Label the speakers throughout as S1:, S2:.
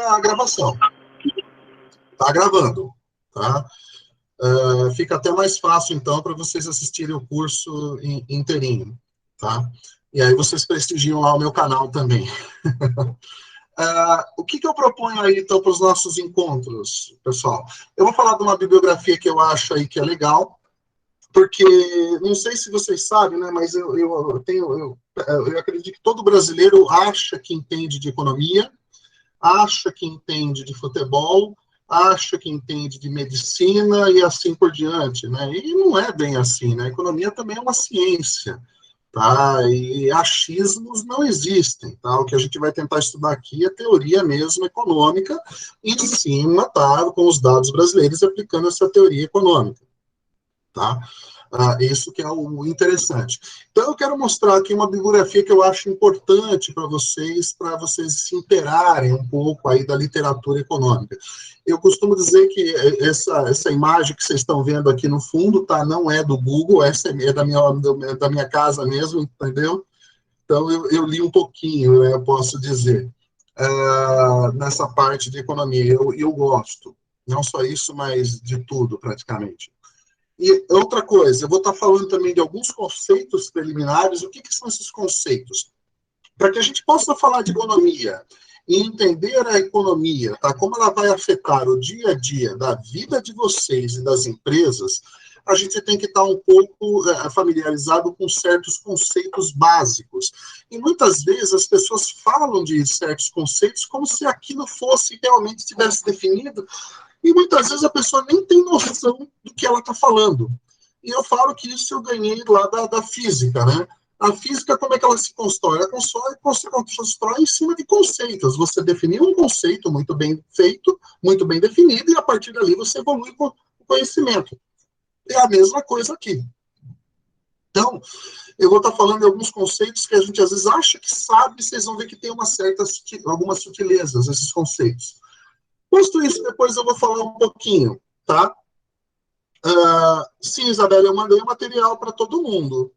S1: a gravação. Tá gravando, tá? Fica até mais fácil, então, para vocês assistirem o curso inteirinho, tá? E aí vocês prestigiam lá o meu canal também. O que eu proponho aí, então, para os nossos encontros, pessoal? Eu vou falar de uma bibliografia que eu acho aí que é legal, porque, não sei se vocês sabem, né, mas eu acredito que todo brasileiro acha que entende de economia, acha que entende de futebol, acha que entende de medicina e assim por diante, né? E não é bem assim, né? A economia também é uma ciência, tá? E achismos não existem, tá? O que a gente vai tentar estudar aqui é teoria mesmo econômica, em cima, tá? Com os dados brasileiros e aplicando essa teoria econômica, tá? Isso que é o interessante. Então, eu quero mostrar aqui uma bibliografia que eu acho importante para vocês se interarem um pouco aí da literatura econômica. Eu costumo dizer que essa imagem que vocês estão vendo aqui no fundo, tá, não é do Google, essa é da minha casa mesmo, entendeu? Então, eu li um pouquinho, né, eu posso dizer, nessa parte de economia. Eu gosto, não só isso, mas de tudo, praticamente. E outra coisa, eu vou estar falando também de alguns conceitos preliminares. O que são esses conceitos? Para que a gente possa falar de economia e entender a economia, tá? Como ela vai afetar o dia a dia da vida de vocês e das empresas, a gente tem que estar um pouco familiarizado com certos conceitos básicos. E muitas vezes as pessoas falam de certos conceitos como se aquilo fosse realmente tivesse definido, e muitas vezes a pessoa nem tem noção do que ela está falando. E eu falo que isso eu ganhei lá da física, né? A física, como é que ela se constrói? Ela constrói em cima de conceitos. Você definiu um conceito muito bem feito, muito bem definido, e a partir dali você evolui com o conhecimento. É a mesma coisa aqui. Então, eu vou estar falando de alguns conceitos que a gente às vezes acha que sabe, vocês vão ver que tem algumas sutilezas, esses conceitos. Posto isso, depois eu vou falar um pouquinho, tá? Sim, Isabela, eu mandei o material para todo mundo,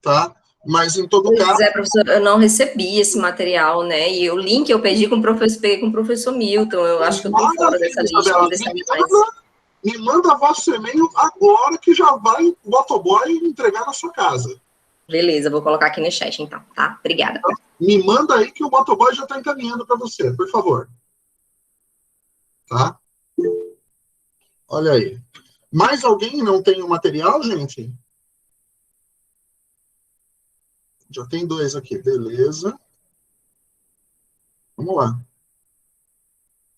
S1: tá? Mas em todo caso...
S2: professor, eu não recebi esse material, né? E o link eu pedi peguei com o professor Milton, eu acho que eu estou fora dessa lista.
S1: Isabela, me manda vosso e-mail agora que já vai o motoboy entregar na sua casa.
S2: Beleza, vou colocar aqui no chat, então, tá? Obrigada.
S1: Me manda aí que o motoboy já está encaminhando para você, por favor. Tá? Olha aí. Mais alguém não tem o material, gente? Já tem 2 aqui, beleza. Vamos lá.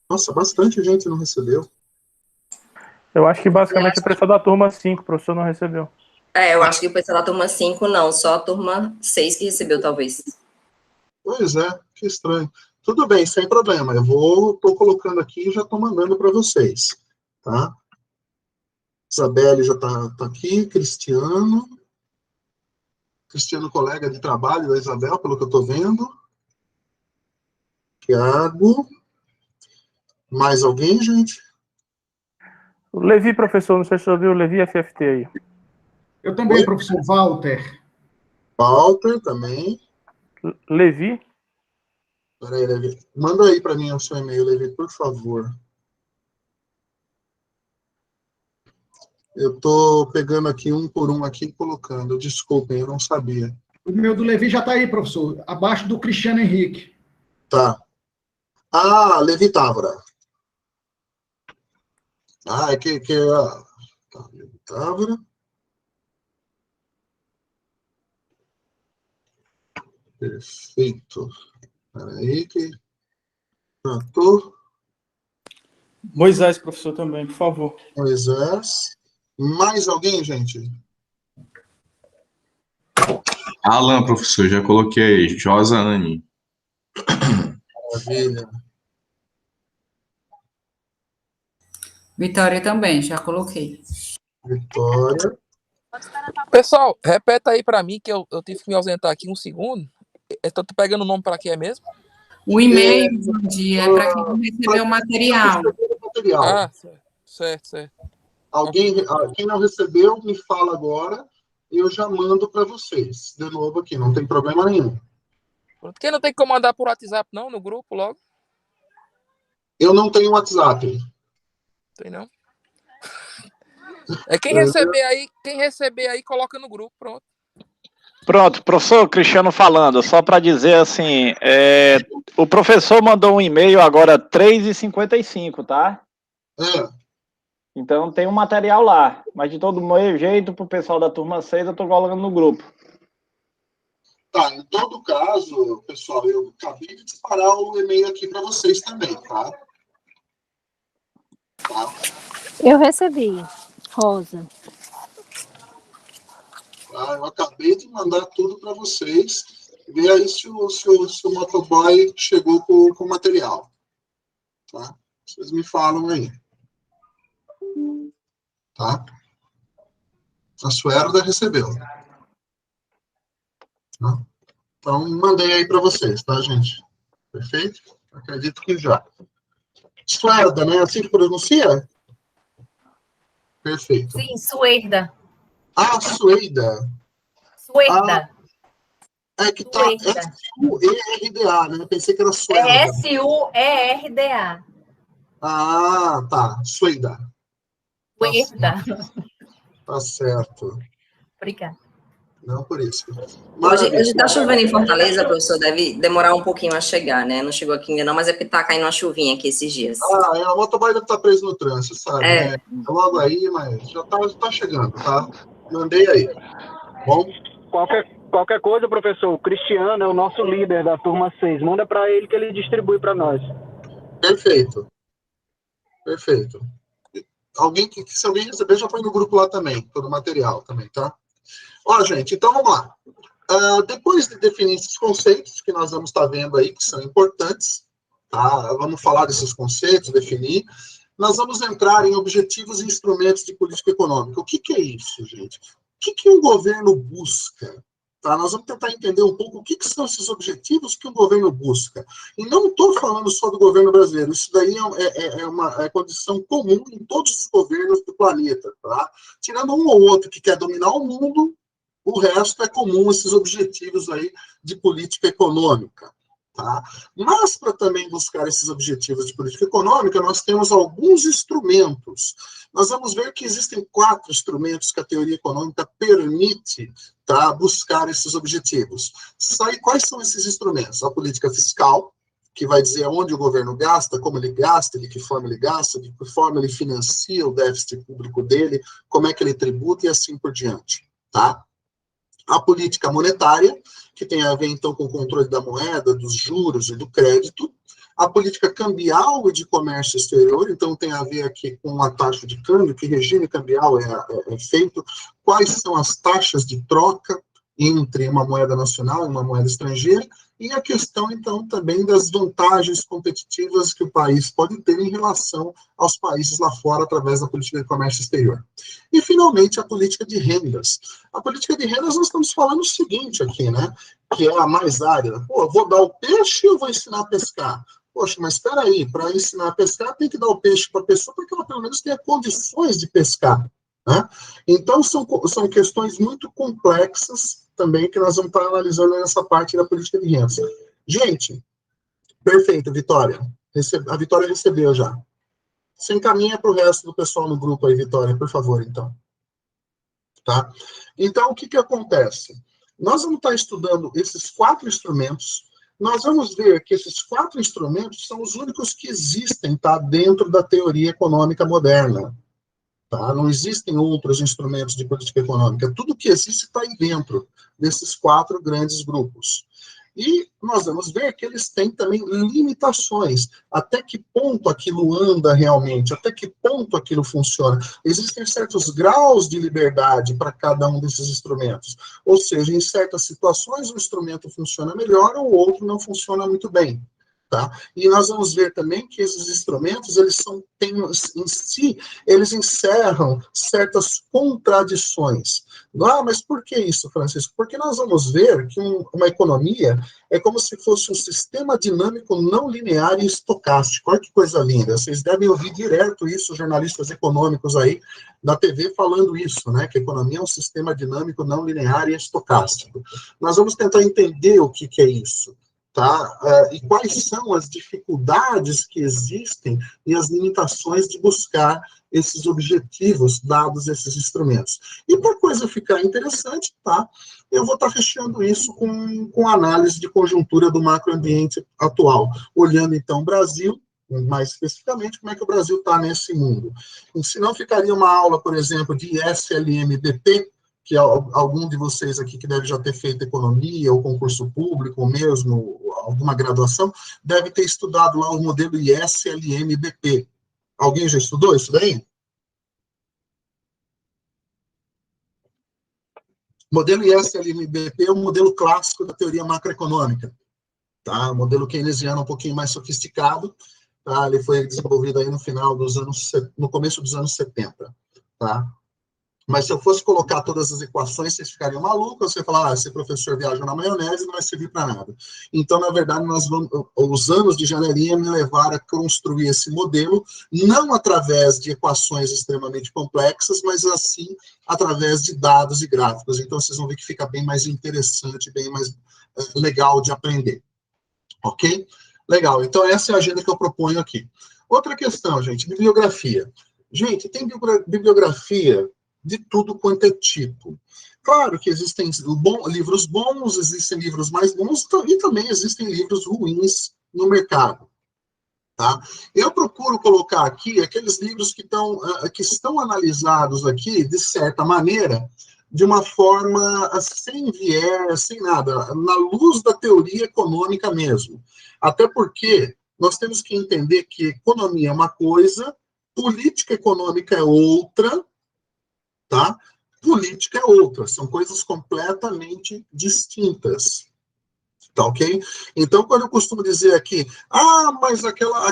S1: Nossa, bastante gente não recebeu.
S3: Eu acho que basicamente o pessoal da turma 5, o professor não recebeu.
S2: Eu acho que o pessoal da turma 5 não, só a turma 6 que recebeu, talvez.
S1: Pois é, que estranho. Tudo bem, sem problema. Estou colocando aqui e já estou mandando para vocês, tá? Isabelle já tá aqui, Cristiano, colega de trabalho da Isabel, pelo que eu estou vendo. Tiago. Mais alguém, gente?
S3: O Levi, professor, não sei se você ouviu o Levi FFT aí.
S4: Eu também, professor Walter.
S1: Walter também.
S3: Levi?
S1: Peraí, Levi. Manda aí para mim o seu e-mail, Levi, por favor. Eu estou pegando aqui um por um aqui e colocando. Desculpem, eu não sabia.
S4: O meu do Levi já está aí, professor. Abaixo do Cristiano Henrique.
S1: Tá. Levi Távora. É que tá, Levi Távora. Perfeito. Peraí que... Tratou.
S5: Moisés, professor, também, por favor.
S1: Moisés. Mais alguém, gente?
S6: Alan, professor, já coloquei. Josa Anne.
S1: Maravilha.
S7: Vitória também, já coloquei.
S1: Vitória.
S8: Pessoal, repeta aí para mim que eu tive que me ausentar aqui um segundo. Eu tô pegando o nome para quem é mesmo?
S7: O e-mail é para quem não recebeu o material.
S8: Certo.
S1: Quem não recebeu, me fala agora e eu já mando para vocês. De novo aqui, não tem problema nenhum.
S8: Quem não tem que mandar por WhatsApp, não? No grupo, logo?
S1: Eu não tenho WhatsApp.
S8: Tem não? Quem receber aí, coloca no grupo, pronto.
S9: Pronto, professor Cristiano falando, só para dizer assim, o professor mandou um e-mail agora 3h55, tá? Então tem um material lá, mas de todo jeito, pro pessoal da turma 6, eu tô colocando no grupo.
S1: Tá, em todo caso, pessoal, eu acabei de disparar o e-mail aqui para vocês também, tá?
S10: Eu recebi, Rosa.
S1: Tá, eu acabei de mandar tudo para vocês. Vê aí se o motoboy chegou com o material. Tá? Vocês me falam aí. Tá? A Suerda recebeu. Tá? Então, mandei aí para vocês, tá, gente? Perfeito? Acredito que já. Suerda, né? Assim que pronuncia? Perfeito.
S11: Sim, Suerda.
S1: Ah, Suerda.
S11: Suerda.
S1: É que tá S-U-E-R-D-A, né? Pensei que era Suerda.
S11: É S-U-E-R-D-A.
S1: Ah, tá. Suerda.
S11: Suerda.
S1: Tá certo.
S11: Obrigada.
S1: Não por isso.
S2: Hoje tá chovendo em Fortaleza, professor, deve demorar um pouquinho a chegar, né? Não chegou aqui ainda não, mas é porque tá caindo uma chuvinha aqui esses dias.
S1: A motoboy deve estar preso no trânsito, sabe? É logo aí, mas já tá chegando, tá? Mandei aí. Bom?
S12: Qualquer coisa, professor, o Cristiano é o nosso líder da turma 6. Manda para ele que ele distribui para nós.
S1: Perfeito. Perfeito. Se alguém receber, já põe no grupo lá também, todo o material também, tá? Ó, gente, então vamos lá. Depois de definir esses conceitos que nós vamos estar vendo aí, que são importantes, tá? Vamos falar desses conceitos, definir. Nós vamos entrar em objetivos e instrumentos de política econômica. O que é isso, gente? O que um governo busca? Tá? Nós vamos tentar entender um pouco o que são esses objetivos que um governo busca. E não estou falando só do governo brasileiro, isso daí é uma condição comum em todos os governos do planeta. Tá? Tirando um ou outro que quer dominar o mundo, o resto é comum, esses objetivos aí de política econômica. Tá? Mas, para também buscar esses objetivos de política econômica, nós temos alguns instrumentos. Nós vamos ver que existem 4 instrumentos que a teoria econômica permite, tá, buscar esses objetivos. Quais são esses instrumentos? A política fiscal, que vai dizer onde o governo gasta, como ele gasta, de que forma ele gasta, de que forma ele financia o déficit público dele, como é que ele tributa e assim por diante. Tá? A política monetária, que tem a ver, então, com o controle da moeda, dos juros e do crédito. A política cambial e de comércio exterior, então, tem a ver aqui com a taxa de câmbio, que regime cambial é feito, quais são as taxas de troca entre uma moeda nacional e uma moeda estrangeira, e a questão, então, também das vantagens competitivas que o país pode ter em relação aos países lá fora, através da política de comércio exterior. E, finalmente, a política de rendas. A política de rendas, nós estamos falando o seguinte aqui, né? Que é a mais árida. Pô, eu vou dar o peixe ou vou ensinar a pescar? Poxa, mas espera aí, para ensinar a pescar, tem que dar o peixe para a pessoa, porque ela, pelo menos, tenha condições de pescar. Né? Então, são questões muito complexas também que nós vamos estar analisando nessa parte da política de rendas. Gente, perfeito, Vitória. A Vitória recebeu já. Você encaminha para o resto do pessoal no grupo aí, Vitória, por favor, então. Tá? Então, o que acontece? Nós vamos estar estudando esses 4 instrumentos. Nós vamos ver que esses 4 instrumentos são os únicos que existem, tá, dentro da teoria econômica moderna. Tá? Não existem outros instrumentos de política econômica. Tudo que existe está aí dentro desses 4 grandes grupos. E nós vamos ver que eles têm também limitações. Até que ponto aquilo anda realmente? Até que ponto aquilo funciona? Existem certos graus de liberdade para cada um desses instrumentos. Ou seja, em certas situações o instrumento funciona melhor ou o outro não funciona muito bem. Tá? E nós vamos ver também que esses instrumentos, eles encerram certas contradições. Ah, mas por que isso, Francisco? Porque nós vamos ver que uma economia é como se fosse um sistema dinâmico não linear e estocástico. Olha que coisa linda. Vocês devem ouvir direto isso, jornalistas econômicos aí da TV falando isso, né? Que a economia é um sistema dinâmico não linear e estocástico. Nós vamos tentar entender o que é isso. tá? E quais são as dificuldades que existem e as limitações de buscar esses objetivos dados esses instrumentos. E para a coisa ficar interessante, tá? Eu vou estar fechando isso com análise de conjuntura do macroambiente atual, olhando então o Brasil, mais especificamente, como é que o Brasil está nesse mundo. E se não ficaria uma aula, por exemplo, de SLMDP, que algum de vocês aqui que deve já ter feito economia, ou concurso público, ou mesmo alguma graduação, deve ter estudado lá o modelo ISLMBP. Alguém já estudou isso daí? O modelo ISLMBP é um modelo clássico da teoria macroeconômica, tá? Um modelo keynesiano um pouquinho mais sofisticado, tá? Ele foi desenvolvido aí no começo dos anos 70, tá? Mas se eu fosse colocar todas as equações, vocês ficariam malucos, você falar, esse professor viajou na maionese, não vai servir para nada. Então, na verdade, os anos de janelinha me levaram a construir esse modelo, não através de equações extremamente complexas, mas assim, através de dados e gráficos. Então, vocês vão ver que fica bem mais interessante, bem mais legal de aprender. Ok? Legal, então essa é a agenda que eu proponho aqui. Outra questão, gente, bibliografia. Gente, tem bibliografia de tudo quanto é tipo. Claro que existem livros bons, existem livros mais bons, e também existem livros ruins no mercado. Tá? Eu procuro colocar aqui aqueles livros que estão analisados aqui, de certa maneira, de uma forma sem viés, sem nada, na luz da teoria econômica mesmo. Até porque nós temos que entender que economia é uma coisa, política econômica é outra, tá? Política é outra, são coisas completamente distintas, tá ok? Então, quando eu costumo dizer aqui, mas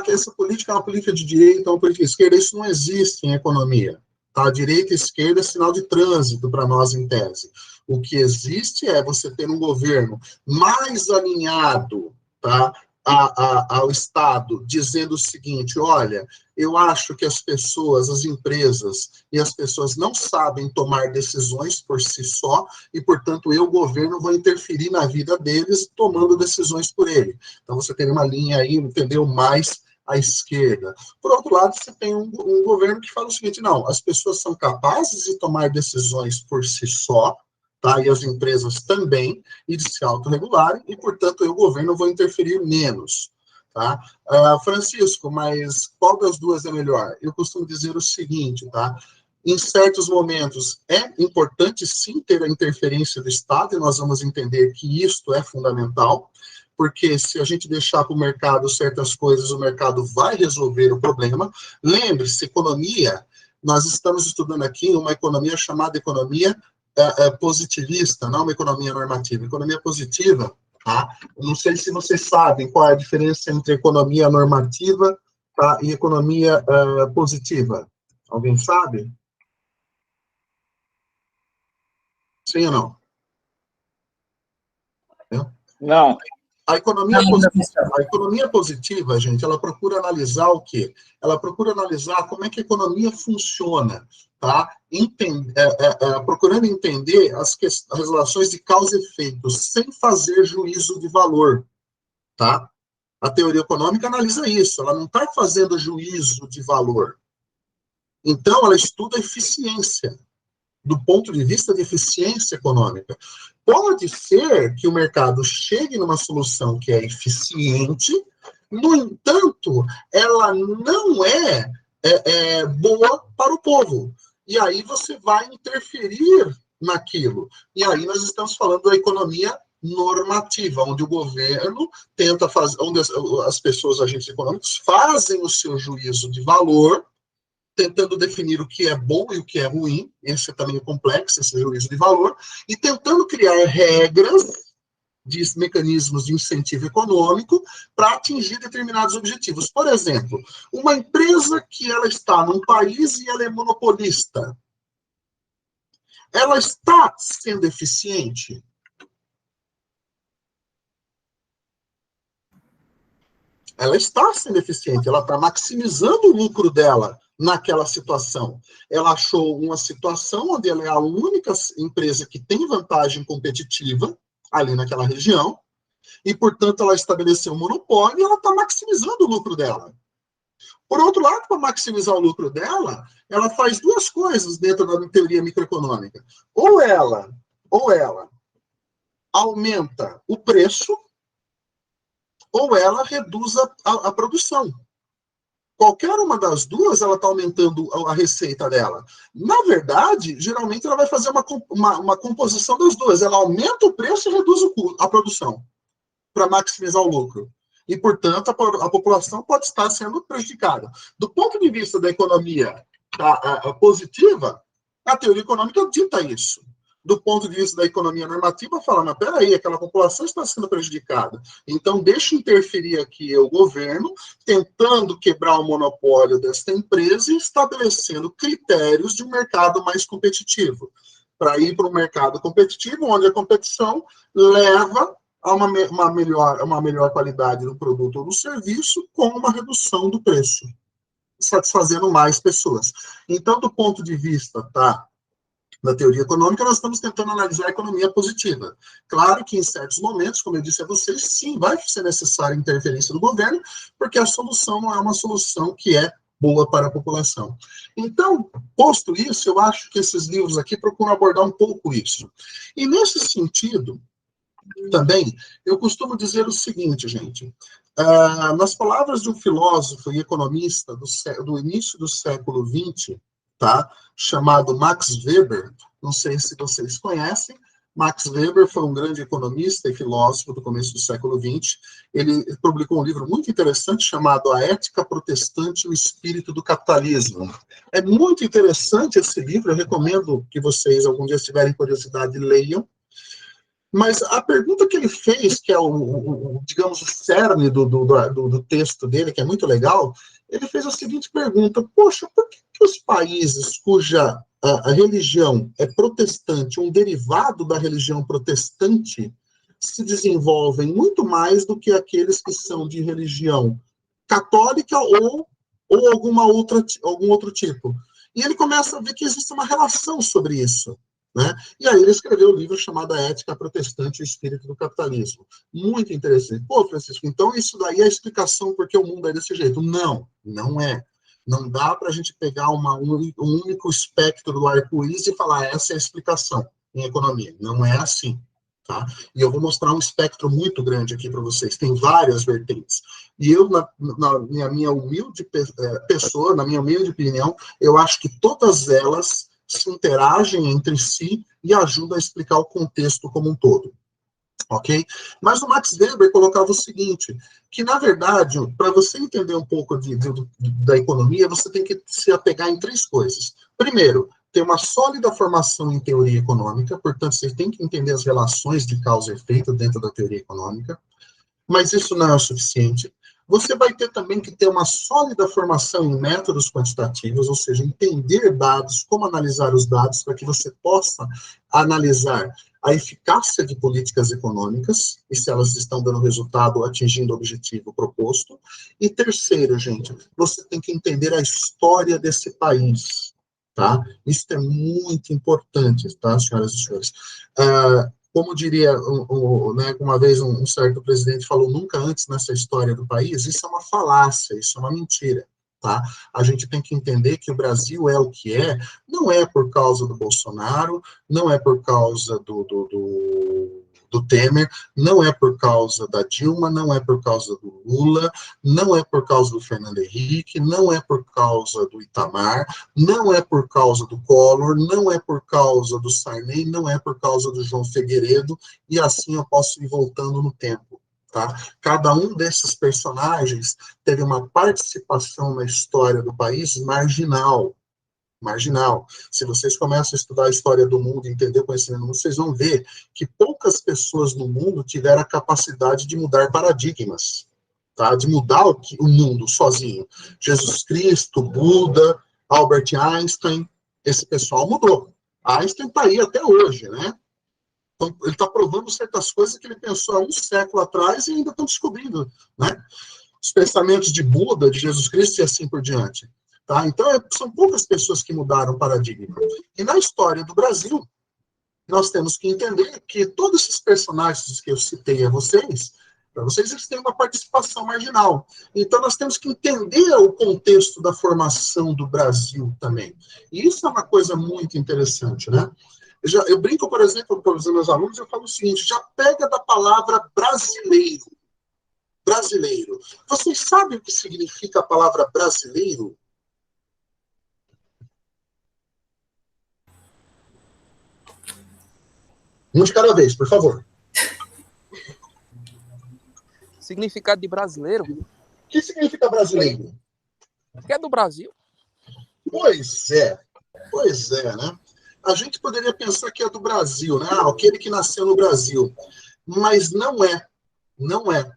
S1: essa política é uma política de direita, é uma política de esquerda, isso não existe em economia, tá? Direita e esquerda é sinal de trânsito para nós, em tese. O que existe é você ter um governo mais alinhado, tá? Ao Estado, dizendo o seguinte, olha, eu acho que as pessoas, as empresas e as pessoas não sabem tomar decisões por si só e, portanto, eu, governo, vou interferir na vida deles tomando decisões por ele. Então, você tem uma linha aí, entendeu, mais à esquerda. Por outro lado, você tem um governo que fala o seguinte, não, as pessoas são capazes de tomar decisões por si só, tá? E as empresas também, e de se autorregularem, e, portanto, eu, governo, vou interferir menos. Tá? Francisco, mas qual das duas é melhor? Eu costumo dizer o seguinte, tá? Em certos momentos, é importante, sim, ter a interferência do Estado, e nós vamos entender que isto é fundamental, porque se a gente deixar para o mercado certas coisas, o mercado vai resolver o problema. Lembre-se, economia, nós estamos estudando aqui uma economia chamada economia positivista, não uma economia normativa. Economia positiva, tá? Não sei se vocês sabem qual é a diferença entre economia normativa, tá, e economia positiva. Alguém sabe? Sim ou não?
S9: Não.
S1: A economia positiva, gente, ela procura analisar o quê? Ela procura analisar como é que a economia funciona, tá? Procurando entender as relações de causa e efeito, sem fazer juízo de valor, tá? A teoria econômica analisa isso, ela não está fazendo juízo de valor. Então, ela estuda a eficiência, do ponto de vista de eficiência econômica. Pode ser que o mercado chegue numa solução que é eficiente, no entanto, ela não é boa para o povo. E aí você vai interferir naquilo. E aí nós estamos falando da economia normativa, onde o governo tenta fazer, onde as pessoas, agentes econômicos, fazem o seu juízo de valor, tentando definir o que é bom e o que é ruim, esse é também complexo, esse juízo de valor, e tentando criar regras, de mecanismos de incentivo econômico para atingir determinados objetivos. Por exemplo, uma empresa que ela está num país e ela é monopolista, ela está sendo eficiente? Ela está sendo eficiente, ela está maximizando o lucro dela naquela situação. Ela achou uma situação onde ela é a única empresa que tem vantagem competitiva ali naquela região, E, portanto, ela estabeleceu um monopólio e ela está maximizando o lucro dela. Por outro lado, para maximizar o lucro dela, ela faz duas coisas dentro da teoria microeconômica. Ou ela aumenta o preço, ou ela reduz a produção. Qualquer uma das duas, ela está aumentando a receita dela. Na verdade, geralmente ela vai fazer uma composição das duas. Ela aumenta o preço e reduz a produção, para maximizar o lucro. E, portanto, a população pode estar sendo prejudicada. Do ponto de vista da economia positiva, a teoria econômica dita isso. Do ponto de vista da economia normativa, fala, mas peraí, aquela população está sendo prejudicada. Então, deixa interferir aqui o governo, tentando quebrar o monopólio desta empresa e estabelecendo critérios de um mercado mais competitivo. Para ir para um mercado competitivo, onde a competição leva a uma melhor qualidade do produto ou do serviço, com uma redução do preço, satisfazendo mais pessoas. Então, do ponto de vista, da teoria econômica, nós estamos tentando analisar a economia positiva. Claro que em certos momentos, como eu disse a vocês, sim, vai ser necessária a interferência do governo, porque a solução não é uma solução que é boa para a população. Então, posto isso, eu acho que esses livros aqui procuram abordar um pouco isso. E nesse sentido, também, eu costumo dizer o seguinte, gente, nas palavras de um filósofo e economista do início do século XX, chamado Max Weber, não sei se vocês conhecem. Max Weber foi um grande economista e filósofo do começo do século XX. Ele publicou um livro muito interessante chamado A Ética Protestante e o Espírito do Capitalismo. É muito interessante esse livro, eu recomendo que vocês, algum dia, se tiverem curiosidade, leiam. Mas a pergunta que ele fez, que é digamos, o cerne do texto dele, que é muito legal, ele fez a seguinte pergunta: poxa, por que os países cuja a religião é protestante, um derivado da religião protestante, se desenvolvem muito mais do que aqueles que são de religião católica ou algum outro tipo? E ele começa a ver que existe uma relação sobre isso. Né? E aí ele escreveu um livro chamado A Ética Protestante e o Espírito do Capitalismo. Muito interessante. Pô, Francisco, então isso daí é a explicação porque o mundo é desse jeito. Não, não é. Não dá para a gente pegar um único espectro do arco-íris e falar essa é a explicação em economia. Não é assim. Tá? E eu vou mostrar um espectro muito grande aqui para vocês. Tem várias vertentes. E eu, na minha humilde pessoa, na minha humilde opinião, eu acho que todas elas se interagem entre si e ajudam a explicar o contexto como um todo. Ok? Mas o Max Weber colocava o seguinte, que, na verdade, para você entender um pouco da economia, você tem que se apegar em três coisas. Primeiro, ter uma sólida formação em teoria econômica, portanto, você tem que entender as relações de causa e efeito dentro da teoria econômica, mas isso não é o suficiente. Você vai ter também que ter uma sólida formação em métodos quantitativos, ou seja, entender dados, como analisar os dados, para que você possa analisar a eficácia de políticas econômicas, e se elas estão dando resultado, atingindo o objetivo proposto. E terceiro, gente, você tem que entender a história desse país, tá? Isso é muito importante, tá, senhoras e senhores? Como diria, né, uma vez um certo presidente falou, nunca antes nessa história do país, isso é uma falácia, isso é uma mentira, tá? A gente tem que entender que o Brasil é o que é, não é por causa do Bolsonaro, não é por causa do Temer, não é por causa da Dilma, não é por causa do Lula, não é por causa do Fernando Henrique, não é por causa do Itamar, não é por causa do Collor, não é por causa do Sarney, não é por causa do João Figueiredo, e assim eu posso ir voltando no tempo. Tá? Cada um desses personagens teve uma participação na história do país marginal. Se vocês começam a estudar a história do mundo e entender o conhecimento do mundo, vocês vão ver que poucas pessoas no mundo tiveram a capacidade de mudar paradigmas, tá? De mudar o mundo sozinho. Jesus Cristo, Buda, Albert Einstein, esse pessoal mudou. Einstein está aí até hoje, né? Então, ele está provando certas coisas que ele pensou há um século atrás e ainda estão descobrindo, né? Os pensamentos de Buda, de Jesus Cristo e assim por diante. Tá? Então, são poucas pessoas que mudaram o paradigma. E na história do Brasil, nós temos que entender que todos esses personagens que eu citei a vocês, para vocês, eles têm uma participação marginal. Então, nós temos que entender o contexto da formação do Brasil também. E isso é uma coisa muito interessante, né? Eu brinco, por exemplo, com os meus alunos, eu falo o seguinte, já pega da palavra brasileiro. Brasileiro. Vocês sabem o que significa a palavra brasileiro? Um de cada vez, por favor.
S8: Significado de brasileiro?
S1: O que significa brasileiro?
S8: Que é do Brasil.
S1: Pois é, né? A gente poderia pensar que é do Brasil, né? Aquele que nasceu no Brasil. Mas não é. Não é.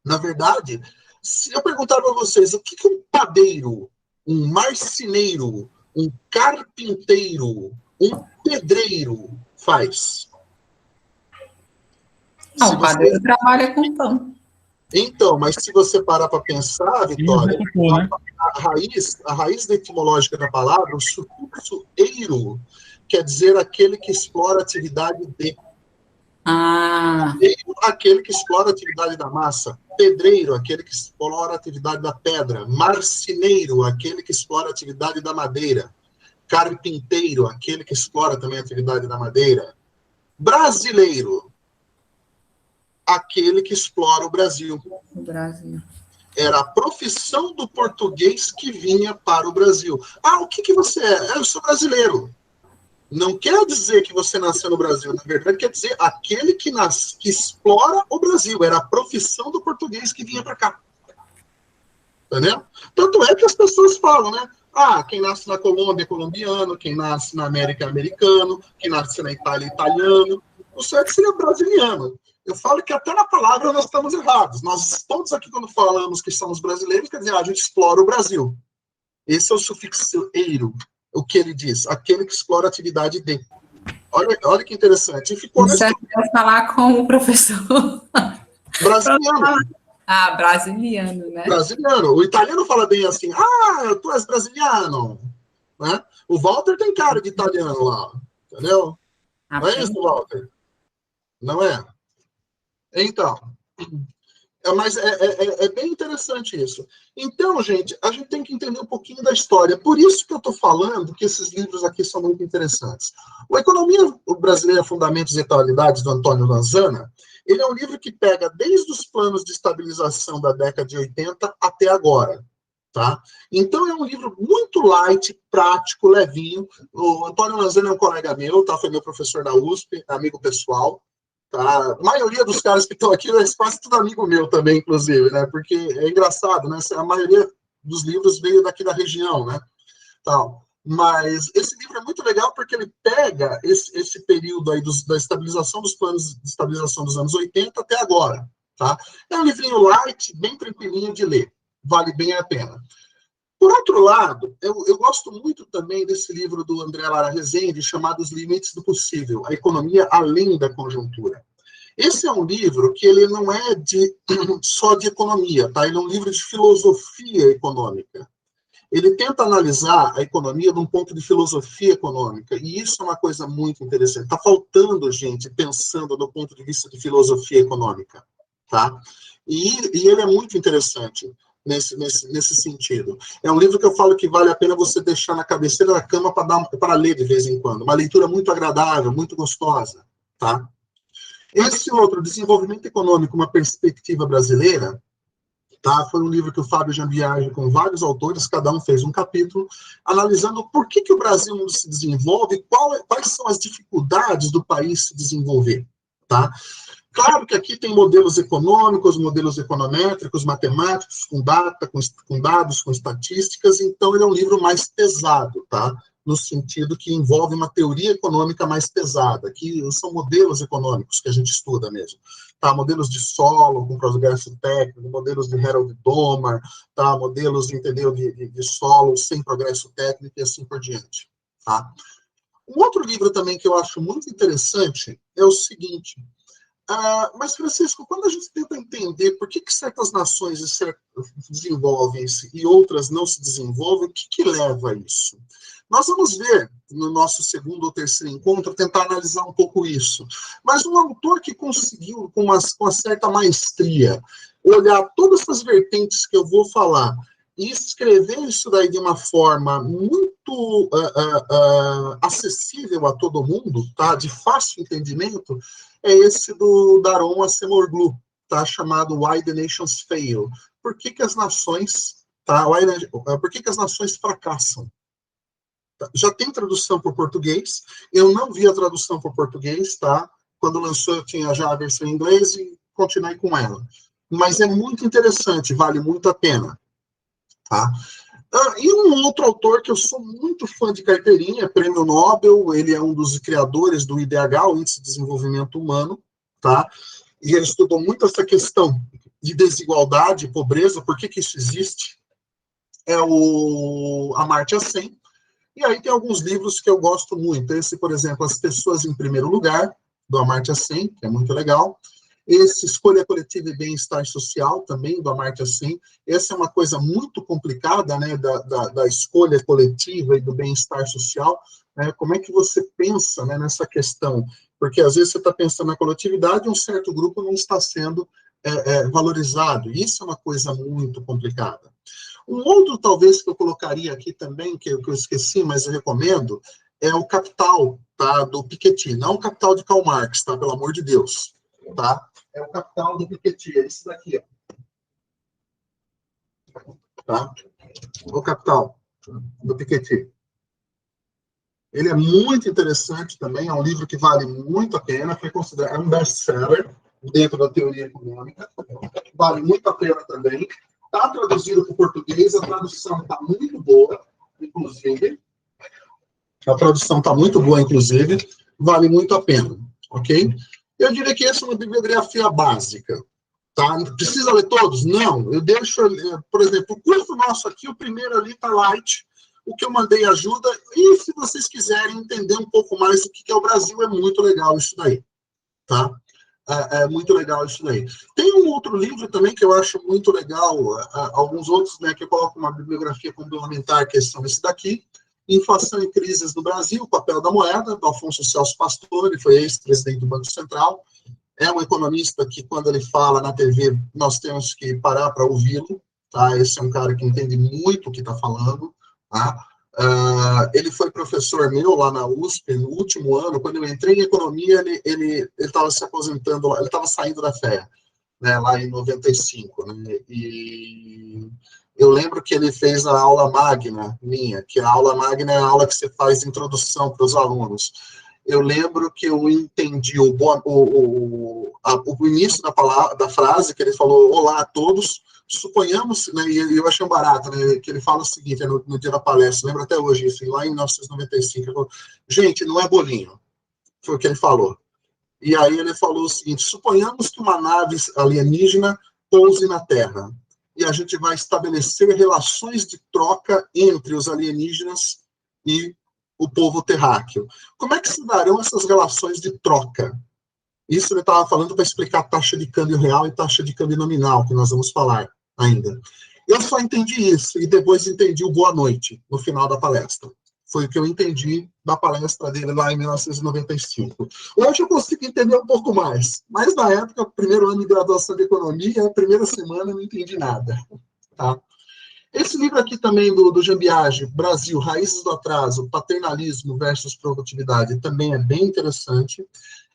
S1: Na verdade, se eu perguntar para vocês o que um padeiro, um marceneiro, um carpinteiro, um pedreiro faz?
S7: Não, o padeiro trabalha com pão.
S1: Então, mas se você parar para pensar, Vitória, a raiz etimológica da palavra, o sufixo eiro, quer dizer aquele que explora a atividade de. Pedreiro, aquele que explora a atividade da massa. Pedreiro, aquele que explora a atividade da pedra. Marceneiro, aquele que explora a atividade da madeira. Carpinteiro, aquele que explora também a atividade da madeira. Brasileiro, aquele que explora o Brasil.
S7: O Brasil.
S1: Era a profissão do português que vinha para o Brasil. O que você é? Eu sou brasileiro. Não quer dizer que você nasceu no Brasil. Na verdade, quer dizer aquele que explora o Brasil. Era a profissão do português que vinha para cá. Entendeu? Tanto é que as pessoas falam, né? Quem nasce na Colômbia é colombiano, quem nasce na América é americano, quem nasce na Itália é italiano. O certo seria brasiliano. Eu falo que até na palavra nós estamos errados. Nós todos aqui, quando falamos que somos brasileiros, quer dizer, a gente explora o Brasil. Esse é o sufixo eiro, o que ele diz, aquele que explora a atividade de. Olha que interessante. E ficou
S7: Isso é falar com o professor.
S1: Brasiliano.
S7: Brasiliano, né?
S1: Brasiliano. O italiano fala bem assim, tu és brasiliano. Né? O Walter tem cara de italiano lá, entendeu? Não é isso, Walter? Não é? Então, mas é bem interessante isso. Então, gente, a gente tem que entender um pouquinho da história. Por isso que eu estou falando que esses livros aqui são muito interessantes. O Economia Brasileira, Fundamentos e Atualidades, do Antônio Lanzana, ele é um livro que pega desde os planos de estabilização da década de 80 até agora. Tá? Então, é um livro muito light, prático, levinho. O Antônio Lanzana é um colega meu, tá? Foi meu professor da USP, amigo pessoal. Tá? A maioria dos caras que estão aqui é quase tudo amigo meu também, inclusive, né? Porque é engraçado, né? A maioria dos livros veio daqui da região, né? Então, mas esse livro é muito legal porque ele pega esse período aí da estabilização dos planos de estabilização dos anos 80 até agora, tá? É um livrinho light, bem tranquilinho de ler. Vale bem a pena. Por outro lado, eu gosto muito também desse livro do André Lara Rezende, chamado Os Limites do Possível, a Economia Além da Conjuntura. Esse é um livro que ele não é só de economia, tá? Ele é um livro de filosofia econômica. Ele tenta analisar a economia de um ponto de filosofia econômica, e isso é uma coisa muito interessante. Está faltando gente pensando do ponto de vista de filosofia econômica, tá? E ele é muito interessante nesse sentido. É um livro que eu falo que vale a pena você deixar na cabeceira da cama para ler de vez em quando. Uma leitura muito agradável, muito gostosa, tá? Esse outro, Desenvolvimento Econômico, uma perspectiva brasileira, tá? Foi um livro que o Fábio Jambiage, com vários autores, cada um fez um capítulo, analisando por que o Brasil não se desenvolve, quais são as dificuldades do país se desenvolver, tá? Claro que aqui tem modelos econômicos, modelos econométricos, matemáticos, com data, com dados, com estatísticas, então ele é um livro mais pesado, tá? No sentido que envolve uma teoria econômica mais pesada, que são modelos econômicos que a gente estuda mesmo, tá? Modelos de solo, com progresso técnico, modelos de Harold Domar, tá? Modelos, entendeu, de solo sem progresso técnico e assim por diante, tá? Um outro livro também que eu acho muito interessante é o seguinte... mas, Francisco, quando a gente tenta entender por que certas nações desenvolvem-se e outras não se desenvolvem, o que leva a isso? Nós vamos ver, no nosso segundo ou terceiro encontro, tentar analisar um pouco isso. Mas um autor que conseguiu, com uma certa maestria, olhar todas essas vertentes que eu vou falar e escrever isso daí de uma forma muito acessível a todo mundo, tá? De fácil entendimento, é esse do Daron Acemoglu, tá? Chamado Why the Nations Fail. Por que as nações, tá? Por que as nações fracassam? Já tem tradução para o português, eu não vi a tradução para o português, tá? Quando lançou eu tinha já a versão em inglês e continuei com ela. Mas é muito interessante, vale muito a pena. Tá? E um outro autor que eu sou muito fã de carteirinha, prêmio Nobel, ele é um dos criadores do IDH, o Índice de Desenvolvimento Humano, tá? E ele estudou muito essa questão de desigualdade, pobreza, por que isso existe, é o Amartya Sen. E aí tem alguns livros que eu gosto muito, esse, por exemplo, As Pessoas em Primeiro Lugar, do Amartya Sen, que é muito legal. Esse Escolha Coletiva e Bem-Estar Social, também, do Amartya Sen. Essa é uma coisa muito complicada, né, da escolha coletiva e do bem-estar social. Né? Como é que você pensa, né, nessa questão? Porque, às vezes, você está pensando na coletividade e um certo grupo não está sendo valorizado. Isso é uma coisa muito complicada. Um outro, talvez, que eu colocaria aqui também, que eu esqueci, mas eu recomendo, é o Capital, tá, do Piketty. Não o Capital de Karl Marx, tá, pelo amor de Deus. Tá? É o Capital do Piketty, é esse daqui, ó. Tá? O Capital do Piketty. Ele é muito interessante também, é um livro que vale muito a pena, foi considerado um best-seller dentro da teoria econômica, vale muito a pena também. Está traduzido para o português, a tradução está muito boa, inclusive. A tradução está muito boa, inclusive, vale muito a pena, ok? Eu diria que essa é uma bibliografia básica, tá? Precisa ler todos? Não. Eu deixo, por exemplo, o curso nosso aqui, o primeiro ali está light, o que eu mandei ajuda, e se vocês quiserem entender um pouco mais do que é o Brasil, é muito legal isso daí, tá? É muito legal isso daí. Tem um outro livro também que eu acho muito legal, alguns outros, né, que eu coloco uma bibliografia complementar, que são esse daqui, Inflação e Crises no Brasil, o Papel da Moeda, do Afonso Celso Pastor, ele foi ex-presidente do Banco Central, é um economista que, quando ele fala na TV, nós temos que parar para ouvi-lo, tá? Esse é um cara que entende muito o que está falando, tá? Ele foi professor meu lá na USP, no último ano, quando eu entrei em economia, ele estava se aposentando, ele estava saindo da FEA, né, lá em 95, né, e eu lembro que ele fez a aula magna minha, que a aula magna é a aula que você faz de introdução para os alunos. Eu lembro que eu entendi o início da frase, que ele falou, olá a todos, suponhamos, né, e eu achei um barato, né, que ele fala o seguinte, no dia da palestra, lembro até hoje, assim, lá em 1995, ele falou, gente, não é bolinho, foi o que ele falou. E aí ele falou o seguinte, suponhamos que uma nave alienígena pouse na Terra, e a gente vai estabelecer relações de troca entre os alienígenas e o povo terráqueo. Como é que se darão essas relações de troca? Isso ele estava falando para explicar taxa de câmbio real e taxa de câmbio nominal, que nós vamos falar ainda. Eu só entendi isso, e depois entendi o boa noite, no final da palestra. Foi o que eu entendi da palestra dele lá em 1995. Hoje eu consigo entender um pouco mais, mas na época, primeiro ano de graduação de economia, a primeira semana eu não entendi nada. Tá? Esse livro aqui também do Jean Biagi, Brasil, Raízes do Atraso, Paternalismo versus Produtividade, também é bem interessante.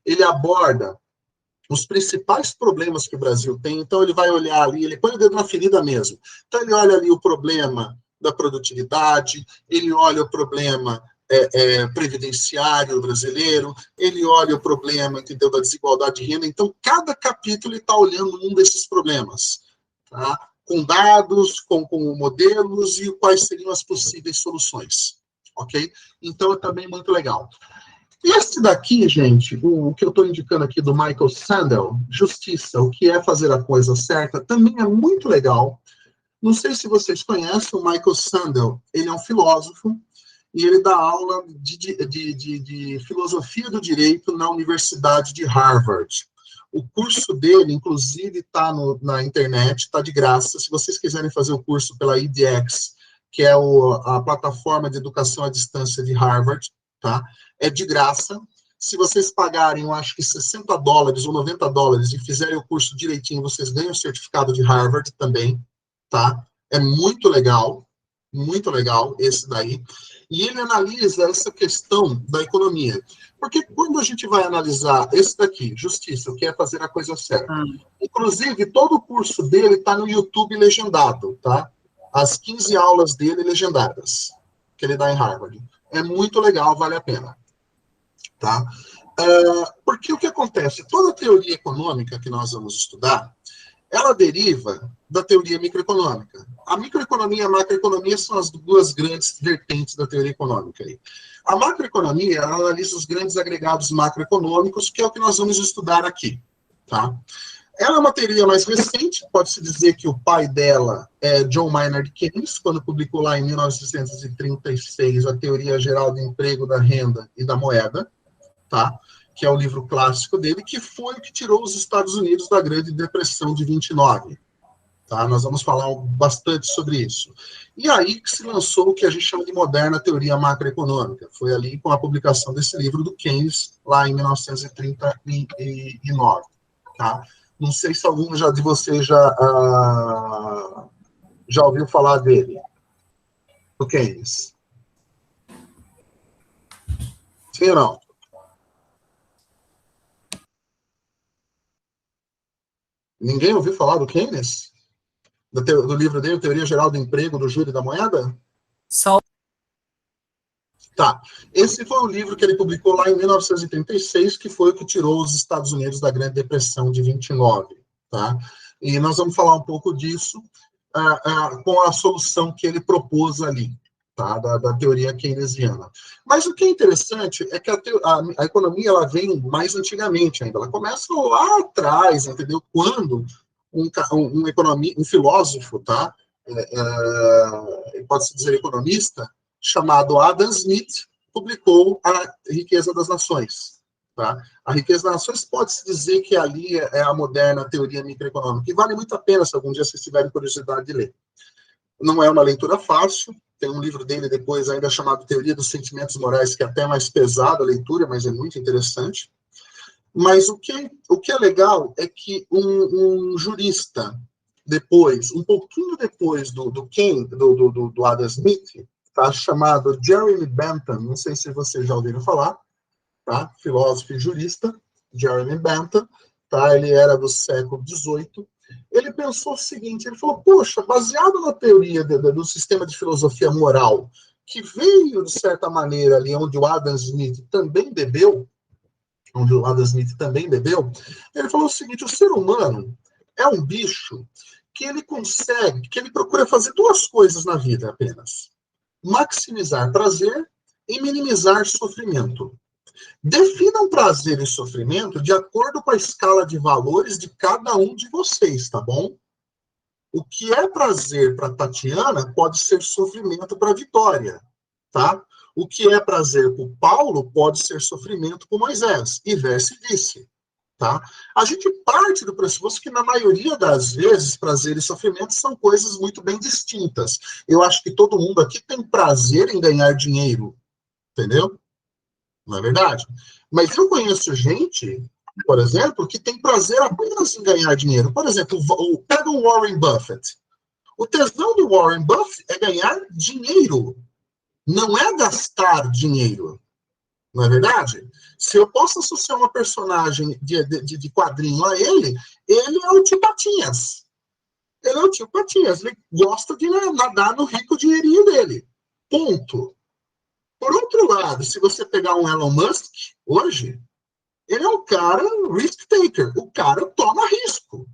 S1: Ele aborda os principais problemas que o Brasil tem, então ele vai olhar ali, ele põe o dedo na ferida mesmo. Então ele olha ali o problema da produtividade, ele olha o problema previdenciário brasileiro, ele olha o problema, entendeu, da desigualdade de renda. Então, cada capítulo ele está olhando um desses problemas, tá? Com dados, com modelos e quais seriam as possíveis soluções, ok? Então, é também muito legal. Esse daqui, gente, o que eu estou indicando aqui do Michael Sandel, Justiça, o que é fazer a coisa certa, também é muito legal. Não sei se vocês conhecem o Michael Sandel, ele é um filósofo, e ele dá aula de filosofia do direito na Universidade de Harvard. O curso dele, inclusive, está na internet, está de graça. Se vocês quiserem fazer o curso pela edX, que é a plataforma de educação à distância de Harvard, tá? É de graça. Se vocês pagarem, eu acho que $60 ou $90 e fizerem o curso direitinho, vocês ganham o certificado de Harvard também, tá? É muito legal esse daí. E ele analisa essa questão da economia. Porque quando a gente vai analisar esse daqui, justiça, que é fazer a coisa certa. Inclusive, todo o curso dele está no YouTube legendado, tá? As 15 aulas dele legendadas, que ele dá em Harvard. É muito legal, vale a pena. Tá? Porque o que acontece? Toda teoria econômica que nós vamos estudar, ela deriva da teoria microeconômica. A microeconomia e a macroeconomia são as duas grandes vertentes da teoria econômica. Aí. A macroeconomia, ela analisa os grandes agregados macroeconômicos, que é o que nós vamos estudar aqui. Tá? Ela é uma teoria mais recente, pode-se dizer que o pai dela é John Maynard Keynes, quando publicou lá em 1936 a Teoria Geral do Emprego, da Renda e da Moeda, tá? Que é o livro clássico dele, que foi o que tirou os Estados Unidos da Grande Depressão de 29. Tá? Nós vamos falar bastante sobre isso. E aí que se lançou o que a gente chama de moderna teoria macroeconômica. Foi ali com a publicação desse livro do Keynes, lá em 1939. Tá? Não sei se algum de vocês já ouviu falar dele, do Keynes. Sim ou não? Ninguém ouviu falar do Keynes? Do livro dele, Teoria Geral do Emprego, do Juro e da Moeda?
S7: Só.
S1: Tá. Esse foi o livro que ele publicou lá em 1936, que foi o que tirou os Estados Unidos da Grande Depressão de 29. Tá? E nós vamos falar um pouco disso com a solução que ele propôs ali, tá? Da teoria keynesiana. Mas o que é interessante é que a economia ela vem mais antigamente ainda. Ela começa lá atrás, entendeu? Quando um filósofo, tá? Pode-se dizer economista, chamado Adam Smith, publicou A Riqueza das Nações. Tá? A Riqueza das Nações pode-se dizer que ali é a moderna teoria microeconômica, e vale muito a pena se algum dia vocês tiverem curiosidade de ler. Não é uma leitura fácil, tem um livro dele depois ainda chamado Teoria dos Sentimentos Morais, que é até mais pesada a leitura, mas é muito interessante. Mas o que é legal é que um jurista, depois, um pouquinho depois do Adam Smith, tá, chamado Jeremy Bentham, não sei se vocês já ouviram falar, tá, filósofo e jurista, Jeremy Bentham, tá, ele era do século XVIII, ele pensou o seguinte, ele falou, poxa, baseado na teoria do sistema de filosofia moral, que veio, de certa maneira, ali onde o Adam Smith também bebeu, ele falou o seguinte, o ser humano é um bicho que ele procura fazer duas coisas na vida apenas. Maximizar prazer e minimizar sofrimento. Definam prazer e sofrimento de acordo com a escala de valores de cada um de vocês, tá bom? O que é prazer para Tatiana pode ser sofrimento para Vitória, tá? O que é prazer para o Paulo pode ser sofrimento para Moisés, e vice-versa, tá? A gente parte do pressuposto que, na maioria das vezes, prazer e sofrimento são coisas muito bem distintas. Eu acho que todo mundo aqui tem prazer em ganhar dinheiro, entendeu? Não é verdade? Mas eu conheço gente, por exemplo, que tem prazer apenas em ganhar dinheiro. Por exemplo, pega o Warren Buffett. O tesão do Warren Buffett é ganhar dinheiro, não é gastar dinheiro. Não é verdade? Se eu posso associar uma personagem de quadrinho a ele é o tio Patinhas. Ele é o tio Patinhas. Ele gosta de nadar no rico dinheirinho dele. Ponto. Por outro lado, se você pegar um Elon Musk, hoje, ele é um cara risk-taker. O cara toma risco.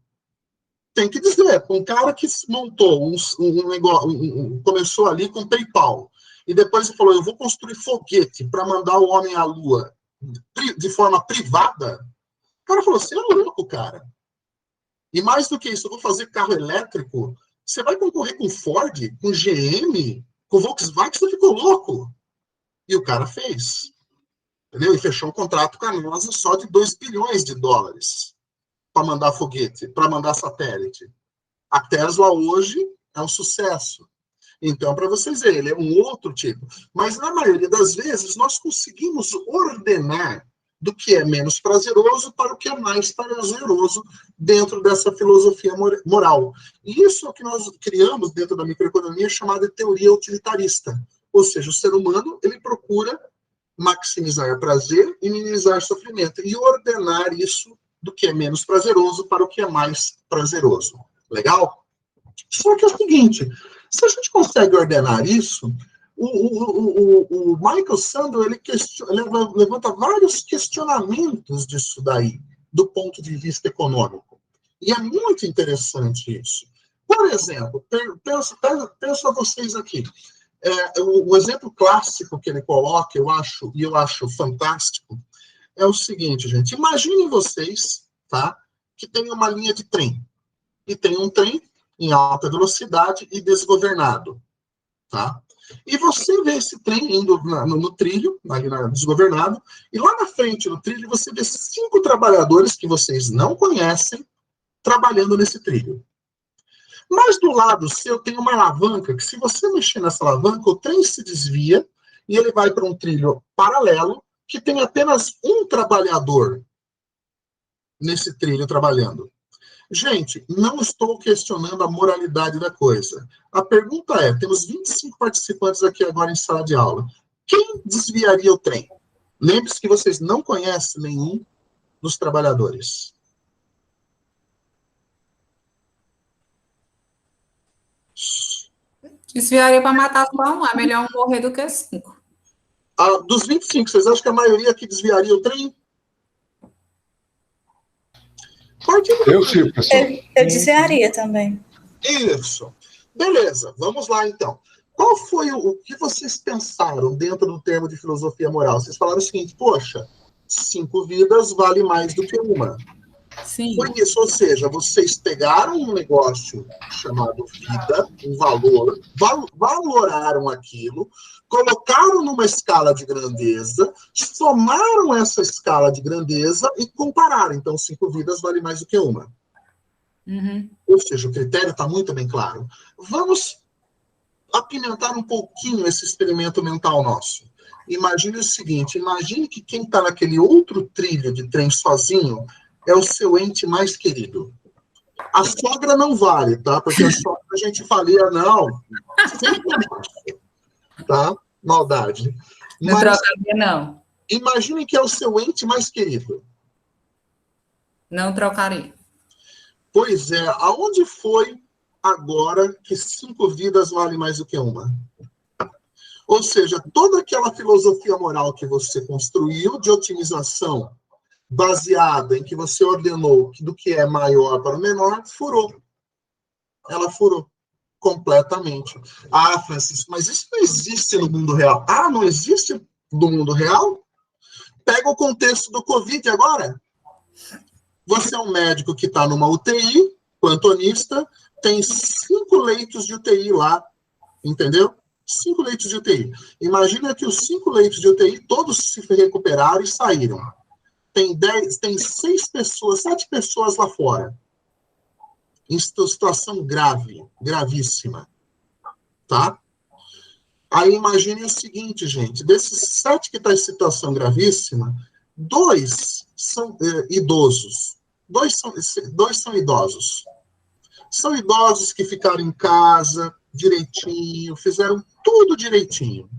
S1: Tem que dizer, um cara que montou um negócio, começou ali com PayPal, e depois ele falou, eu vou construir foguete para mandar o homem à Lua de forma privada. O cara falou, você é louco, cara. E mais do que isso, eu vou fazer carro elétrico. Você vai concorrer com Ford, com GM, com Volkswagen, você ficou louco. E o cara fez. Entendeu? E fechou um contrato com a NASA só de $2 bilhões para mandar foguete, para mandar satélite. A Tesla hoje é um sucesso. Então, para vocês verem, ele é um outro tipo. Mas, na maioria das vezes, nós conseguimos ordenar do que é menos prazeroso para o que é mais prazeroso dentro dessa filosofia moral. E isso é o que nós criamos dentro da microeconomia, chamada de teoria utilitarista. Ou seja, o ser humano, ele procura maximizar prazer e minimizar sofrimento, e ordenar isso do que é menos prazeroso para o que é mais prazeroso. Legal? Só que é o seguinte, se a gente consegue ordenar isso, o Michael Sandel, ele levanta vários questionamentos disso daí, do ponto de vista econômico. E é muito interessante isso. Por exemplo, penso a vocês aqui. O exemplo clássico que ele coloca, eu acho fantástico, é o seguinte, gente. Imaginem vocês, tá, que tem uma linha de trem. E tem um trem em alta velocidade e desgovernado, tá? E você vê esse trem indo no trilho, ali desgovernado, e lá na frente do trilho você vê 5 trabalhadores que vocês não conhecem trabalhando nesse trilho. Mas do lado seu tem uma alavanca, que se você mexer nessa alavanca, o trem se desvia e ele vai para um trilho paralelo, que tem apenas um trabalhador nesse trilho trabalhando. Gente, não estou questionando a moralidade da coisa. A pergunta é, temos 25 participantes aqui agora em sala de aula. Quem desviaria o trem? Lembre-se que vocês não conhecem nenhum dos trabalhadores.
S7: Desviaria para matar só um. É melhor um morrer do que 5.
S1: Dos 25, vocês acham que a maioria que desviaria o trem?
S13: Eu sim, professor.
S14: Eu desviaria também.
S1: Isso. Beleza, vamos lá então. Qual foi o que vocês pensaram dentro do termo de filosofia moral? Vocês falaram o seguinte, poxa, 5 vidas vale mais do que uma.
S7: Sim.
S1: Foi isso, ou seja, vocês pegaram um negócio chamado vida, um valor, valoraram aquilo, colocaram numa escala de grandeza, somaram essa escala de grandeza e compararam. Então, 5 vidas vale mais do que uma.
S7: Uhum.
S1: Ou seja, o critério está muito bem claro. Vamos apimentar um pouquinho esse experimento mental nosso. Imagine o seguinte, imagine que quem está naquele outro trilho de trem sozinho é o seu ente mais querido. A sogra não vale, tá? Porque a sogra a gente falia, não. Sempre tá? Maldade.
S7: Não trocaria, não.
S1: Imagine que é o seu ente mais querido.
S7: Não trocaria.
S1: Pois é, aonde foi agora que 5 vidas valem mais do que uma? Ou seja, toda aquela filosofia moral que você construiu de otimização baseada em que você ordenou do que é maior para o menor, furou. Ela furou completamente. Ah, Francisco, mas isso não existe no mundo real. Ah, não existe no mundo real? Pega o contexto do Covid agora. Você é um médico que está numa UTI, plantonista, tem 5 leitos de UTI lá, entendeu? 5 leitos de UTI. Imagina que os 5 leitos de UTI, todos se recuperaram e saíram. Tem 6 pessoas, 7 pessoas lá fora. Em situação grave, gravíssima. Tá? Aí imagine o seguinte, gente. Desses 7 que estão em situação gravíssima, 2 são idosos. 2 são idosos. São idosos que ficaram em casa direitinho, fizeram tudo direitinho.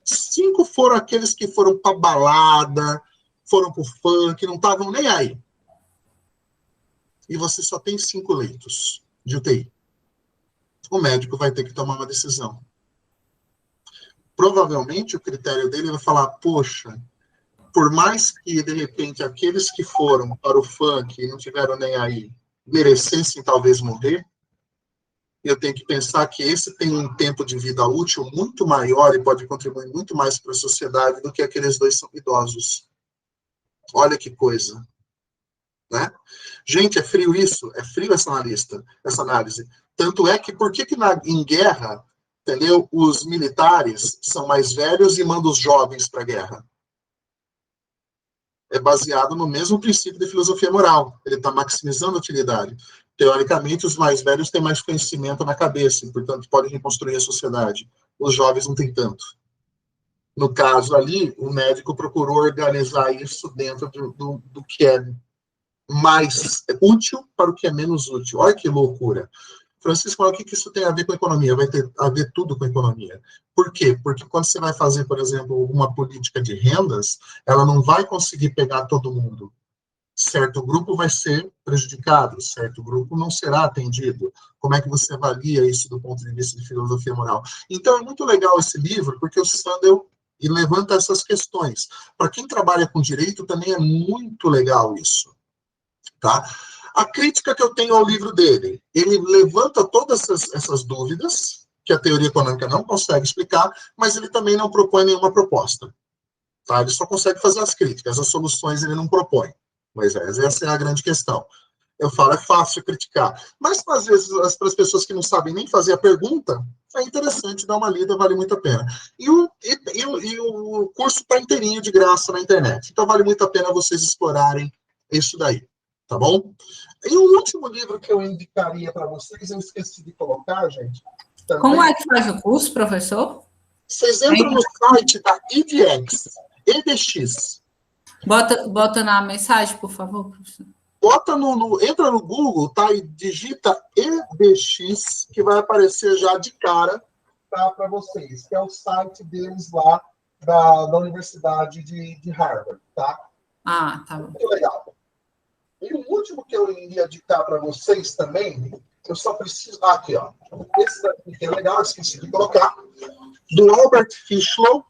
S1: 5 foram aqueles que foram para balada, foram pro funk, não estavam nem aí. E você só tem 5 leitos de UTI. O médico vai ter que tomar uma decisão. Provavelmente o critério dele vai falar, poxa, por mais que de repente aqueles que foram para o funk e não tiveram nem aí, merecessem talvez morrer, eu tenho que pensar que esse tem um tempo de vida útil muito maior e pode contribuir muito mais para a sociedade do que aqueles 2 são idosos. Olha que coisa. Né? Gente, é frio isso? É frio essa análise. Tanto é que, por que em guerra, entendeu? Os militares são mais velhos e mandam os jovens para a guerra? É baseado no mesmo princípio de filosofia moral. Ele está maximizando a utilidade. Teoricamente, os mais velhos têm mais conhecimento na cabeça, e, portanto, podem reconstruir a sociedade. Os jovens não têm tanto. No caso ali, o médico procurou organizar isso dentro do que é mais útil para o que é menos útil. Olha que loucura. Francisco, o que isso tem a ver com economia? Vai ter a ver tudo com economia. Por quê? Porque quando você vai fazer, por exemplo, uma política de rendas, ela não vai conseguir pegar todo mundo. Certo grupo vai ser prejudicado, certo grupo não será atendido. Como é que você avalia isso do ponto de vista de filosofia moral? Então, é muito legal esse livro, porque o Sandel levanta essas questões. Para quem trabalha com direito, também é muito legal isso. Tá? A crítica que eu tenho ao livro dele, ele levanta todas essas dúvidas, que a teoria econômica não consegue explicar, mas ele também não propõe nenhuma proposta. Tá? Ele só consegue fazer as críticas, as soluções ele não propõe. Mas essa é a grande questão. Eu falo, é fácil criticar. Mas, às vezes, para as pessoas que não sabem nem fazer a pergunta, é interessante dar uma lida, vale muito a pena. E o curso está inteirinho de graça na internet. Então, vale muito a pena vocês explorarem isso daí. Tá bom? E o último livro que eu indicaria para vocês, eu esqueci de colocar, gente. Também.
S7: Como é que faz o curso, professor?
S1: Vocês entram no site da EDX.
S7: Bota na mensagem, por favor, professor.
S1: Entra no Google, tá? E digita EDX, que vai aparecer já de cara, tá, para vocês, que é o site deles lá da Universidade de Harvard, tá?
S7: Ah, tá bom.
S1: Muito legal. E o último que eu iria ditar para vocês também, eu só preciso... aqui, ó. Esse daqui que é legal, esqueci de colocar. Do Albert Fischlow,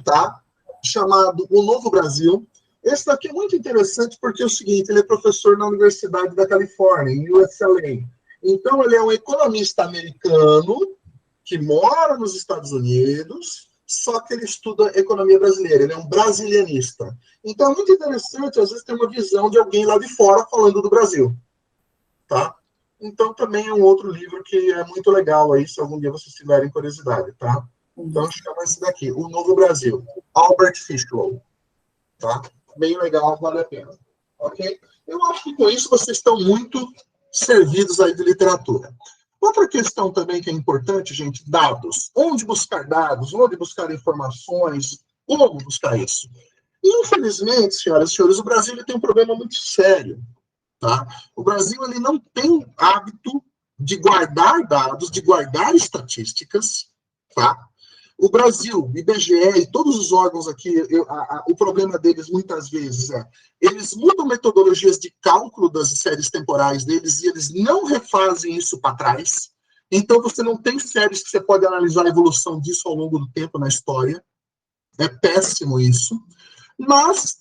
S1: tá? Chamado O Novo Brasil. Esse daqui é muito interessante porque é o seguinte, ele é professor na Universidade da Califórnia, em UCLA. Então, ele é um economista americano que mora nos Estados Unidos, só que ele estuda economia brasileira, ele é um brasilianista. Então, é muito interessante, às vezes, ter uma visão de alguém lá de fora falando do Brasil. Tá? Então, também é um outro livro que é muito legal aí, se algum dia vocês tiverem curiosidade, tá? Então, chama esse daqui, O Novo Brasil, Albert Fischlow. Tá? Bem legal, vale a pena. Ok? Eu acho que com isso vocês estão muito servidos aí de literatura. Outra questão também que é importante, gente, dados. Onde buscar dados? Onde buscar informações? Como buscar isso? E, infelizmente, senhoras e senhores, o Brasil ele tem um problema muito sério. Tá? O Brasil ele não tem hábito de guardar dados, de guardar estatísticas, tá? O Brasil, IBGE e todos os órgãos aqui, o problema deles muitas vezes é, eles mudam metodologias de cálculo das séries temporais deles e eles não refazem isso para trás. Então você não tem séries que você pode analisar a evolução disso ao longo do tempo na história. É péssimo isso. Mas,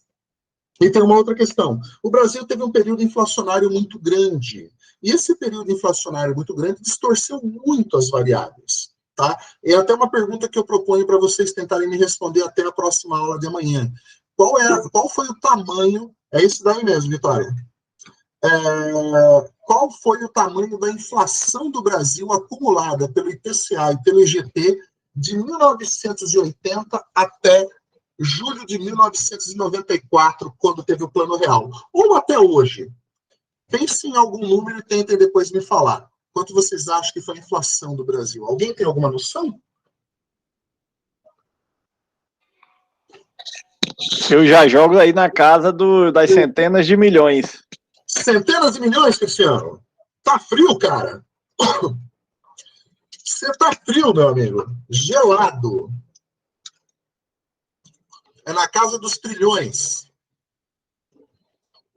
S1: e tem uma outra questão. O Brasil teve um período inflacionário muito grande. E esse período inflacionário muito grande distorceu muito as variáveis. Tá? É até uma pergunta que eu proponho para vocês tentarem me responder até a próxima aula de amanhã. Qual foi o tamanho... É isso daí mesmo, Vitória. Qual foi o tamanho da inflação do Brasil acumulada pelo IPCA e pelo IGP de 1980 até julho de 1994, quando teve o Plano Real? Ou até hoje? Pense em algum número e tentem depois me falar. Quanto vocês acham que foi a inflação do Brasil? Alguém tem alguma noção?
S9: Eu já jogo aí na casa das centenas de milhões.
S1: Centenas de milhões, Cristiano? Tá frio, cara. Você tá frio, meu amigo. Gelado. É na casa dos trilhões.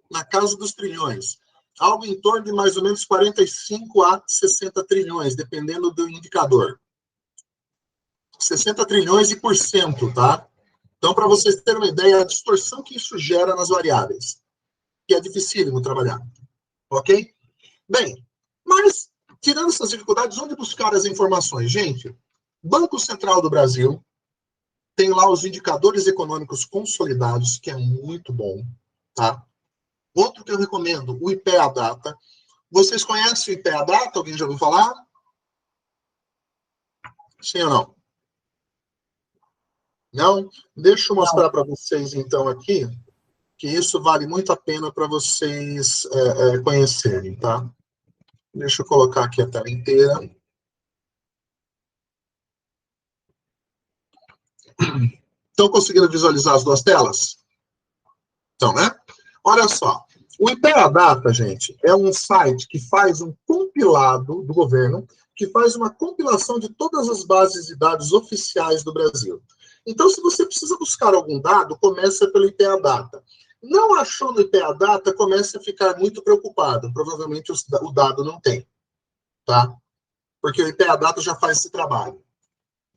S1: Na casa dos trilhões. Algo em torno de mais ou menos 45 a 60 trilhões, dependendo do indicador. 60 trilhões e por cento, tá? Então, para vocês terem uma ideia, a distorção que isso gera nas variáveis, que é dificílimo trabalhar. Ok? Bem, mas, tirando essas dificuldades, onde buscar as informações? Gente, Banco Central do Brasil tem lá os indicadores econômicos consolidados, que é muito bom, tá? Outro que eu recomendo, o IPEA Data. Vocês conhecem o IPEA Data? Alguém já ouviu falar? Sim ou não? Não? Deixa eu mostrar para vocês, então, aqui, que isso vale muito a pena para vocês conhecerem, tá? Deixa eu colocar aqui a tela inteira. Estão conseguindo visualizar as duas telas? Então, né? Olha só. O IPEA-Data, gente, é um site que faz um compilado do governo, que faz uma compilação de todas as bases de dados oficiais do Brasil. Então, se você precisa buscar algum dado, começa pelo IPEA-Data. Não achou no IPEA-Data, comece a ficar muito preocupado. Provavelmente o dado não tem, tá? Porque o IPEA-Data já faz esse trabalho.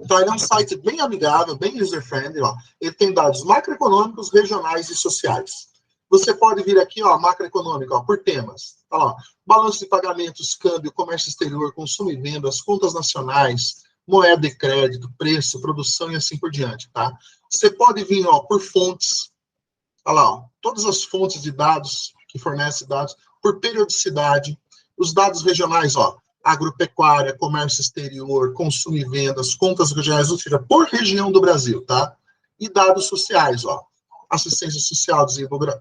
S1: Então, ele é um site bem amigável, bem user-friendly, ó. Ele tem dados macroeconômicos, regionais e sociais. Você pode vir aqui, ó, macroeconômico, ó, por temas. Olha lá, balanço de pagamentos, câmbio, comércio exterior, consumo e vendas, contas nacionais, moeda e crédito, preço, produção e assim por diante, tá? Você pode vir, ó, por fontes. Olha lá, ó, todas as fontes de dados que fornecem dados, por periodicidade, os dados regionais, ó, agropecuária, comércio exterior, consumo e vendas, contas regionais, ou seja, por região do Brasil, tá? E dados sociais, ó, assistência social,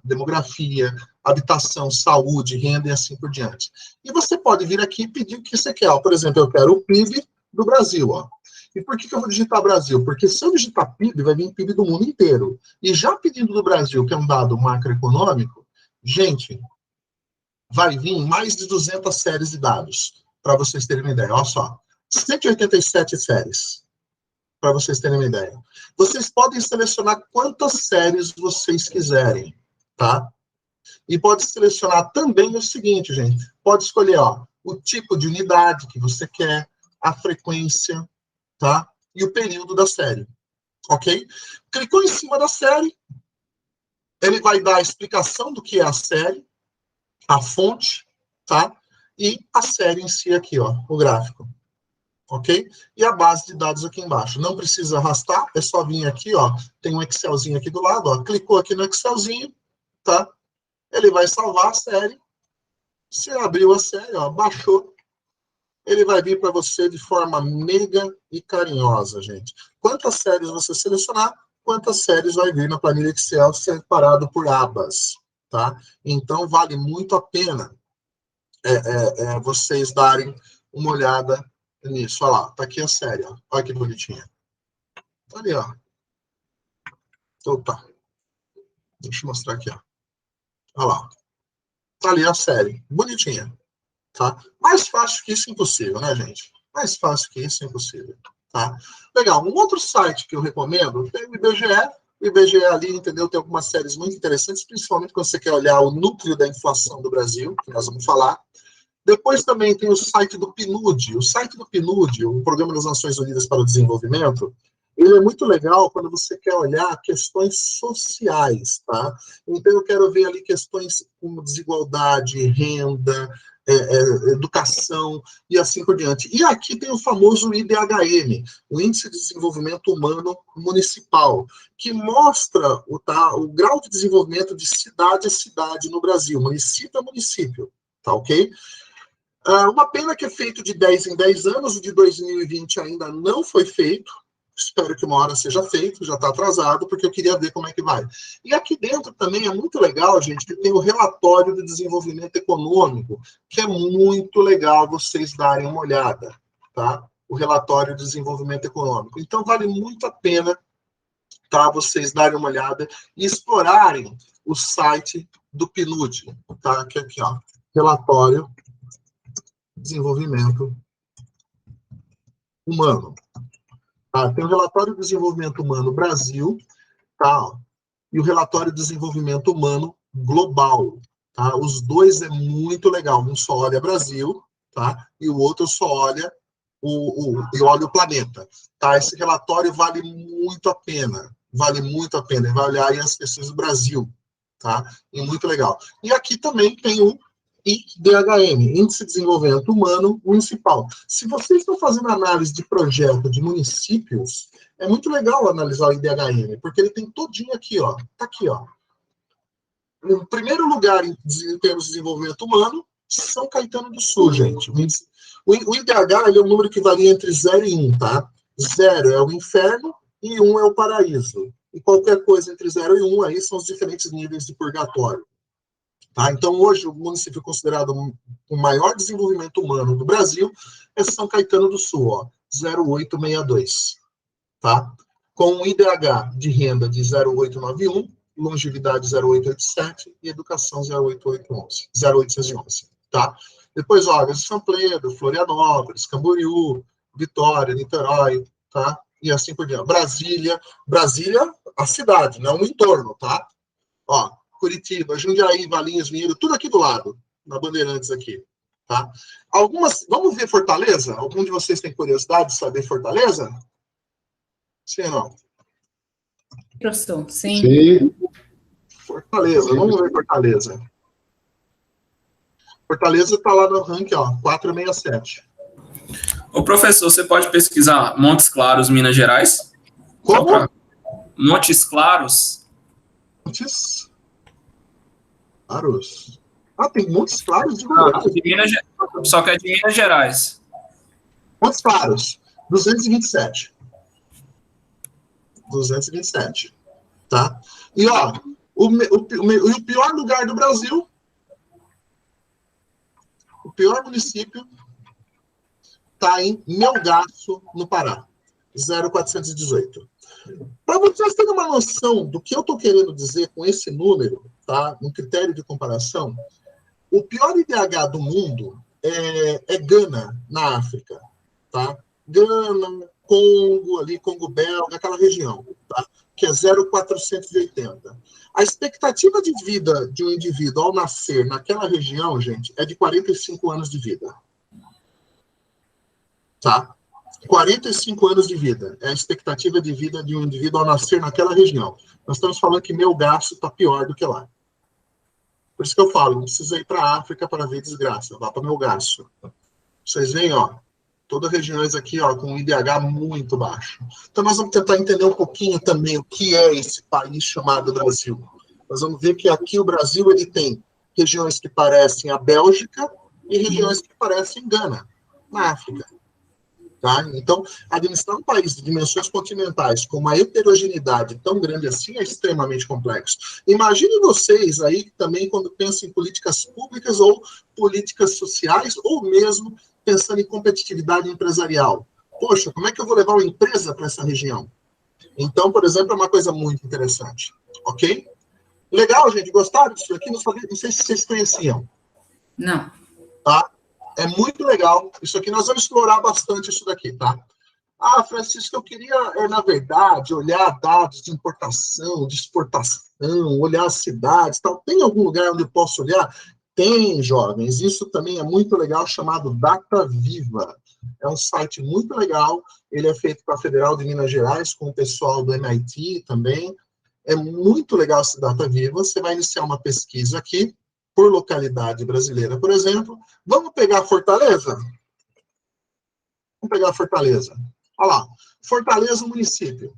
S1: demografia, habitação, saúde, renda e assim por diante. E você pode vir aqui e pedir o que você quer, ó. Por exemplo, eu quero o PIB do Brasil, ó. E por que eu vou digitar Brasil? Porque se eu digitar PIB, vai vir PIB do mundo inteiro. E já pedindo do Brasil, que é um dado macroeconômico, gente, vai vir mais de 200 séries de dados, para vocês terem uma ideia. Olha só, 187 séries, para vocês terem uma ideia. Vocês podem selecionar quantas séries vocês quiserem, tá? E pode selecionar também o seguinte, gente. Pode escolher, ó, o tipo de unidade que você quer, a frequência, tá? E o período da série, ok? Clicou em cima da série, ele vai dar a explicação do que é a série, a fonte, tá? E a série em si aqui, ó, o gráfico. Ok? E a base de dados aqui embaixo. Não precisa arrastar, é só vir aqui, ó. Tem um Excelzinho aqui do lado, ó. Clicou aqui no Excelzinho, tá? Ele vai salvar a série. Você abriu a série, ó, baixou. Ele vai vir para você de forma meiga e carinhosa, gente. Quantas séries você selecionar, quantas séries vai vir na planilha Excel separado por abas, tá? Então, vale muito a pena vocês darem uma olhada nisso. Olha lá, tá aqui a série, ó. Olha que bonitinha. Tá ali, ó. Opa. Deixa eu mostrar aqui, ó. Olha lá. Tá ali a série. Bonitinha. Tá? Mais fácil que isso, impossível, né, gente? Mais fácil que isso, impossível. Tá? Legal. Um outro site que eu recomendo é o IBGE. O IBGE ali, entendeu? Tem algumas séries muito interessantes, principalmente quando você quer olhar o núcleo da inflação do Brasil, que nós vamos falar. Depois também tem o site do PNUD. O site do PNUD, o Programa das Nações Unidas para o Desenvolvimento, ele é muito legal quando você quer olhar questões sociais, tá? Então, eu quero ver ali questões como desigualdade, renda, educação e assim por diante. E aqui tem o famoso IDHM, o Índice de Desenvolvimento Humano Municipal, que mostra o grau de desenvolvimento de cidade a cidade no Brasil, município a município, tá ok? Uma pena que é feito de 10 em 10 anos, o de 2020 ainda não foi feito, espero que uma hora seja feito, já está atrasado, porque eu queria ver como é que vai. E aqui dentro também é muito legal, gente, que tem o relatório de desenvolvimento econômico, que é muito legal vocês darem uma olhada, tá? O relatório de desenvolvimento econômico. Então, vale muito a pena, tá? Vocês darem uma olhada e explorarem o site do PNUD, tá? Aqui, ó, relatório desenvolvimento humano. Tá? Tem o relatório de desenvolvimento humano Brasil, tá? E o relatório de desenvolvimento humano global, tá? Os dois é muito legal. Um só olha Brasil, tá? E o outro só olha olha o planeta, tá? Esse relatório vale muito a pena. Vale muito a pena. Ele vai olhar aí as questões do Brasil, tá? E muito legal. E aqui também tem o IDHM, Índice de Desenvolvimento Humano Municipal. Se vocês estão fazendo análise de projeto de municípios, é muito legal analisar o IDHM, porque ele tem todinho aqui, ó. Tá aqui, ó. No primeiro lugar em termos de desenvolvimento humano, São Caetano do Sul, gente. O IDH ele é um número que varia entre 0 e 1, tá? 0 é o inferno e 1 é o paraíso. E qualquer coisa entre 0 e 1 aí são os diferentes níveis de purgatório. Tá? Então, hoje, o município considerado o maior desenvolvimento humano do Brasil é São Caetano do Sul, ó, 0,862. Tá? Com um IDH de renda de 0,891, longevidade 0,887 e educação 0,811. Tá? Depois, ó, São Pedro, Florianópolis, Camboriú, Vitória, Niterói, tá? E assim por diante. Brasília, a cidade, não o entorno, tá? Ó, Curitiba, Jundiaí, Valinhos, Vinhedo, tudo aqui do lado, na Bandeirantes aqui, tá? Vamos ver Fortaleza? Algum de vocês tem curiosidade de saber Fortaleza? Sim ou não?
S7: Professor, sim.
S13: Sim.
S1: Fortaleza, vamos ver Fortaleza. Fortaleza está lá no ranking, ó, 467.
S15: Ô, professor, você pode pesquisar Montes Claros, Minas Gerais?
S1: Como?
S15: Montes Claros.
S1: Montes Claros. Ah, tem Montes Claros de verdade.
S15: Só que é de Minas Gerais.
S1: Montes Claros, 227. 227. Tá? E, ó, o pior lugar do Brasil, o pior município, está em Melgaço, no Pará, 0,418. Para vocês terem uma noção do que eu estou querendo dizer com esse número, tá? Um critério de comparação, o pior IDH do mundo é Gana, na África. Tá? Gana, Congo, ali, Congo Belga, aquela região, tá? Que é 0,480. A expectativa de vida de um indivíduo ao nascer naquela região, gente, é de 45 anos de vida. Tá? 45 anos de vida é a expectativa de vida de um indivíduo ao nascer naquela região. Nós estamos falando que Melgaço está pior do que lá. Por isso que eu falo, não precisa ir para a África para ver desgraça, vá para Melgaço. Vocês veem, ó, todas regiões aqui, ó, com um IDH muito baixo. Então nós vamos tentar entender um pouquinho também o que é esse país chamado Brasil. Nós vamos ver que aqui o Brasil ele tem regiões que parecem a Bélgica e regiões que parecem Gana, na África. Tá? Então, administrar um país de dimensões continentais com uma heterogeneidade tão grande assim é extremamente complexo. Imaginem vocês aí também quando pensam em políticas públicas ou políticas sociais, ou mesmo pensando em competitividade empresarial. Poxa, como é que eu vou levar uma empresa para essa região? Então, por exemplo, é uma coisa muito interessante. Ok? Legal, gente? Gostaram disso aqui? Não sei se vocês conheciam.
S7: Não.
S1: Tá? É muito legal. Isso aqui nós vamos explorar bastante isso daqui, tá? Ah, Francisco, eu queria, na verdade, olhar dados de importação, de exportação, olhar as cidades, tal. Tem algum lugar onde eu posso olhar? Tem, jovens. Isso também é muito legal, chamado Data Viva. É um site muito legal. Ele é feito para a Federal de Minas Gerais, com o pessoal do MIT também. É muito legal esse Data Viva. Você vai iniciar uma pesquisa aqui, por localidade brasileira, por exemplo. Vamos pegar Fortaleza? Vamos pegar Fortaleza. Olha lá. Fortaleza, município.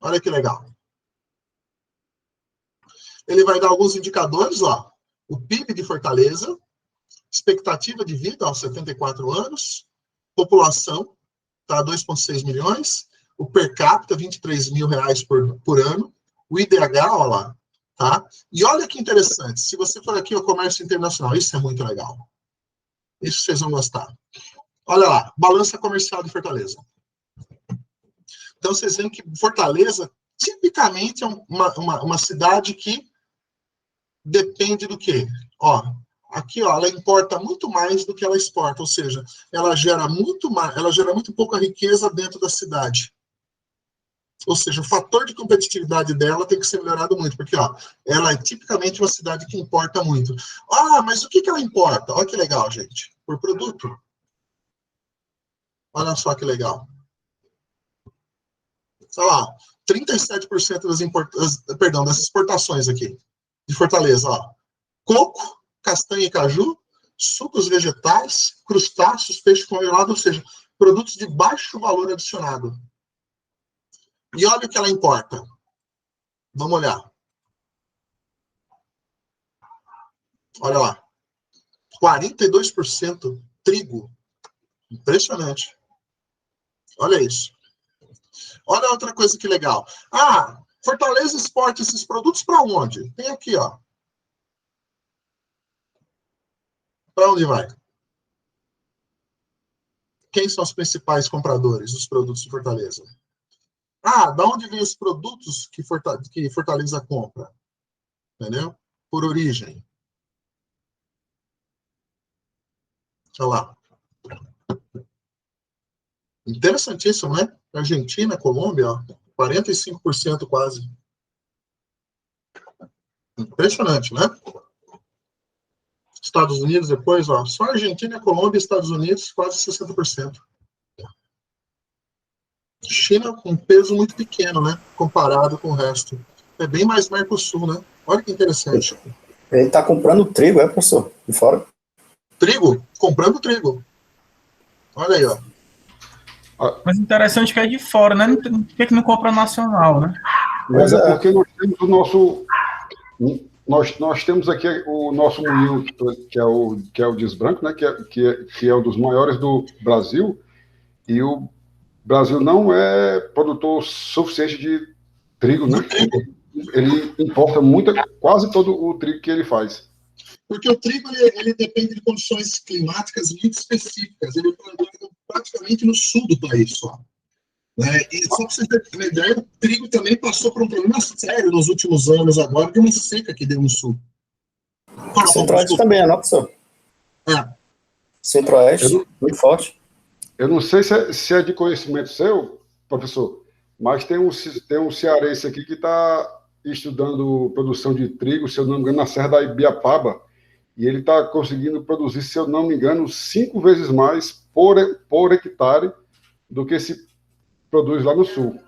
S1: Olha que legal. Ele vai dar alguns indicadores, ó. O PIB de Fortaleza, expectativa de vida aos 74 anos, população, tá, 2,6 milhões, o per capita, R$23 mil por ano, o IDH, ó lá, tá? E olha que interessante, se você for aqui, o comércio internacional, isso é muito legal. Isso vocês vão gostar. Olha lá, balança comercial de Fortaleza. Então, vocês veem que Fortaleza, tipicamente, é uma cidade que depende do quê? Ó, aqui, ó, ela importa muito mais do que ela exporta, ou seja, ela gera muito pouca riqueza dentro da cidade. Ou seja, o fator de competitividade dela tem que ser melhorado muito, porque, ó, ela é tipicamente uma cidade que importa muito. Ah, mas o que ela importa? Olha que legal, gente. Por produto. Olha só que legal. Sei lá, 37% das exportações aqui, de Fortaleza, ó. Coco, castanha e caju, sucos vegetais, crustáceos, peixe congelado, ou seja, produtos de baixo valor adicionado. E olha o que ela importa. Vamos olhar. Olha lá. 42% trigo. Impressionante. Olha isso. Olha outra coisa que legal. Ah, Fortaleza exporta esses produtos para onde? Tem aqui, ó. Para onde vai? Quem são os principais compradores dos produtos de Fortaleza? Ah, da onde vêm os produtos que Fortaleza compra? Entendeu? Por origem. Olha lá. Interessantíssimo, né? Argentina, Colômbia, ó, 45% quase. Impressionante, né? Estados Unidos depois, ó, só Argentina, Colômbia e Estados Unidos, quase 60%. China com um peso muito pequeno, né? Comparado com o resto. É bem mais Mercosul, né? Olha que interessante.
S16: Ele está comprando trigo, professor? De fora?
S1: Trigo? Comprando trigo. Olha aí, ó.
S5: Mas interessante que é de fora, né? Por que não compra nacional, né?
S13: Mas é porque nós temos o nosso... Nós temos aqui o nosso moinho, que é o Desbranco, né? Que é um dos maiores do Brasil, e o Brasil não é produtor suficiente de trigo, né? Ele importa quase todo o trigo que ele faz.
S1: Porque o trigo ele depende de condições climáticas muito específicas. Ele é plantado praticamente no sul do país só. Né? E só para vocês terem uma ideia, o trigo também passou por um problema sério nos últimos anos agora, de uma seca que deu no sul.
S16: Centro-Oeste também, não, professor?
S1: É.
S16: Centro-Oeste, muito forte.
S13: Eu não sei se é de conhecimento seu, professor, mas tem um cearense aqui que está estudando produção de trigo, se eu não me engano, na Serra da Ibiapaba, e ele está conseguindo produzir, se eu não me engano, 5 vezes mais por hectare do que se produz lá no sul.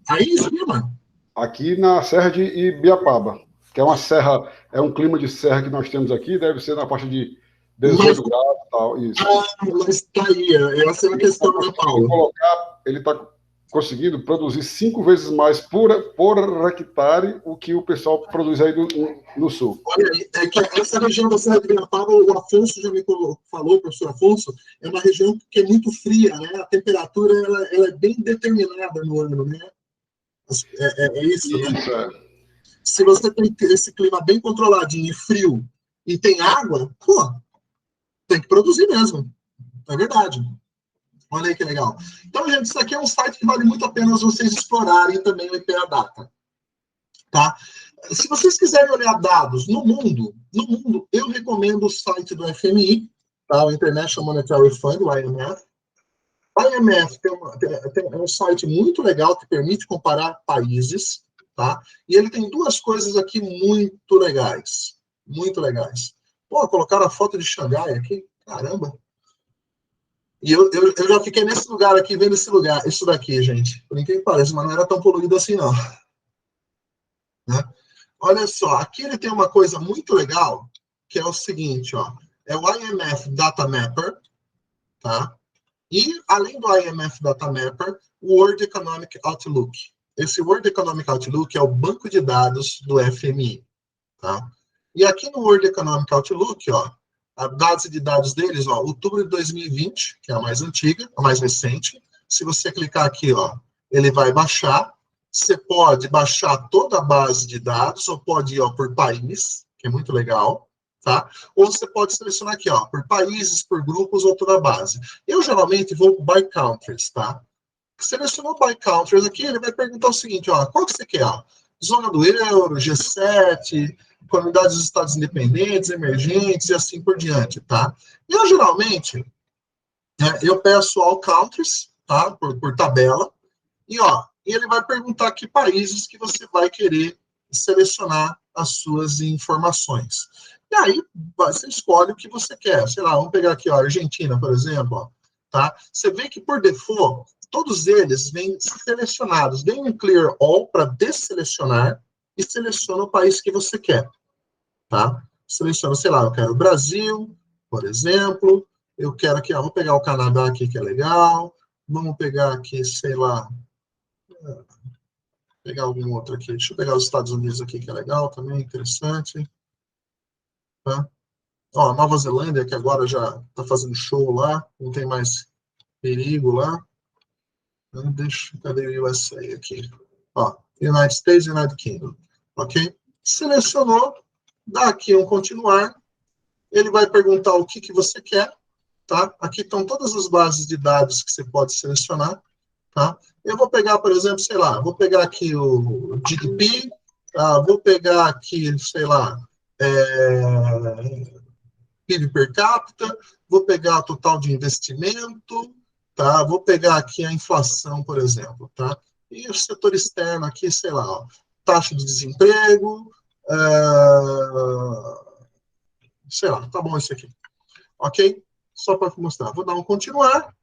S1: Aí em cima?
S13: Aqui na Serra de Ibiapaba, que é uma serra, é um clima de serra que nós temos aqui, deve ser na faixa de 18 graus e tal. Isso.
S1: Mas tá aí, essa é a questão da Paulo.
S13: Ele está conseguindo produzir 5 vezes mais por hectare o que o pessoal produz aí no sul.
S1: Olha aí, é que essa região da Serra de Ibiapaba, o Afonso já me falou, o professor Afonso, é uma região que é muito fria, né? A temperatura ela é bem determinada no ano, né? É isso, né?
S13: Isso, é.
S1: Se você tem esse clima bem controladinho e frio e tem água, pô, tem que produzir mesmo. É verdade. Olha aí que legal. Então, gente, isso aqui é um site que vale muito a pena vocês explorarem também o IPA Data. Tá? Se vocês quiserem olhar dados no mundo, eu recomendo o site do FMI, tá? O International Monetary Fund, o IMF. O IMF tem um site muito legal que permite comparar países, tá? E ele tem duas coisas aqui muito legais. Muito legais. Pô, colocaram a foto de Xangai aqui? Caramba! E eu já fiquei nesse lugar aqui, vendo isso daqui, gente. Por incrível que pareça, mas não era tão poluído assim, não. Né? Olha só, aqui ele tem uma coisa muito legal, que é o seguinte, ó. É o IMF Data Mapper, tá? E, além do IMF Data Mapper, o World Economic Outlook. Esse World Economic Outlook é o banco de dados do FMI, tá? E aqui no World Economic Outlook, ó, a base de dados deles, ó, outubro de 2020, que é a mais antiga, a mais recente. Se você clicar aqui, ó, ele vai baixar. Você pode baixar toda a base de dados, ou pode ir, ó, por país, que é muito legal, tá? Ou você pode selecionar aqui, ó, por países, por grupos, ou toda a base. Eu, geralmente, vou by countries, tá? Selecionou by countries aqui, ele vai perguntar o seguinte, ó, qual que você quer, ó? Zona do euro, G7, comunidades dos estados independentes, emergentes e assim por diante, tá? Eu, geralmente, eu peço all countries, tá? Por tabela, e, ó, ele vai perguntar que países que você vai querer selecionar as suas informações. E aí, você escolhe o que você quer. Sei lá, vamos pegar aqui, ó, Argentina, por exemplo, ó, tá? Você vê que, por default, todos eles vêm selecionados. Vem um clear all para desselecionar e seleciona o país que você quer, tá? Seleciona, sei lá, eu quero o Brasil, por exemplo. Eu quero aqui, ó, vou pegar o Canadá aqui, que é legal. Vamos pegar aqui, sei lá, pegar algum outro aqui. Deixa eu pegar os Estados Unidos aqui, que é legal também, interessante. Tá? Ó, Nova Zelândia, que agora já está fazendo show lá, não tem mais perigo lá. Cadê o USA aqui? Ó, United States e United Kingdom. Ok? Selecionou, dá aqui um continuar Ele vai perguntar o que você quer, tá? Aqui estão todas as bases de dados que você pode selecionar, tá? Eu vou pegar, por exemplo, sei lá, vou pegar aqui o GDP, vou pegar aqui, sei lá, PIB per capita, vou pegar o total de investimento, tá? Vou pegar aqui a inflação, por exemplo, tá? E o setor externo aqui, sei lá, ó, taxa de desemprego, sei lá, tá bom isso aqui, ok? Só para mostrar. Vou dar um continuar.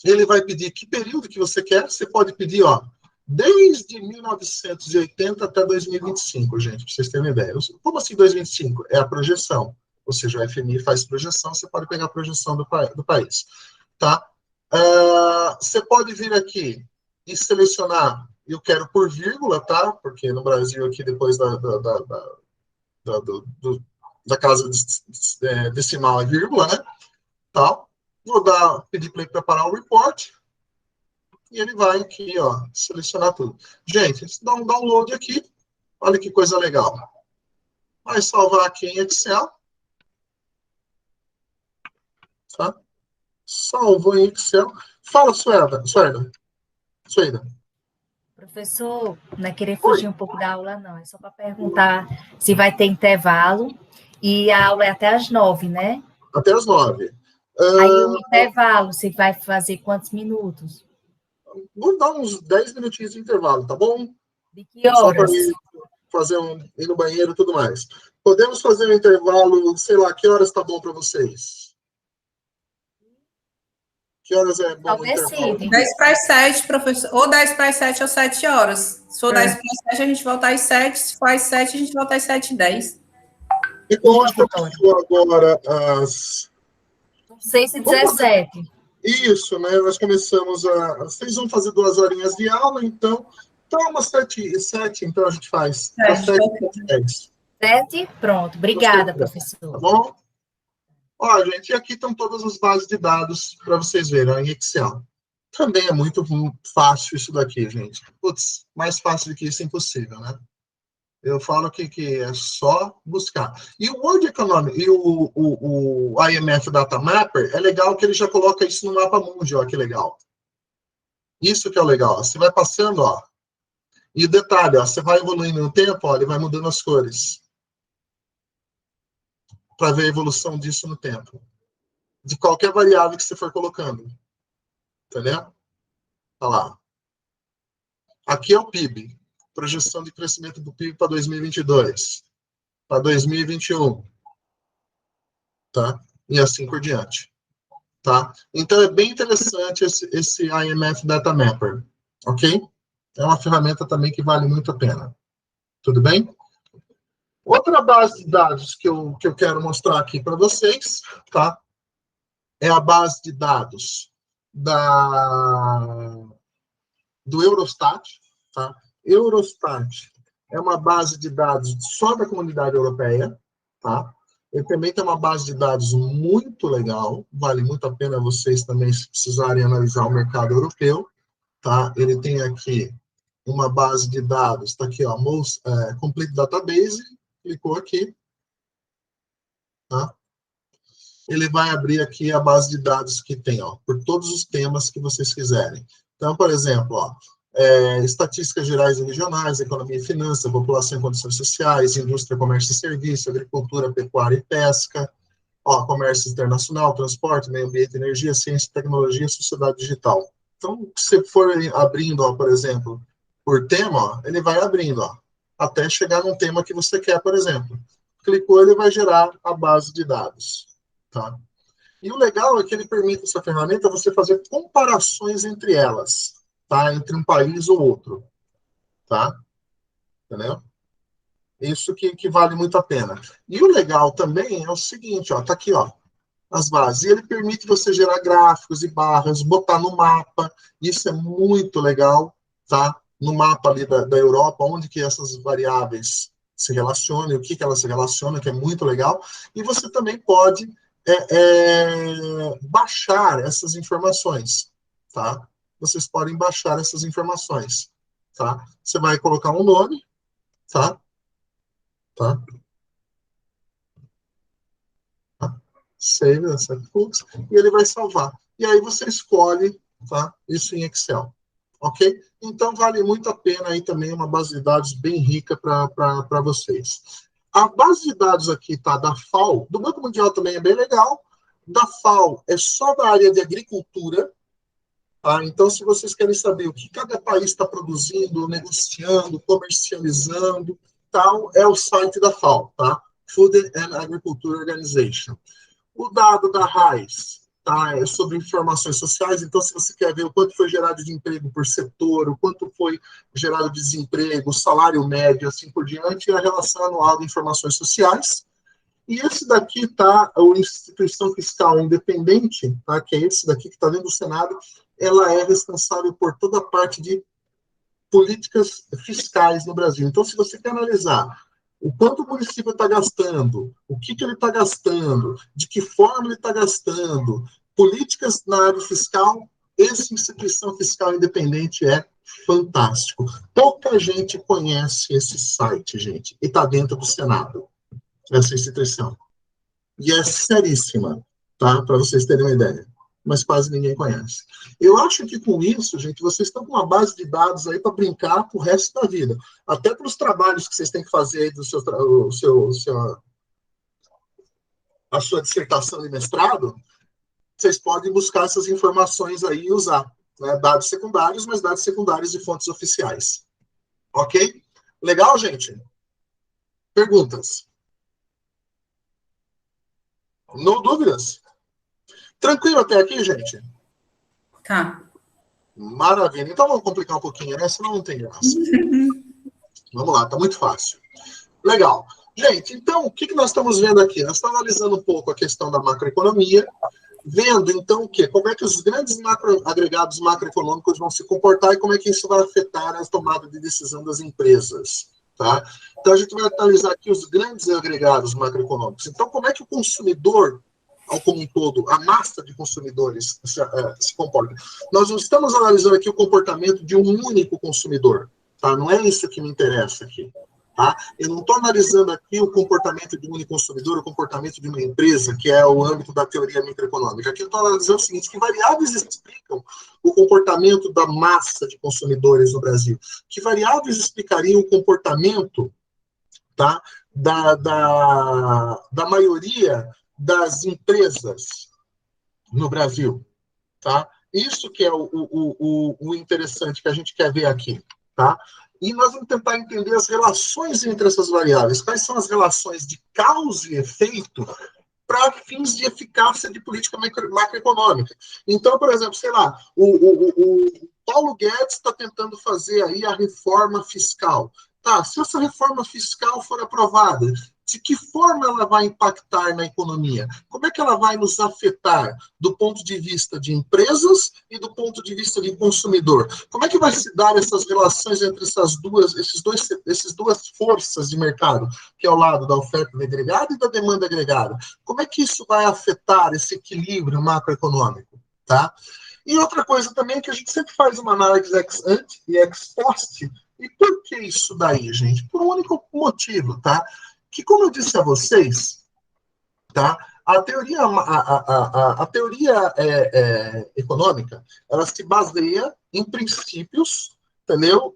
S1: Ele vai pedir que período que você quer. Você pode pedir, ó, desde 1980 até 2025, gente, para vocês terem uma ideia. Como assim 2025? É a projeção. Ou seja, o FMI faz projeção, você pode pegar a projeção do país, tá? Você pode vir aqui e selecionar, eu quero por vírgula, tá? Porque no Brasil aqui, depois da casa decimal é vírgula, né? Tal. Vou pedir para ele preparar o report, e ele vai aqui, ó, selecionar tudo. Gente, dá um download aqui, olha que coisa legal. Vai salvar aqui em Excel, tá? Salvou em Excel. Fala, Sueda.
S11: Professor, não é querer fugir um pouco da aula, não. É só para perguntar se vai ter intervalo. E a aula é até às 9, né?
S1: Até às 9.
S11: Aí o intervalo, você vai fazer quantos minutos?
S1: Vou dar uns 10 minutinhos de intervalo, tá bom?
S11: De que horas?
S1: Só para ir no banheiro e tudo mais. Podemos fazer um intervalo, sei lá, que horas tá bom para vocês? Que horas é bom o intervalo?
S7: 10 para as 7, professor. Ou 10 para as 7 ou 7 horas. Se for 10 para as 7, a gente volta às 7. Se for às 7, a gente volta às 7h10.
S1: Então, a gente começou agora às
S11: 6h17.
S1: Isso, né? Nós começamos vocês vão fazer 2 horinhas de aula, então umas 7, então a gente faz.
S11: 7, pronto. Obrigada, professor.
S1: Tá bom? Ó, gente, aqui estão todas as bases de dados para vocês verem, em Excel. Também é muito fácil isso daqui, gente. Putz, mais fácil do que isso é impossível, né? Eu falo que é só buscar. E o World Economic e o IMF Data Mapper, é legal que ele já coloca isso no mapa mundi, ó, que legal. Isso que é legal. Você vai passando, ó. E o detalhe, ó, você vai evoluindo no tempo, ó, ele vai mudando as cores. Para ver a evolução disso no tempo. De qualquer variável que você for colocando. Entendeu? Olha lá. Aqui é o PIB. Projeção de crescimento do PIB para 2022, para 2021, tá? E assim por diante, tá? Então, é bem interessante esse IMF Data Mapper, ok? É uma ferramenta também que vale muito a pena. Tudo bem? Outra base de dados que eu quero mostrar aqui para vocês, tá? É a base de dados do Eurostat, tá? Eurostat é uma base de dados só da Comunidade Europeia, tá? Ele também tem uma base de dados muito legal, vale muito a pena vocês também, se precisarem analisar o mercado europeu, tá? Ele tem aqui uma base de dados, está aqui, ó, Complete Database, clicou aqui, tá? Ele vai abrir aqui a base de dados que tem, ó, por todos os temas que vocês quiserem. Então, por exemplo, ó, estatísticas gerais e regionais, economia e finanças, população e condições sociais, indústria, comércio e serviço, agricultura, pecuária e pesca, ó, comércio internacional, transporte, meio ambiente, energia, ciência, tecnologia, sociedade digital. Então, se for abrindo, ó, por exemplo, por tema, ó, ele vai abrindo, ó, até chegar num tema que você quer, por exemplo. Clicou, ele vai gerar a base de dados, tá? E o legal é que ele permite, essa ferramenta, você fazer comparações entre elas, tá? Entre um país ou outro, tá? Entendeu? Isso que vale muito a pena. E o legal também é o seguinte, ó, tá aqui, ó, as bases. E ele permite você gerar gráficos e barras, botar no mapa. Isso é muito legal, tá? No mapa ali da Europa, onde que essas variáveis se relacionam, o que elas se relacionam, que é muito legal. E você também pode baixar essas informações, tá? Vocês podem baixar essas informações, tá? Você vai colocar um nome, tá? Tá? Save Asset Flux, e ele vai salvar. E aí você escolhe, tá, isso em Excel. Ok? Então, vale muito a pena aí também uma base de dados bem rica para vocês. A base de dados aqui, tá, da FAO, do Banco Mundial também é bem legal. Da FAO é só da área de agricultura. Tá? Então, se vocês querem saber o que cada país está produzindo, negociando, comercializando, tal, é o site da FAO, tá? Food and Agriculture Organization. O dado da RAIS, tá? É sobre informações sociais. Então, se você quer ver o quanto foi gerado de emprego por setor, o quanto foi gerado de desemprego, o salário médio, assim por diante, é a relação anual de informações sociais. E esse daqui tá a Instituição Fiscal Independente, tá? Que é esse daqui que está dentro do Senado. Ela é responsável por toda a parte de políticas fiscais no Brasil. Então, se você quer analisar o quanto o município está gastando, o que ele está gastando, de que forma ele está gastando, políticas na área fiscal, essa Instituição Fiscal Independente é fantástico. Pouca gente conhece esse site, gente, e está dentro do Senado, essa instituição. E é seríssima, tá? Para vocês terem uma ideia. Mas quase ninguém conhece. Eu acho que com isso, gente, vocês estão com uma base de dados aí para brincar pro resto da vida. Até para os trabalhos que vocês têm que fazer aí a sua dissertação de mestrado, vocês podem buscar essas informações aí e usar. Né? Dados secundários, mas dados secundários de fontes oficiais. Ok? Legal, gente? Perguntas? Não dúvidas? Tranquilo até aqui, gente?
S7: Tá.
S1: Maravilha. Então vamos complicar um pouquinho, né? Senão não tem graça. Vamos lá, tá muito fácil. Legal. Gente, então, o que nós estamos vendo aqui? Nós estamos analisando um pouco a questão da macroeconomia, vendo, então, o quê? Como é que os grandes agregados macroeconômicos vão se comportar e como é que isso vai afetar a tomada de decisão das empresas, tá? Então, a gente vai analisar aqui os grandes agregados macroeconômicos. Então, como é que o consumidor, como um todo, a massa de consumidores se comporta. Nós não estamos analisando aqui o comportamento de um único consumidor, tá? Não é isso que me interessa aqui, tá? Eu não estou analisando aqui o comportamento de um único consumidor, o comportamento de uma empresa, que é o âmbito da teoria microeconômica. Aqui eu estou analisando o seguinte, que variáveis explicam o comportamento da massa de consumidores no Brasil? Que variáveis explicariam o comportamento, tá, da maioria das empresas no Brasil, tá? Isso que é o interessante que a gente quer ver aqui, tá? E nós vamos tentar entender as relações entre essas variáveis. Quais são as relações de causa e efeito para fins de eficácia de política macroeconômica. Então, por exemplo, sei lá, o Paulo Guedes está tentando fazer aí a reforma fiscal. Tá, se essa reforma fiscal for aprovada, de que forma ela vai impactar na economia? Como é que ela vai nos afetar do ponto de vista de empresas e do ponto de vista de consumidor? Como é que vai se dar essas relações entre essas duas forças de mercado, que é o lado da oferta agregada e da demanda agregada? Como é que isso vai afetar esse equilíbrio macroeconômico? Tá? E outra coisa também é que a gente sempre faz uma análise ex ante e ex post. E por que isso daí, gente? Por um único motivo, tá? Que, como eu disse a vocês, tá? A teoria econômica, ela se baseia em princípios, entendeu?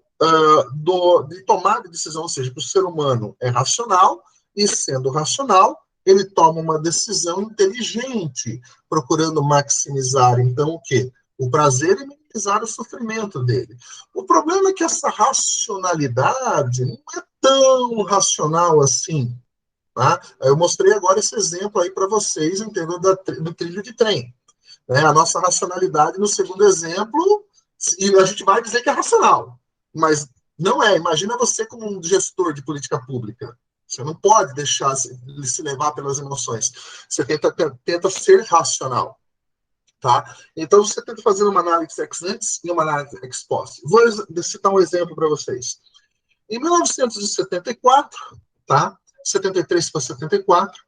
S1: De tomada de decisão, ou seja, que o ser humano é racional, e sendo racional, ele toma uma decisão inteligente, procurando maximizar, então, o quê? O prazer e minimizar o sofrimento dele. O problema é que essa racionalidade não é tão racional assim. Tá? Eu mostrei agora esse exemplo aí para vocês, entendeu? Do trilho de trem. Né? A nossa racionalidade, no segundo exemplo, e a gente vai dizer que é racional, mas não é. Imagina você como um gestor de política pública. Você não pode deixar se levar pelas emoções. Você tenta ser racional. Tá? Então, você tenta fazer uma análise ex ante e uma análise ex post. Vou citar um exemplo para vocês. Em 1974, tá? 73 para 74,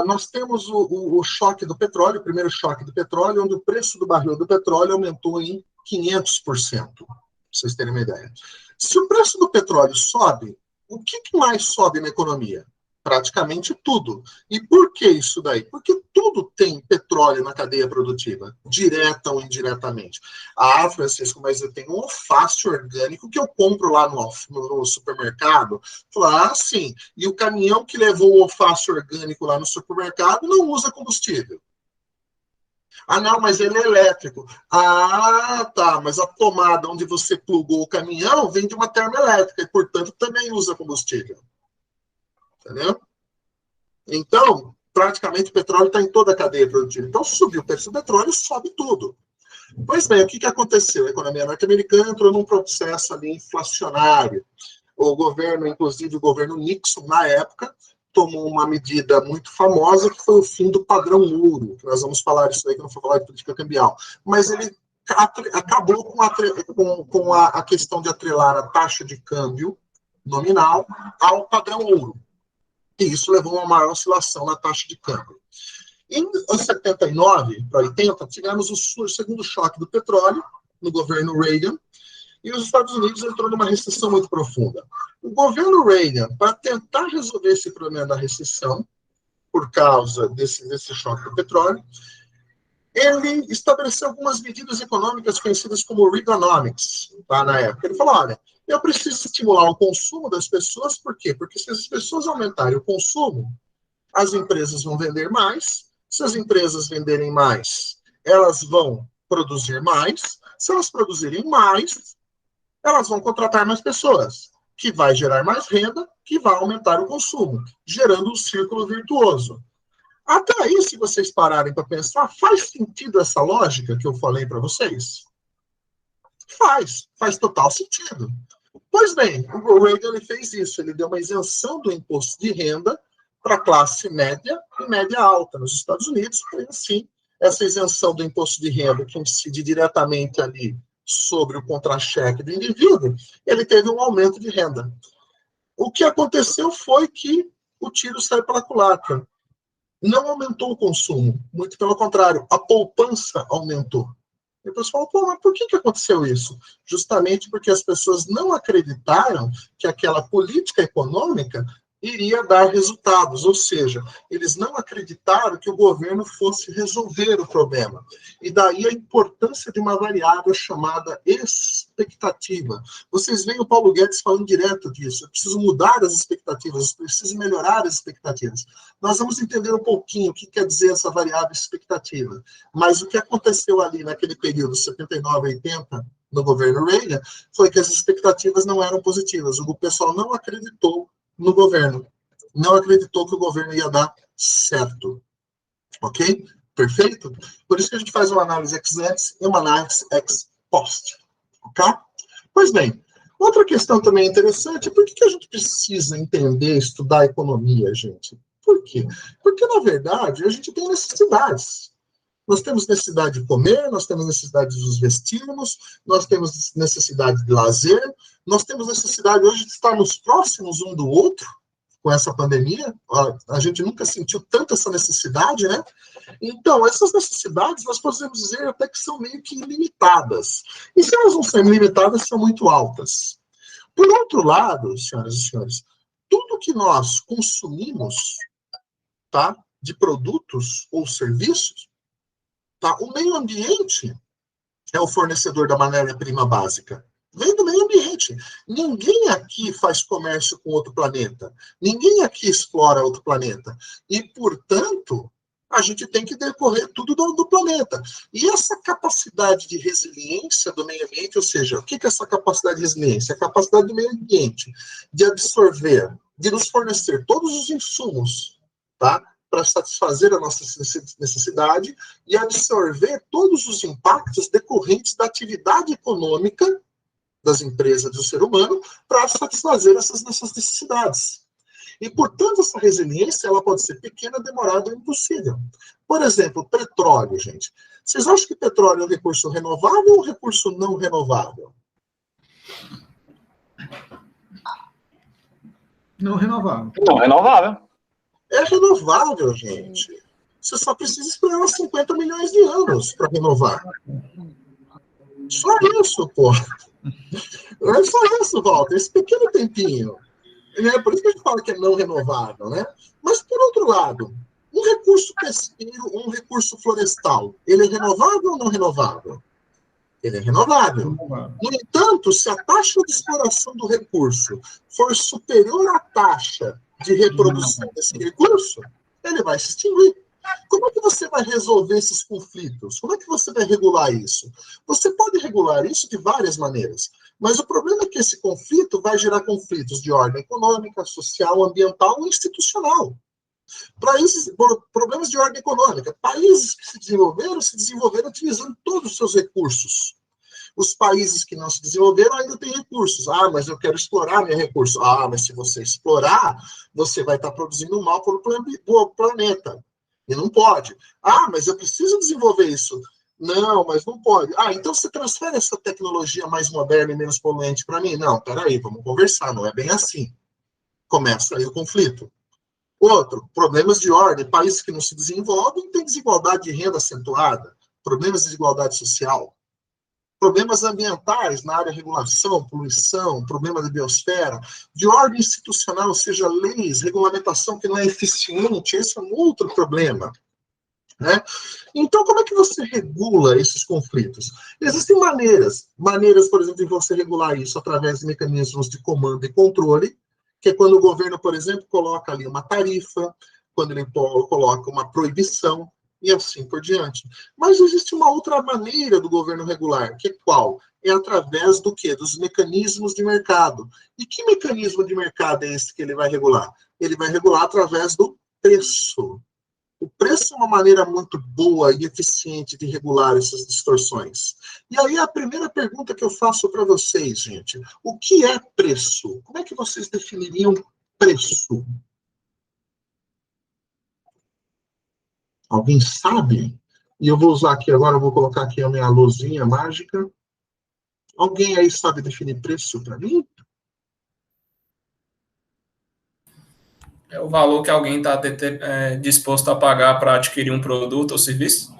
S1: nós temos o choque do petróleo, o primeiro choque do petróleo, onde o preço do barril do petróleo aumentou em 500%, para vocês terem uma ideia. Se o preço do petróleo sobe, o que mais sobe na economia? praticamente tudo. E por que isso daí? Porque tudo tem petróleo na cadeia produtiva, direta ou indiretamente. Ah, Francisco, mas eu tenho um alface orgânico que eu compro lá no supermercado. Ah, sim. E o caminhão que levou o alface orgânico lá no supermercado não usa combustível. Ah, não, mas ele é elétrico. Ah, tá, mas a tomada onde você plugou o caminhão vem de uma termoelétrica e, portanto, também usa combustível. Entendeu? Então, praticamente o petróleo está em toda a cadeia produtiva. Então, se subir o preço do petróleo, sobe tudo. Pois bem, o que aconteceu? A economia norte-americana entrou num processo ali inflacionário. O governo, inclusive o governo Nixon, na época, tomou uma medida muito famosa, que foi o fim do padrão ouro. Nós vamos falar disso aí, que não foi falar de política cambial. Mas ele acabou com a questão de atrelar a taxa de câmbio nominal ao padrão ouro. E isso levou a uma maior oscilação na taxa de câmbio. Em 79 para 80, tivemos o segundo choque do petróleo, no governo Reagan, e os Estados Unidos entrou numa recessão muito profunda. O governo Reagan, para tentar resolver esse problema da recessão, por causa desse choque do petróleo, ele estabeleceu algumas medidas econômicas conhecidas como Reaganomics, tá, na época. Ele falou, olha, eu preciso estimular o consumo das pessoas, por quê? Porque se as pessoas aumentarem o consumo, as empresas vão vender mais, se as empresas venderem mais, elas vão produzir mais, se elas produzirem mais, elas vão contratar mais pessoas, que vai gerar mais renda, que vai aumentar o consumo, gerando um círculo virtuoso. Até aí, se vocês pararem para pensar, faz sentido essa lógica que eu falei para vocês? Faz total sentido. Pois bem, o Reagan ele fez isso, ele deu uma isenção do imposto de renda para a classe média e média alta nos Estados Unidos, e assim, essa isenção do imposto de renda que incide diretamente ali sobre o contra-cheque do indivíduo, ele teve um aumento de renda. O que aconteceu foi que o tiro saiu pela culatra. Não aumentou o consumo, muito pelo contrário, a poupança aumentou. E o pessoal falou, mas por que aconteceu isso? Justamente porque as pessoas não acreditaram que aquela política econômica iria dar resultados, ou seja, eles não acreditaram que o governo fosse resolver o problema. E daí a importância de uma variável chamada expectativa. Vocês veem o Paulo Guedes falando direto disso, eu preciso mudar as expectativas, eu preciso melhorar as expectativas. Nós vamos entender um pouquinho o que quer dizer essa variável expectativa. Mas o que aconteceu ali naquele período, 79 a 80, no governo Reagan, foi que as expectativas não eram positivas. O pessoal não acreditou no governo. Não acreditou que o governo ia dar certo. Ok? Perfeito? Por isso que a gente faz uma análise ex ante e uma análise ex post. Ok? Pois bem, outra questão também interessante, por que a gente precisa entender, estudar economia, gente? Por quê? Porque, na verdade, a gente tem necessidades. Nós temos necessidade de comer, nós temos necessidade de nos vestirmos, nós temos necessidade de lazer, nós temos necessidade hoje de estarmos próximos um do outro, com essa pandemia. A gente nunca sentiu tanto essa necessidade, né? Então, essas necessidades, nós podemos dizer até que são meio que ilimitadas. E se elas não são ilimitadas, são muito altas. Por outro lado, senhoras e senhores, tudo que nós consumimos, tá, de produtos ou serviços, tá? O meio ambiente é o fornecedor da matéria-prima básica. Vem do meio ambiente. Ninguém aqui faz comércio com outro planeta. Ninguém aqui explora outro planeta. E, portanto, a gente tem que decorrer tudo do planeta. E essa capacidade de resiliência do meio ambiente, ou seja, o que é essa capacidade de resiliência? A capacidade do meio ambiente de absorver, de nos fornecer todos os insumos, tá? Para satisfazer a nossa necessidade e absorver todos os impactos decorrentes da atividade econômica das empresas do ser humano para satisfazer essas necessidades. E, portanto, essa resiliência ela pode ser pequena, demorada ou impossível. Por exemplo, petróleo, gente. Vocês acham que petróleo é um recurso renovável ou um recurso não renovável?
S4: Não renovável.
S9: Não renovável.
S1: É renovável, gente. Você só precisa esperar uns 50 milhões de anos para renovar. Só isso, pô. Não é só isso, Walter. Esse pequeno tempinho. Por isso que a gente fala que é não renovável, né? Mas, por outro lado, um recurso pesqueiro, um recurso florestal, ele é renovável ou não renovável? Ele é renovável. No entanto, se a taxa de exploração do recurso for superior à taxa de reprodução desse recurso, ele vai se extinguir. Como é que você vai resolver esses conflitos? Como é que você vai regular isso? Você pode regular isso de várias maneiras, mas o problema é que esse conflito vai gerar conflitos de ordem econômica, social, ambiental ou institucional. Problemas de ordem econômica. Países que se desenvolveram utilizando todos os seus recursos. Os países que não se desenvolveram ainda têm recursos. Ah, mas eu quero explorar meu recurso. Ah, mas se você explorar, você vai estar produzindo mal para o planeta. E não pode. Ah, mas eu preciso desenvolver isso. Não, mas não pode. Ah, então você transfere essa tecnologia mais moderna e menos poluente para mim? Não, peraí, vamos conversar, não é bem assim. Começa aí o conflito. Outro, problemas de ordem. Países que não se desenvolvem têm desigualdade de renda acentuada, problemas de desigualdade social, problemas ambientais na área de regulação, poluição, problema da biosfera, de ordem institucional, ou seja, leis, regulamentação que não é eficiente, esse é um outro problema. Né? Então, como é que você regula esses conflitos? Existem maneiras, por exemplo, de você regular isso através de mecanismos de comando e controle, que é quando o governo, por exemplo, coloca ali uma tarifa, quando ele coloca uma proibição, e assim por diante. Mas existe uma outra maneira do governo regular, que é qual? É através do quê? Dos mecanismos de mercado. E que mecanismo de mercado é esse que ele vai regular? Ele vai regular através do preço. O preço é uma maneira muito boa e eficiente de regular essas distorções. E aí a primeira pergunta que eu faço para vocês, gente, o que é preço? Como é que vocês definiriam preço? Alguém sabe? E eu vou usar aqui agora, eu vou colocar aqui a minha luzinha mágica. Alguém aí sabe definir preço para mim?
S15: É o valor que alguém está disposto a pagar para adquirir um produto ou serviço?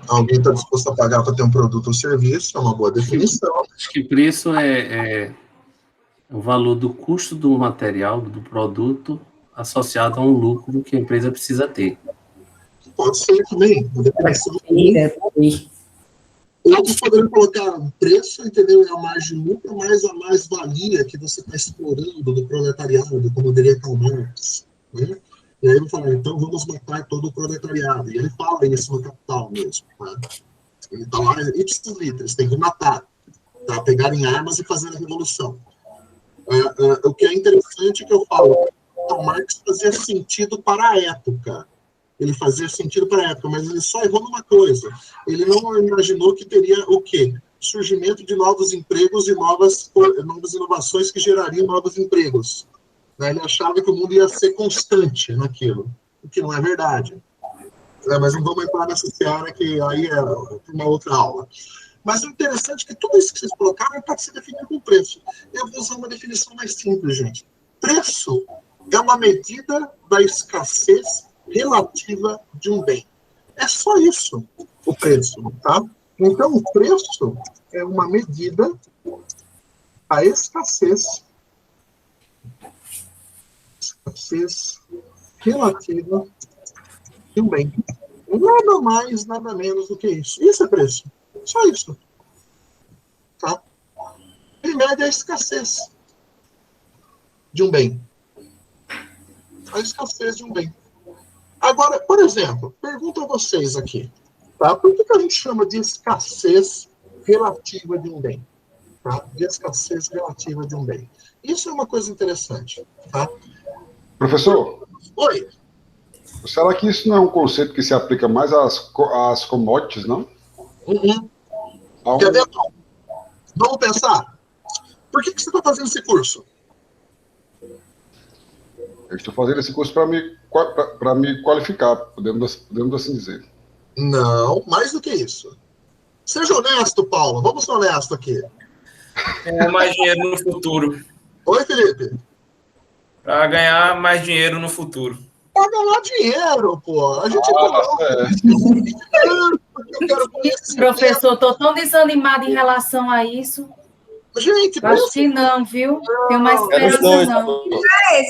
S1: Alguém está disposto a pagar para ter um produto ou serviço, é uma boa definição.
S17: Acho que preço é o valor do custo do material, do produto, associado a um lucro que a empresa precisa ter.
S1: Pode ser também, uma definição. Outros poderiam colocar um preço, entendeu? É a margem de lucro, mais a mais-valia que você está explorando do proletariado, como diria Karl Marx. Né? E aí ele fala, então vamos matar todo o proletariado. E ele fala isso no Capital mesmo. Né? Ele está lá, ipsis literis, tem que matar, tá? Pegarem armas e fazer a revolução. O que é interessante é que eu falo, Karl Marx fazia sentido para a época. Ele fazia sentido para a época, mas ele só errou numa coisa. Ele não imaginou que teria o quê? Surgimento de novos empregos e novas inovações que gerariam novos empregos. Né? Ele achava que o mundo ia ser constante naquilo, o que não é verdade. Mas não vamos entrar nessa seara, que aí é uma outra aula. Mas o interessante é que tudo isso que vocês colocaram pode ser definido com preço. Eu vou usar uma definição mais simples, gente. Preço é uma medida da escassez relativa de um bem. É só isso, o preço, tá? Então, o preço é uma medida da escassez relativa de um bem. Nada mais, nada menos do que isso. Isso é preço. Só isso. Tá? Em média, a escassez de um bem. A escassez de um bem. Agora, por exemplo, pergunto a vocês aqui, tá? Por que a gente chama de escassez relativa de um bem? Tá? De escassez relativa de um bem. Isso é uma coisa interessante, tá?
S13: Professor?
S1: Oi?
S13: Será que isso não é um conceito que se aplica mais às commodities, não?
S1: Quer ver? Vamos pensar. Por que você está fazendo esse curso?
S13: Eu estou fazendo esse curso para me qualificar, podemos assim dizer.
S1: Não, mais do que isso. Seja honesto, Paulo. Vamos ser honestos aqui.
S15: Mais dinheiro no futuro.
S1: Oi, Felipe.
S15: Para ganhar mais dinheiro no futuro.
S1: Para ganhar dinheiro, pô. A gente
S11: Professor, estou tão desanimado em relação a isso.
S1: Gente,
S11: acho que não, viu? Tem mais esperança, não.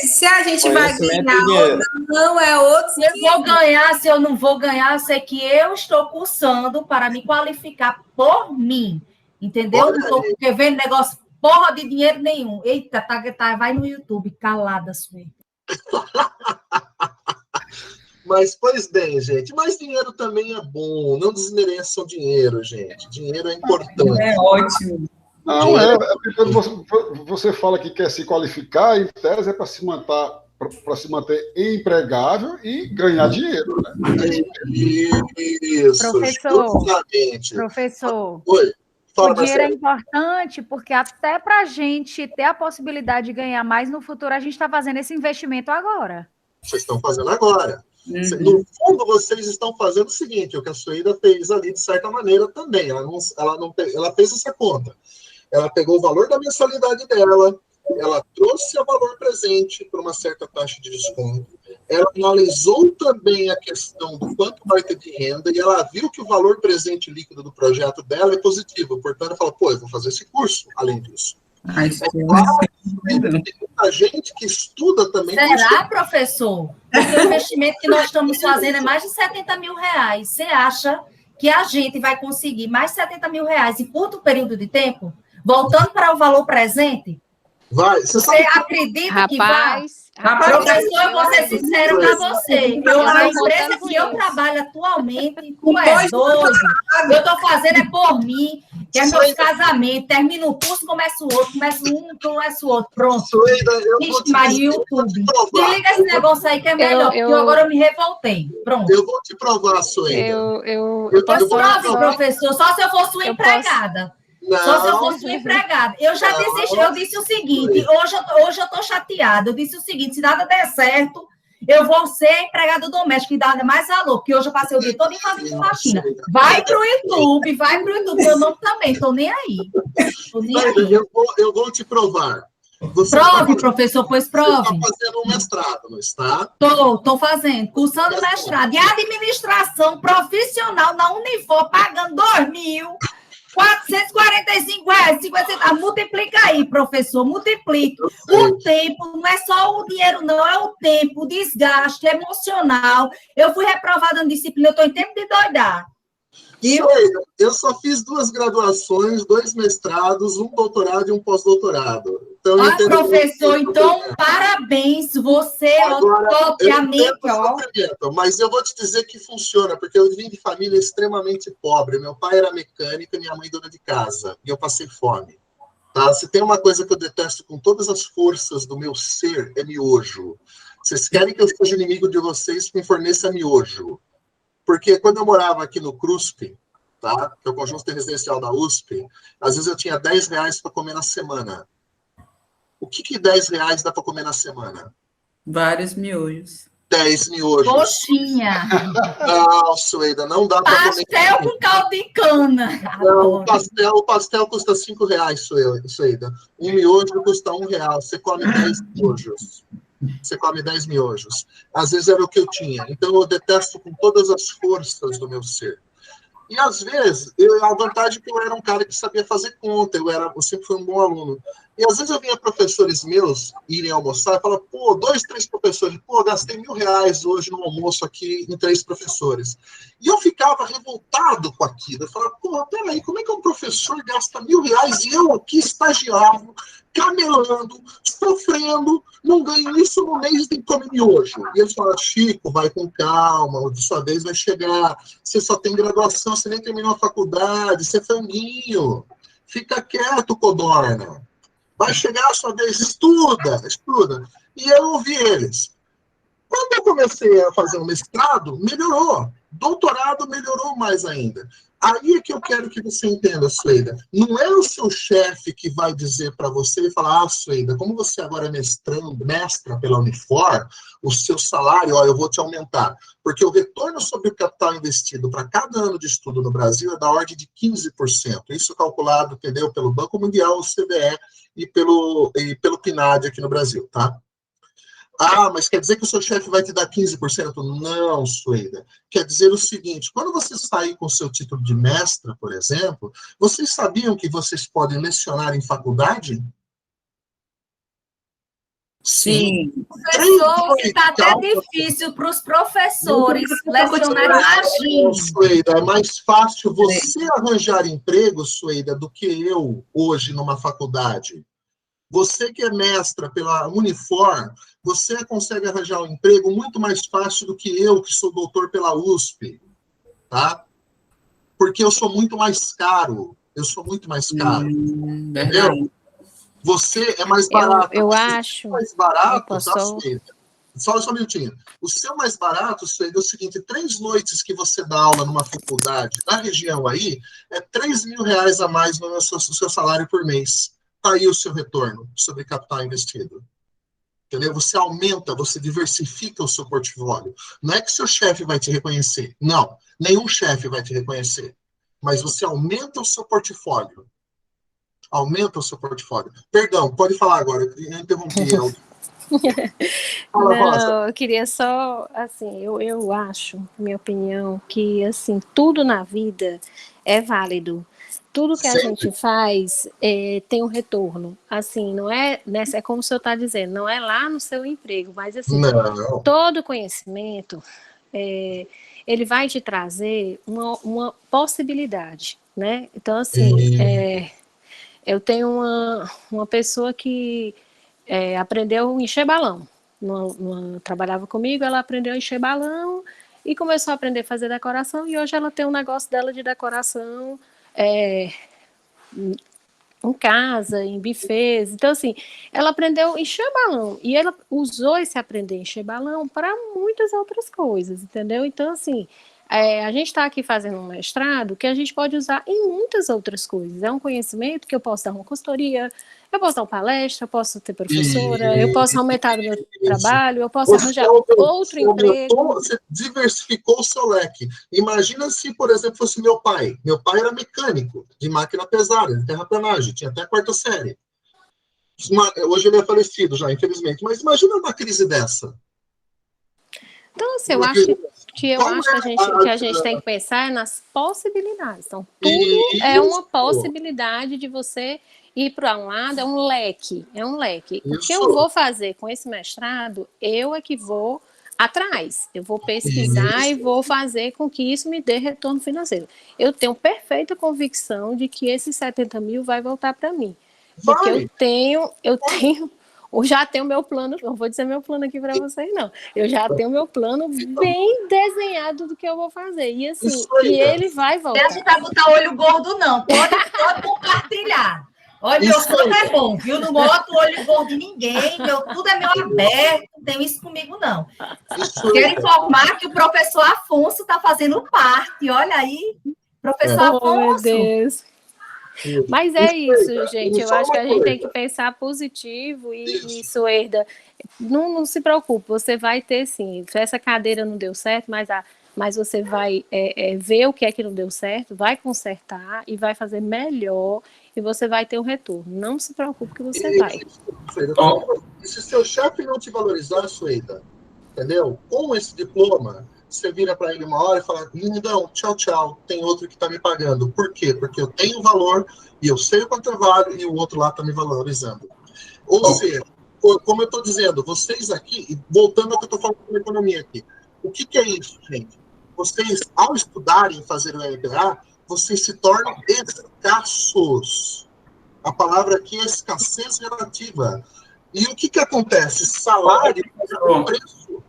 S7: Se a gente vai
S16: Conhecimento
S7: ganhar
S16: e dinheiro.
S7: ou não, é outro.
S11: Se eu vou ganhar, se eu não vou ganhar, eu sei que eu estou cursando para me qualificar por mim. Entendeu?
S1: Olha
S11: Não estou vendo negócio porra de dinheiro nenhum. Eita, vai no YouTube, calada, sua.
S1: Mas, pois bem, gente, mas dinheiro também é bom, não desmereçam dinheiro, gente. Dinheiro é importante.
S7: É ótimo.
S13: Não, porque quando você fala que quer se qualificar, em tese é para se manter empregável e ganhar dinheiro, né?
S1: Isso,
S10: Professor,
S1: Oi, fala,
S10: o dinheiro é
S1: Marcelo.
S10: importante porque até para a gente ter a possibilidade de ganhar mais no futuro, a gente está fazendo esse investimento agora.
S1: Vocês estão fazendo agora. No fundo, vocês estão fazendo o seguinte, o que a Suída fez ali, de certa maneira, também. Ela fez essa conta. Ela pegou o valor da mensalidade dela, ela trouxe o valor presente por uma certa taxa de desconto, ela analisou também a questão do quanto vai ter de renda, e ela viu que o valor presente líquido do projeto dela é positivo. Portanto, ela falou, pô, eu vou fazer esse curso, além disso. Tem muita gente que estuda também.
S11: Será, professor? Porque o investimento que nós estamos fazendo é mais de 70 mil reais. Você acha que a gente vai conseguir mais 70 mil reais em curto período de tempo? Voltando para o valor presente?
S1: Vai.
S11: Você acredita que vai? Professor, eu vou ser sincero para você. A empresa que eu trabalho atualmente, tu é doido. Eu estou fazendo é por mim, que é meus casamentos. Termino o curso, começo o outro, começo um, começo o outro. Pronto. Vixe, Maria, YouTube. Desliga esse negócio aí que é melhor, porque agora eu me revoltei. Pronto.
S1: Eu vou te provar, Suída.
S11: Prove, professor, só se eu fosse uma empregada. Só se eu fosse uma empregada. Eu já desisti, eu disse o seguinte, hoje eu estou chateada, eu disse o seguinte, se nada der certo, eu vou ser empregada doméstica e dar mais valor, porque hoje eu passei o dia todo em fazendo faxina. Vai pro YouTube, meu nome também, estou nem aí.
S1: Eu vou te provar.
S11: Prove, professor, pois prove.
S1: Você está fazendo um mestrado, não está?
S11: Estou fazendo, cursando mestrado. E administração profissional na Unifor, pagando R$2.445,50. Multiplica aí, professor, multiplica. O tempo, não é só o dinheiro, não, é o tempo, o desgaste emocional. Eu fui reprovada na disciplina, eu estou em tempo de doidar.
S1: Eu só fiz 2 graduações, 2 mestrados, um doutorado e um pós-doutorado. Então,
S11: professor, então, parabéns, você é o top, amigo.
S1: Mas eu vou te dizer que funciona, porque eu vim de família extremamente pobre. Meu pai era mecânico e minha mãe dona de casa, e eu passei fome. Tá? Se tem uma coisa que eu detesto com todas as forças do meu ser, é miojo. Vocês querem que eu seja inimigo de vocês, me forneça miojo. Porque quando eu morava aqui no CRUSP, tá? Que é o conjunto residencial da USP, às vezes eu tinha R$10 para comer na semana. O que R$10 dá para comer na semana?
S7: Vários miojos.
S1: 10 miojos.
S11: Coxinha.
S1: Não, Suída, não dá para comer.
S11: Pastel com caldo de cana.
S1: Não, o pastel custa R$5, Suída. Um miojo custa R$1. Você come 10 miojos. Você come 10 miojos. Às vezes era o que eu tinha. Então eu detesto com todas as forças do meu ser. E às vezes, a vantagem é que eu era um cara que sabia fazer conta, eu sempre fui um bom aluno. E às vezes eu via professores meus irem almoçar e falavam, pô, 2, 3 professores, pô, gastei R$1.000 hoje no almoço aqui em 3 professores. E eu ficava revoltado com aquilo. Eu falava, pô, peraí, como é que um professor gasta R$1.000 e eu aqui estagiário, camelando, sofrendo, não ganho isso no mês e tem que comer miojo. E eles falaram, Chico, vai com calma, de sua vez vai chegar, você só tem graduação, você nem terminou a faculdade, você é franguinho, fica quieto, codorna, vai chegar a sua vez, estuda. E eu ouvi eles. Quando eu comecei a fazer um mestrado, melhorou, doutorado melhorou mais ainda. Aí é que eu quero que você entenda, Suída. Não é o seu chefe que vai dizer para você e falar, Suída, como você agora é mestra pela Unifor, o seu salário, eu vou te aumentar. Porque o retorno sobre o capital investido para cada ano de estudo no Brasil é da ordem de 15%. Isso calculado, entendeu, pelo Banco Mundial, o CBE e pelo PNAD aqui no Brasil, tá? Ah, mas quer dizer que o seu chefe vai te dar 15%? Não, Sueida. Quer dizer o seguinte, quando você sair com o seu título de mestra, por exemplo, vocês sabiam que vocês podem lecionar em faculdade?
S11: Sim. Professor, fica até difícil para os professores lecionar imagina.
S1: Sueida, é mais fácil você arranjar emprego, Sueida, do que eu hoje numa faculdade. Você que é mestra pela Unifor, você consegue arranjar um emprego muito mais fácil do que eu, que sou doutor pela USP, tá? Porque eu sou muito mais caro. Eu sou muito mais caro. Entendeu? Você é mais barato.
S18: Eu acho.
S1: Mais barato, tá, Sueida? Só um minutinho. O seu mais barato, Sueida, é o seguinte: 3 noites que você dá aula numa faculdade na região aí, é R$3.000 a mais no seu salário por mês. Está aí o seu retorno sobre capital investido. Entendeu? Você aumenta, você diversifica o seu portfólio. Não é que seu chefe vai te reconhecer. Não, nenhum chefe vai te reconhecer. Mas você aumenta o seu portfólio. Aumenta o seu portfólio. Perdão, pode falar agora. Eu interrompi.
S18: Não, eu queria só, assim, eu acho, minha opinião, que, assim, tudo na vida é válido. Tudo que a gente faz tem um retorno. Assim, não é, né, é como o senhor está dizendo, não é lá no seu emprego, mas assim, todo conhecimento, ele vai te trazer uma possibilidade, né? Então, assim, eu tenho uma pessoa que aprendeu a encher balão. Trabalhava comigo, ela aprendeu a encher balão e começou a aprender a fazer decoração, e hoje ela tem um negócio dela de decoração em casa, em buffets. Então, assim, ela aprendeu a encher balão, e ela usou esse aprender a encher balão para muitas outras coisas, entendeu? Então, assim, a gente está aqui fazendo um mestrado que a gente pode usar em muitas outras coisas. É um conhecimento que eu posso dar uma consultoria, eu posso dar uma palestra, eu posso ter professora, eu posso aumentar o meu trabalho, eu posso arranjar outro emprego.
S1: Você diversificou o seu leque. Imagina se, por exemplo, fosse meu pai. Meu pai era mecânico de máquina pesada, de terraplanagem, tinha até a 4ª série. Hoje ele é falecido já, infelizmente. Mas imagina uma crise dessa.
S18: Então, assim, eu acho que a gente tem que pensar nas possibilidades. Então, tudo é uma possibilidade de você ir para um lado, é um leque. O que eu vou fazer com esse mestrado, eu é que vou atrás. Eu vou pesquisar e vou fazer com que isso me dê retorno financeiro. Eu tenho perfeita convicção de que esses 70 mil vai voltar para mim. Porque eu já tenho meu plano, não vou dizer meu plano aqui para vocês, não. Eu já tenho meu plano bem desenhado do que eu vou fazer. E assim, ele vai voltar.
S11: Não vai botar olho gordo, não. Pode compartilhar. Olha, meu plano é bom, viu? Não boto olho gordo de ninguém, tudo é meu aberto, não tem isso comigo, não. Quero informar que o professor Afonso está fazendo parte. Olha aí, professor Afonso.
S18: Meu Deus. Mas é isso, gente. Eu acho que a gente tem que pensar positivo e Sueida, não se preocupe, você vai ter sim. Essa cadeira não deu certo, mas você vai ver o que é que não deu certo, vai consertar e vai fazer melhor e você vai ter um retorno. Não se preocupe que você vai.
S1: E se seu chefe não te valorizar, Sueida, entendeu? Com esse diploma, você vira para ele uma hora e fala: lindão, tchau, tchau, tem outro que está me pagando. Por quê? Porque eu tenho valor e eu sei o quanto eu valho e o outro lá está me valorizando. Ou seja, como eu estou dizendo, vocês aqui, e voltando ao que eu estou falando com a economia aqui, o que é isso, gente? Vocês, ao estudarem fazer o MBA, vocês se tornam escassos. A palavra aqui é escassez relativa. E o que acontece? Salário é preço.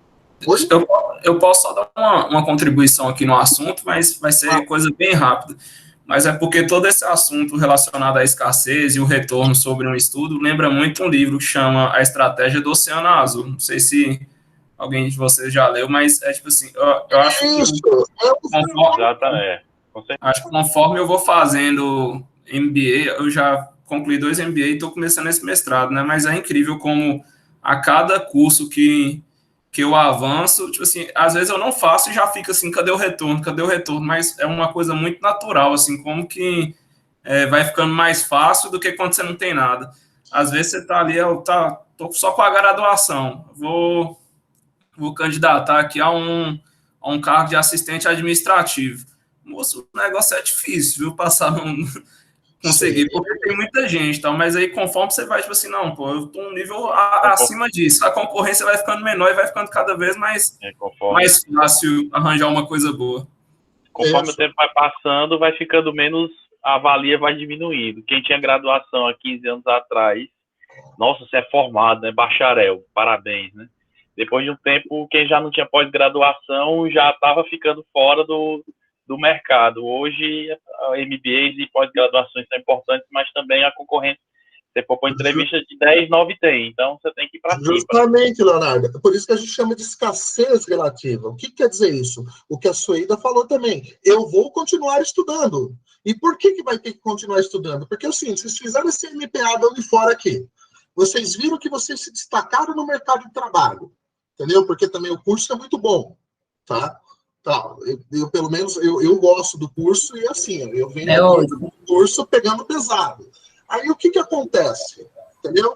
S15: Eu posso só dar uma contribuição aqui no assunto, mas vai ser coisa bem rápida. Mas é porque todo esse assunto relacionado à escassez e o retorno sobre um estudo lembra muito um livro que chama A Estratégia do Oceano Azul. Não sei se alguém de vocês já leu, mas é tipo assim, eu acho que conforme eu vou fazendo MBA, eu já concluí 2 MBA e estou começando esse mestrado, né? Mas é incrível como a cada curso que eu avanço, tipo assim, às vezes eu não faço e já fica assim, cadê o retorno? Mas é uma coisa muito natural, assim, como que vai ficando mais fácil do que quando você não tem nada. Às vezes você tá ali, tô só com a graduação, vou candidatar aqui a um cargo de assistente administrativo. Moço, o negócio é difícil, viu? Passar conseguir, porque tem muita gente, tá? Mas aí conforme você vai, tipo assim, não, pô, eu tô um nível acima disso, a concorrência vai ficando menor e vai ficando cada vez mais fácil arranjar uma coisa boa.
S19: Conforme o tempo vai passando, vai ficando menos, a valia vai diminuindo. Quem tinha graduação há 15 anos atrás, nossa, você é formado, né? Bacharel, parabéns, né? Depois de um tempo, quem já não tinha pós-graduação já estava ficando fora do mercado. Hoje, MBAs e pós-graduações são importantes, mas também a concorrência. Você for para entrevista de 10, 9 tem. Então, você tem que ir para cima.
S1: Justamente, Leonardo. É por isso que a gente chama de escassez relativa. O que quer dizer isso? O que a Suída falou também. Eu vou continuar estudando. E por que vai ter que continuar estudando? Porque, assim, vocês fizeram esse MPA da Unifor aqui. Vocês viram que vocês se destacaram no mercado de trabalho. Entendeu? Porque também o curso é muito bom. Tá? Eu pelo menos, eu gosto do curso e assim, eu venho do curso pegando pesado. Aí o que acontece? Entendeu?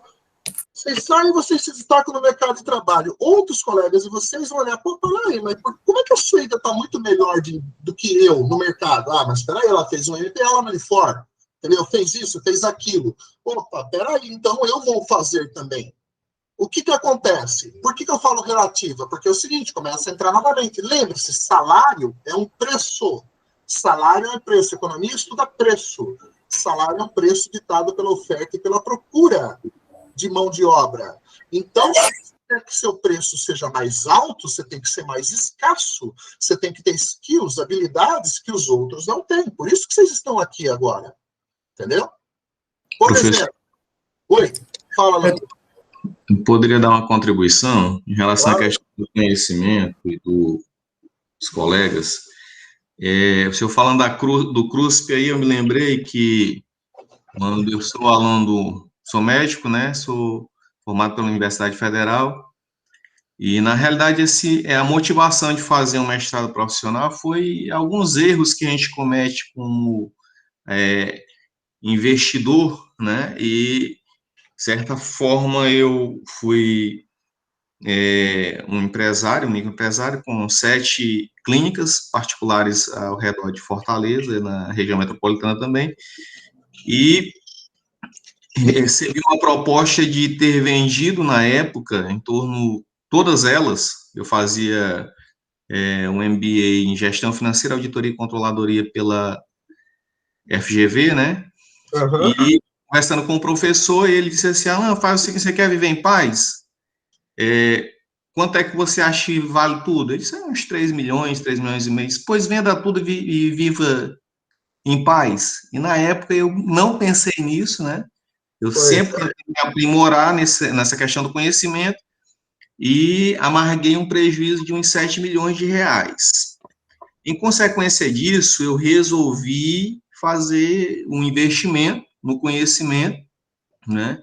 S1: Vocês saem e vocês se destacam no mercado de trabalho. Outros colegas e vocês vão olhar, pô, peraí, mas como é que a Suída está muito melhor do que eu no mercado? Ah, mas peraí, ela fez um MPA lá na Unifor, entendeu? Fez isso, fez aquilo. Opa, peraí, então eu vou fazer também. O que acontece? Por que eu falo relativa? Porque é o seguinte, começa a entrar novamente. Lembre-se, salário é um preço. Salário é preço. Economia estuda preço. Salário é um preço ditado pela oferta e pela procura de mão de obra. Então, se você quer que seu preço seja mais alto, você tem que ser mais escasso. Você tem que ter skills, habilidades que os outros não têm. Por isso que vocês estão aqui agora. Entendeu? Por exemplo. Oi, fala, Leandro.
S6: Poderia dar uma contribuição em relação à questão do conhecimento e dos colegas. O senhor falando do CRUSP, aí eu me lembrei que quando eu sou aluno, sou médico, né? Sou formado pela Universidade Federal, e na realidade a motivação de fazer um mestrado profissional foi alguns erros que a gente comete como investidor, né? E de certa forma, eu fui um microempresário com 7 clínicas particulares ao redor de Fortaleza, na região metropolitana também, e recebi uma proposta de ter vendido, na época, em torno, todas elas, eu fazia um MBA em Gestão Financeira, Auditoria e Controladoria pela FGV, né? Uhum. E conversando com o professor, ele disse assim, Alan, faz o seguinte, você quer viver em paz? Quanto é que você acha que vale tudo? Ele disse, uns 3 milhões e meio. Pois venda tudo e viva em paz. E na época eu não pensei nisso, né? Eu sempre tentei me aprimorar nessa questão do conhecimento e amarguei um prejuízo de uns 7 milhões de reais. Em consequência disso, eu resolvi fazer um investimento no conhecimento, né?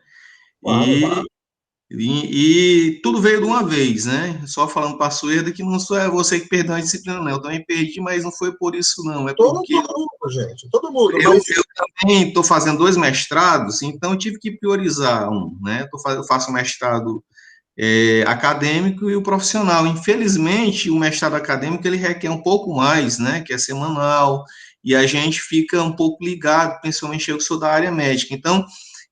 S6: E tudo veio de uma vez, né? Só falando para a Suída que não sou você que perdeu a disciplina, não. Eu também perdi, mas não foi por isso, não. É porque
S1: todo mundo, gente. Todo mundo.
S6: Eu também estou fazendo 2 mestrados, então eu tive que priorizar um, né? Eu faço um mestrado acadêmico e o profissional. Infelizmente, o mestrado acadêmico ele requer um pouco mais, né? Que é semanal, e a gente fica um pouco ligado, principalmente eu que sou da área médica. Então,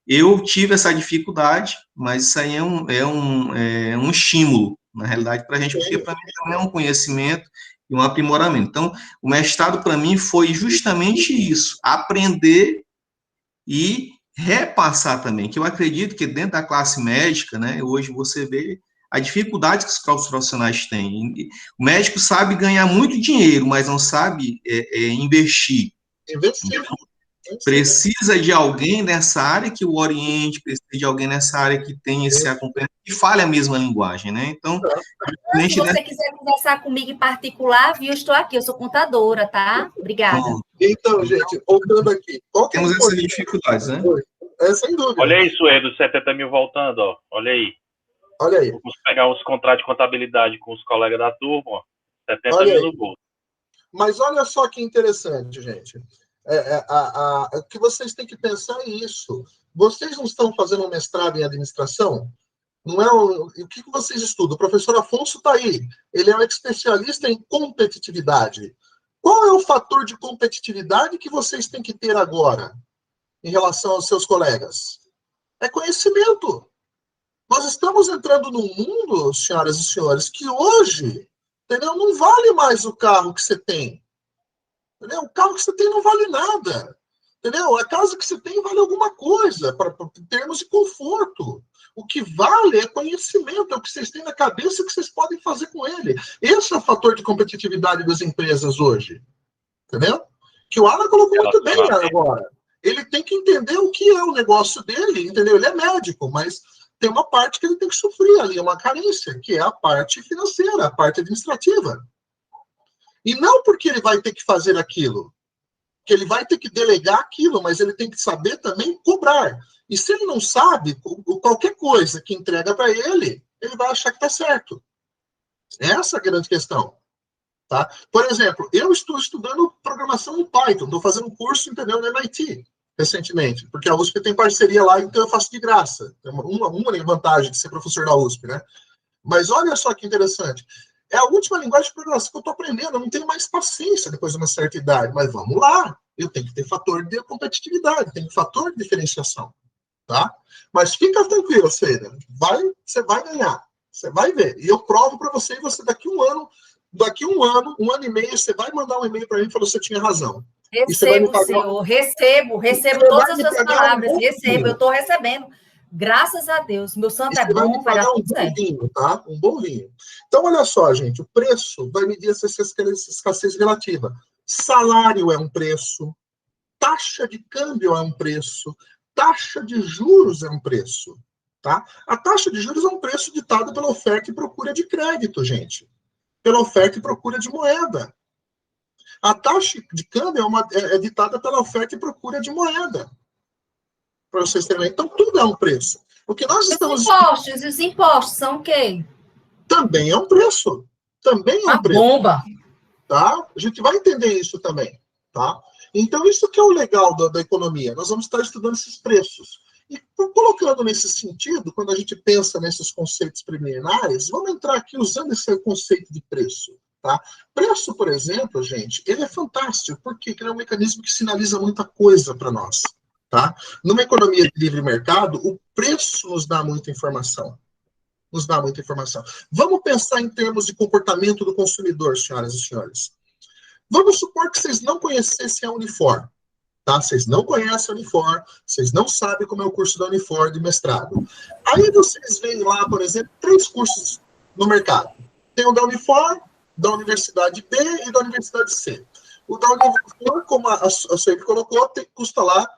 S6: eu tive essa dificuldade, mas isso aí é um estímulo, na realidade, para a gente, porque para mim também é um conhecimento e um aprimoramento. Então, o mestrado para mim foi justamente isso, aprender e repassar também, que eu acredito que dentro da classe médica, né, hoje você vê a dificuldade que os profissionais têm. O médico sabe ganhar muito dinheiro, mas não sabe investir. Precisa de alguém nessa área que o oriente, precisa de alguém nessa área que tem esse acompanhamento, que fale a mesma linguagem, né? Então,
S11: se você quiser conversar comigo em particular, viu, estou aqui, eu sou contadora, tá? Obrigada.
S1: Então, gente, voltando aqui.
S6: Temos essas dificuldades, né?
S1: Sem dúvida.
S19: Olha aí, Suedo, 70 mil voltando, ó. Olha aí.
S1: Olha aí.
S19: Vamos pegar os contratos de contabilidade com os colegas da turma, ó. 70 mil no bolso.
S1: Mas olha só que interessante, gente. O que vocês têm que pensar é isso. Vocês não estão fazendo um mestrado em administração? Não é o que vocês estudam? O professor Afonso está aí. Ele é um especialista em competitividade. Qual é o fator de competitividade que vocês têm que ter agora em relação aos seus colegas? É conhecimento. Nós estamos entrando num mundo, senhoras e senhores, que hoje, entendeu, não vale mais o carro que você tem. Entendeu? O carro que você tem não vale nada. Entendeu? A casa que você tem vale alguma coisa, em termos de conforto. O que vale é conhecimento, é o que vocês têm na cabeça e o que vocês podem fazer com ele. Esse é o fator de competitividade das empresas hoje. Entendeu? Que o Alan colocou muito bem agora. Ele tem que entender o que é o negócio dele, entendeu? Ele é médico, mas tem uma parte que ele tem que sofrer ali, uma carência, que é a parte financeira, a parte administrativa. E não porque ele vai ter que fazer aquilo, que ele vai ter que delegar aquilo, mas ele tem que saber também cobrar. E se ele não sabe, qualquer coisa que entrega para ele, ele vai achar que está certo. Essa é a grande questão. Tá? Por exemplo, eu estou estudando programação em Python, estou fazendo um curso, entendeu, no MIT, recentemente, porque a USP tem parceria lá, então eu faço de graça. É uma vantagem de ser professor da USP, né? Mas olha só que interessante. É a última linguagem de programação que eu estou aprendendo, eu não tenho mais paciência depois de uma certa idade, mas vamos lá, eu tenho que ter fator de competitividade, tenho fator de diferenciação, tá? Mas fica tranquilo, Cida, você vai ganhar, você vai ver, e eu provo para você, e você daqui um ano e meio, você vai mandar um e-mail para mim e falar que você tinha razão.
S11: Recebo, senhor, recebo todas as suas palavras, recebo, eu estou recebendo. Graças a Deus, meu santo é bom, vai dar tudo certo.
S1: Vinho, tá? Um bom vinho. Então, olha só, gente, o preço vai medir essa escassez relativa. Salário é um preço, taxa de câmbio é um preço, taxa de juros é um preço, tá? A taxa de juros é um preço ditado pela oferta e procura de crédito, gente. Pela oferta e procura de moeda. A taxa de câmbio é ditada pela oferta e procura de moeda. Para vocês terem. Então, tudo é um preço. O que nós estamos...
S11: Os impostos são o quê?
S1: Também é um preço. Também é um preço.
S11: Bomba.
S1: Tá? A gente vai entender isso também. Tá? Então, isso que é o legal da economia. Nós vamos estar estudando esses preços. E colocando nesse sentido, quando a gente pensa nesses conceitos preliminares, vamos entrar aqui usando esse conceito de preço. Tá? Preço, por exemplo, gente, ele é fantástico, porque ele é um mecanismo que sinaliza muita coisa para nós. Tá? Numa economia de livre mercado, o preço nos dá muita informação. Nos dá muita informação. Vamos pensar em termos de comportamento do consumidor, senhoras e senhores. Vamos supor que vocês não conhecessem a Unifor. Tá? Vocês não conhecem a Unifor, vocês não sabem como é o curso da Unifor de mestrado. Aí vocês veem lá, por exemplo, 3 cursos no mercado. Tem o da Unifor, da Universidade B e da Universidade C. O da Unifor, como a Sueli colocou, custa lá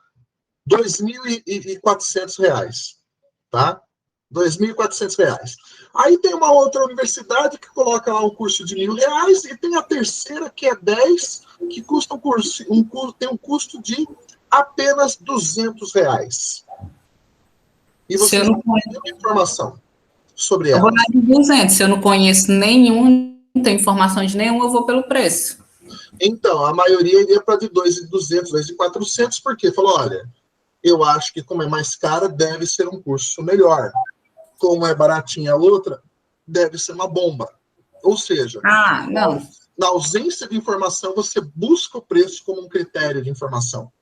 S1: R$ 2.400, tá? R$ 2.400. Aí tem uma outra universidade que coloca lá um curso de R$1.000 e tem a terceira, que é 10, que custa tem um custo de apenas R$200. E você não tem nenhuma informação sobre ela.
S7: Eu vou dar de 200. Se eu não conheço nenhum, não tenho informação de nenhum, eu vou pelo preço.
S1: Então, a maioria iria para de 2.200, 2.400, porque falou, olha, eu acho que como é mais cara, deve ser um curso melhor. Como é baratinha a outra, deve ser uma bomba. Ou seja,
S7: não.
S1: Na ausência de informação, você busca o preço como um critério de informação.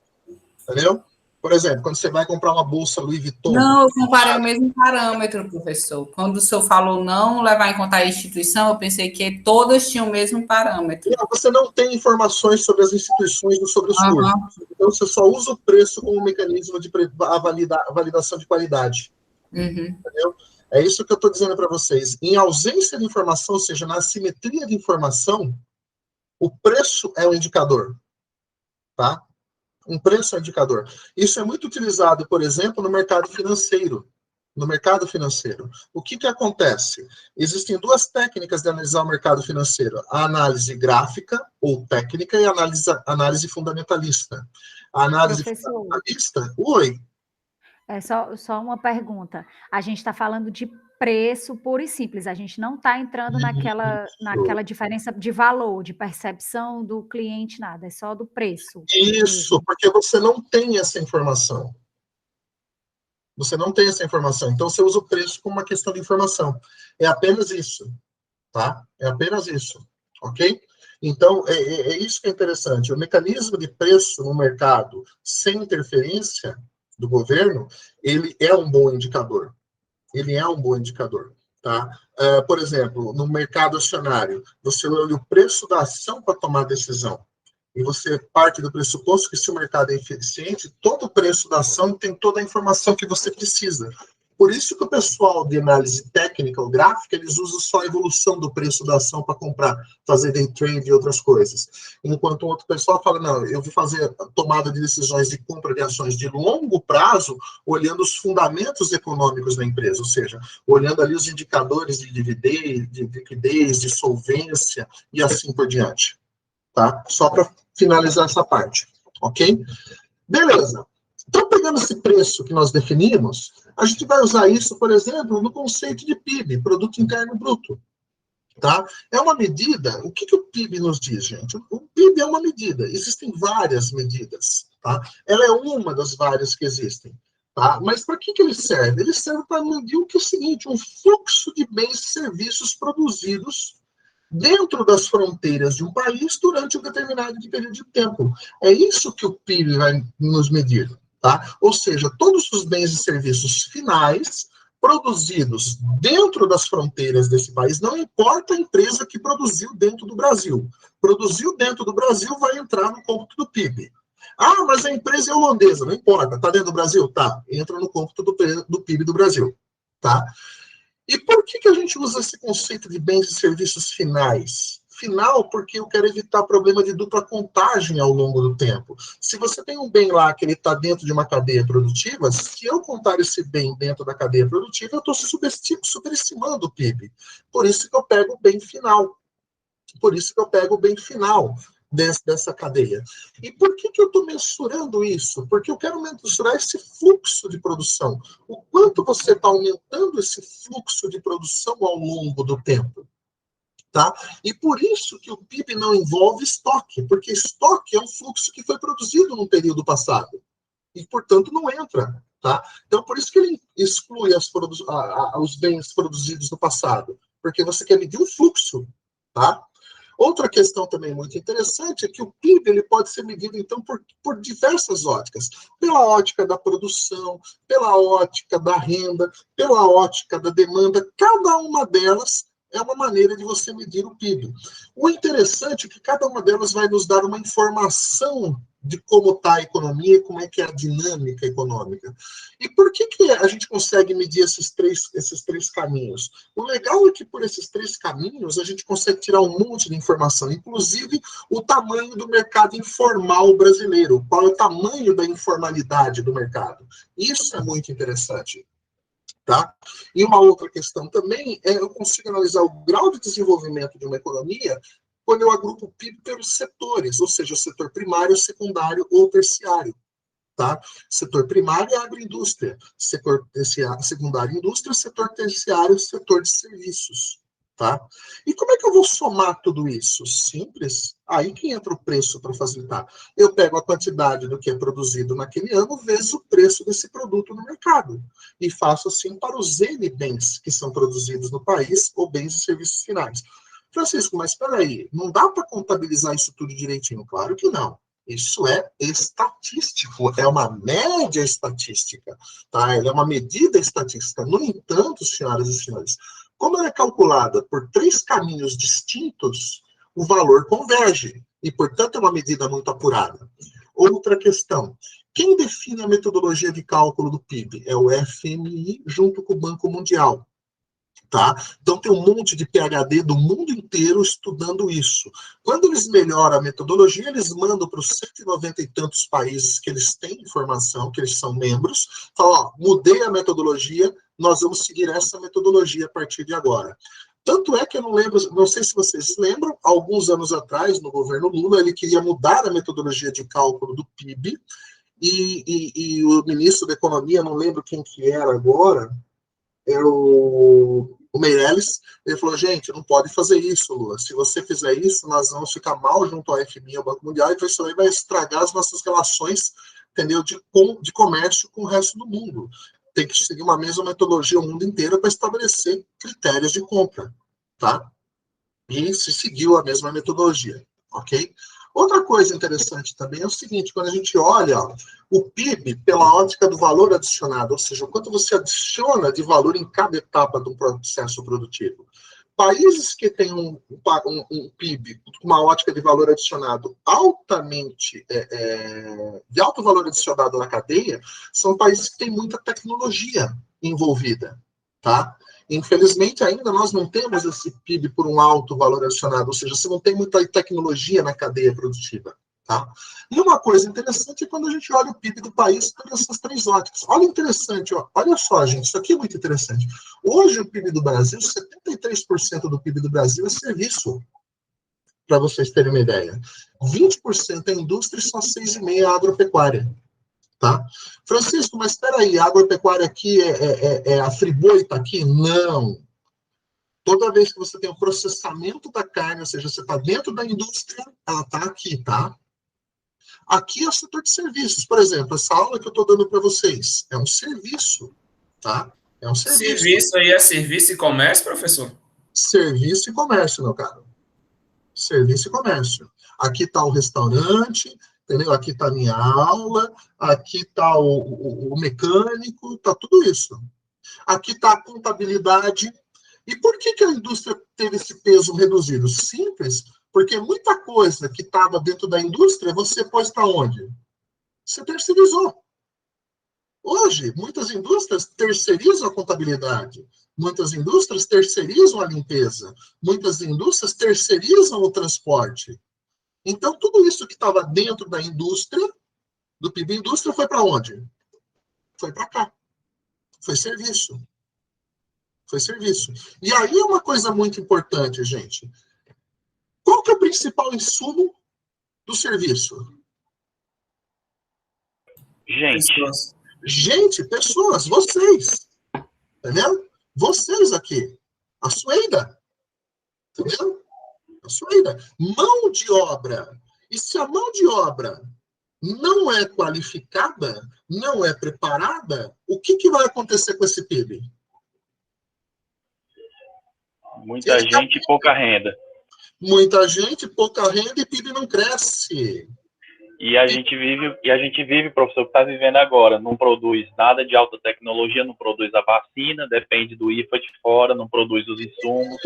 S1: Entendeu? Por exemplo, quando você vai comprar uma bolsa Louis Vuitton...
S7: Não, eu comparei o mesmo parâmetro, professor. Quando o senhor falou não levar em conta a instituição, eu pensei que todas tinham o mesmo parâmetro.
S1: Não, você não tem informações sobre as instituições ou sobre os cursos. Então, você só usa o preço como um mecanismo de validação de qualidade. Entendeu? É isso que eu estou dizendo para vocês. Em ausência de informação, ou seja, na assimetria de informação, o preço é o indicador. Tá? Um preço é um indicador. Isso é muito utilizado, por exemplo, no mercado financeiro. No mercado financeiro. O que acontece? Existem 2 técnicas de analisar o mercado financeiro. A análise gráfica, ou técnica, e a análise fundamentalista. A análise fundamentalista... Oi?
S10: É só uma pergunta. A gente está falando de preço puro e simples. A gente não está entrando naquela diferença de valor, de percepção do cliente, nada. É só do preço.
S1: Isso, porque você não tem essa informação. Você não tem essa informação. Então, você usa o preço como uma questão de informação. É apenas isso, tá? É apenas isso, ok? Então, é isso que é interessante. O mecanismo de preço no mercado, sem interferência do governo, ele é um bom indicador. Ele é um bom indicador, tá? Por exemplo, no mercado acionário, você olha o preço da ação para tomar decisão. E você parte do pressuposto que se o mercado é eficiente, todo o preço da ação tem toda a informação que você precisa. Por isso que o pessoal de análise técnica ou gráfica, eles usam só a evolução do preço da ação para comprar, fazer day trade e outras coisas. Enquanto o outro pessoal fala, não, eu vou fazer a tomada de decisões de compra de ações de longo prazo, olhando os fundamentos econômicos da empresa, ou seja, olhando ali os indicadores de liquidez, de solvência e assim por diante. Tá? Só para finalizar essa parte, ok? Beleza. Então, pegando esse preço que nós definimos, a gente vai usar isso, por exemplo, no conceito de PIB, Produto Interno Bruto. Tá? É uma medida, o que o PIB nos diz, gente? O PIB é uma medida, existem várias medidas, tá? Ela é uma das várias que existem, tá? Mas para que ele serve? Ele serve para medir o que é o seguinte, um fluxo de bens e serviços produzidos dentro das fronteiras de um país durante um determinado período de tempo. É isso que o PIB vai nos medir, tá? Ou seja, todos os bens e serviços finais produzidos dentro das fronteiras desse país, não importa a empresa que produziu dentro do Brasil. Produziu dentro do Brasil, vai entrar no cômputo do PIB. Ah, mas a empresa é holandesa, não importa, está dentro do Brasil? Tá, entra no cômputo do PIB do Brasil, tá? E por que a gente usa esse conceito de bens e serviços finais? Final, porque eu quero evitar problema de dupla contagem ao longo do tempo. Se você tem um bem lá que ele está dentro de uma cadeia produtiva, se eu contar esse bem dentro da cadeia produtiva, eu estou superestimando o PIB. Por isso que eu pego o bem final. Por isso que eu pego o bem final dessa cadeia. E por que eu estou mensurando isso? Porque eu quero mensurar esse fluxo de produção. O quanto você está aumentando esse fluxo de produção ao longo do tempo. Tá? E por isso que o PIB não envolve estoque, porque estoque é um fluxo que foi produzido no período passado. E, portanto, não entra. Tá? Então, por isso que ele exclui os bens produzidos no passado. Porque você quer medir um fluxo. Tá? Outra questão também muito interessante é que o PIB ele pode ser medido, então, por diversas óticas. Pela ótica da produção, pela ótica da renda, pela ótica da demanda. Cada uma delas é uma maneira de você medir o PIB. O interessante é que cada uma delas vai nos dar uma informação de como está a economia e como é que é a dinâmica econômica. E por que a gente consegue medir esses três caminhos? O legal é que por esses três caminhos a gente consegue tirar um monte de informação, inclusive o tamanho do mercado informal brasileiro, qual é o tamanho da informalidade do mercado. Isso é muito interessante. Tá? E uma outra questão também é eu consigo analisar o grau de desenvolvimento de uma economia quando eu agrupo o PIB pelos setores, ou seja, o setor primário, secundário ou terciário. Tá? Setor primário é a agroindústria, setor secundário indústria, setor terciário, setor de serviços. Tá? E como é que eu vou somar tudo isso? Simples. Aí que entra o preço para facilitar. Eu pego a quantidade do que é produzido naquele ano vezes o preço desse produto no mercado. E faço assim para os N bens que são produzidos no país ou bens e serviços finais. Francisco, mas espera aí, não dá para contabilizar isso tudo direitinho? Claro que não. Isso é estatístico, é uma média estatística. Tá? Ela é uma medida estatística. No entanto, senhoras e senhores, como ela é calculada por três caminhos distintos, o valor converge. E, portanto, é uma medida muito apurada. Outra questão. Quem define a metodologia de cálculo do PIB? É o FMI junto com o Banco Mundial. Tá? Então, tem um monte de PhD do mundo inteiro estudando isso. Quando eles melhoram a metodologia, eles mandam para os 190 e tantos países que eles têm informação, que eles são membros, falam, ó, mudei a metodologia, nós vamos seguir essa metodologia a partir de agora. Tanto é que eu não lembro, não sei se vocês lembram, alguns anos atrás, no governo Lula, ele queria mudar a metodologia de cálculo do PIB, e o ministro da Economia, não lembro quem que era agora, era o Meirelles, ele falou, gente, não pode fazer isso, Lula. Se você fizer isso, nós vamos ficar mal junto ao FMI e ao Banco Mundial, e isso aí vai estragar as nossas relações, entendeu, de comércio com o resto do mundo. tem que seguir uma mesma metodologia o mundo inteiro para estabelecer critérios de compra, tá? E se seguiu a mesma metodologia, ok? Outra coisa interessante também é o seguinte, quando a gente olha o PIB pela ótica do valor adicionado, ou seja, o quanto você adiciona de valor em cada etapa do processo produtivo. Países que têm um PIB com uma ótica de valor adicionado altamente, de alto valor adicionado na cadeia, são países que têm muita tecnologia envolvida, tá? Infelizmente, ainda nós não temos esse PIB por um alto valor adicionado, ou seja, você não tem muita tecnologia na cadeia produtiva, tá? E uma coisa interessante é quando a gente olha o PIB do país por essas três óticas. Olha interessante, ó, olha só, gente, isso aqui é muito interessante. Hoje, o PIB do Brasil, 73% do PIB do Brasil é serviço, para vocês terem uma ideia. 20% é indústria e só 6,5% é agropecuária. Tá? Francisco, mas espera aí, a agropecuária aqui é a friboita aqui? Não. Toda vez que você tem o processamento da carne, ou seja, você está dentro da indústria, ela está aqui, tá? Aqui é o setor de serviços. Por exemplo, essa aula que eu estou dando para vocês é um serviço, tá? É um serviço.
S15: Serviço aí é serviço e comércio, professor?
S1: Serviço e comércio, meu caro. Serviço e comércio. Aqui está o restaurante, entendeu? Aqui está a minha aula, aqui está o mecânico, está tudo isso. Aqui está a contabilidade. E por que a indústria teve esse peso reduzido? Simples, porque muita coisa que estava dentro da indústria, você pôs para onde? Você terceirizou. Hoje, muitas indústrias terceirizam a contabilidade, muitas indústrias terceirizam a limpeza, muitas indústrias terceirizam o transporte. Então, tudo isso que estava dentro da indústria, do PIB indústria, foi para onde? Foi para cá. Foi serviço. Foi serviço. E aí é uma coisa muito importante, gente. Qual que é o principal insumo do serviço? Gente, pessoas, vocês. Entendeu? Vocês aqui. A Sueida. Entendeu? A Sueida. Mão de obra. E se a mão de obra não é qualificada, não é preparada, o que vai acontecer com esse PIB?
S19: Muita gente e pouca renda.
S1: Muita gente, pouca renda e PIB não cresce.
S19: E a gente vive, professor, o que está vivendo agora. Não produz nada de alta tecnologia, não produz a vacina, depende do IFA de fora, não produz os insumos,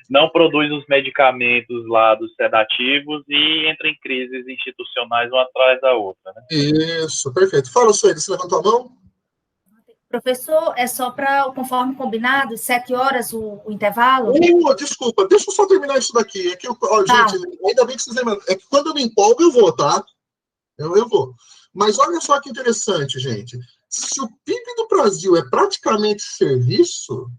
S19: não produz os medicamentos lá dos sedativos e entra em crises institucionais uma atrás da outra. Né?
S1: Isso, perfeito. Fala, Sueli, você levantou a mão?
S11: Professor, é só para, conforme combinado, 7 horas o intervalo?
S1: Desculpa, deixa eu só terminar isso daqui. É que gente, ainda bem que vocês lembram. É que quando eu me empolgo, eu vou, tá? Eu vou. Mas olha só que interessante, gente. Se o PIB do Brasil é praticamente serviço, o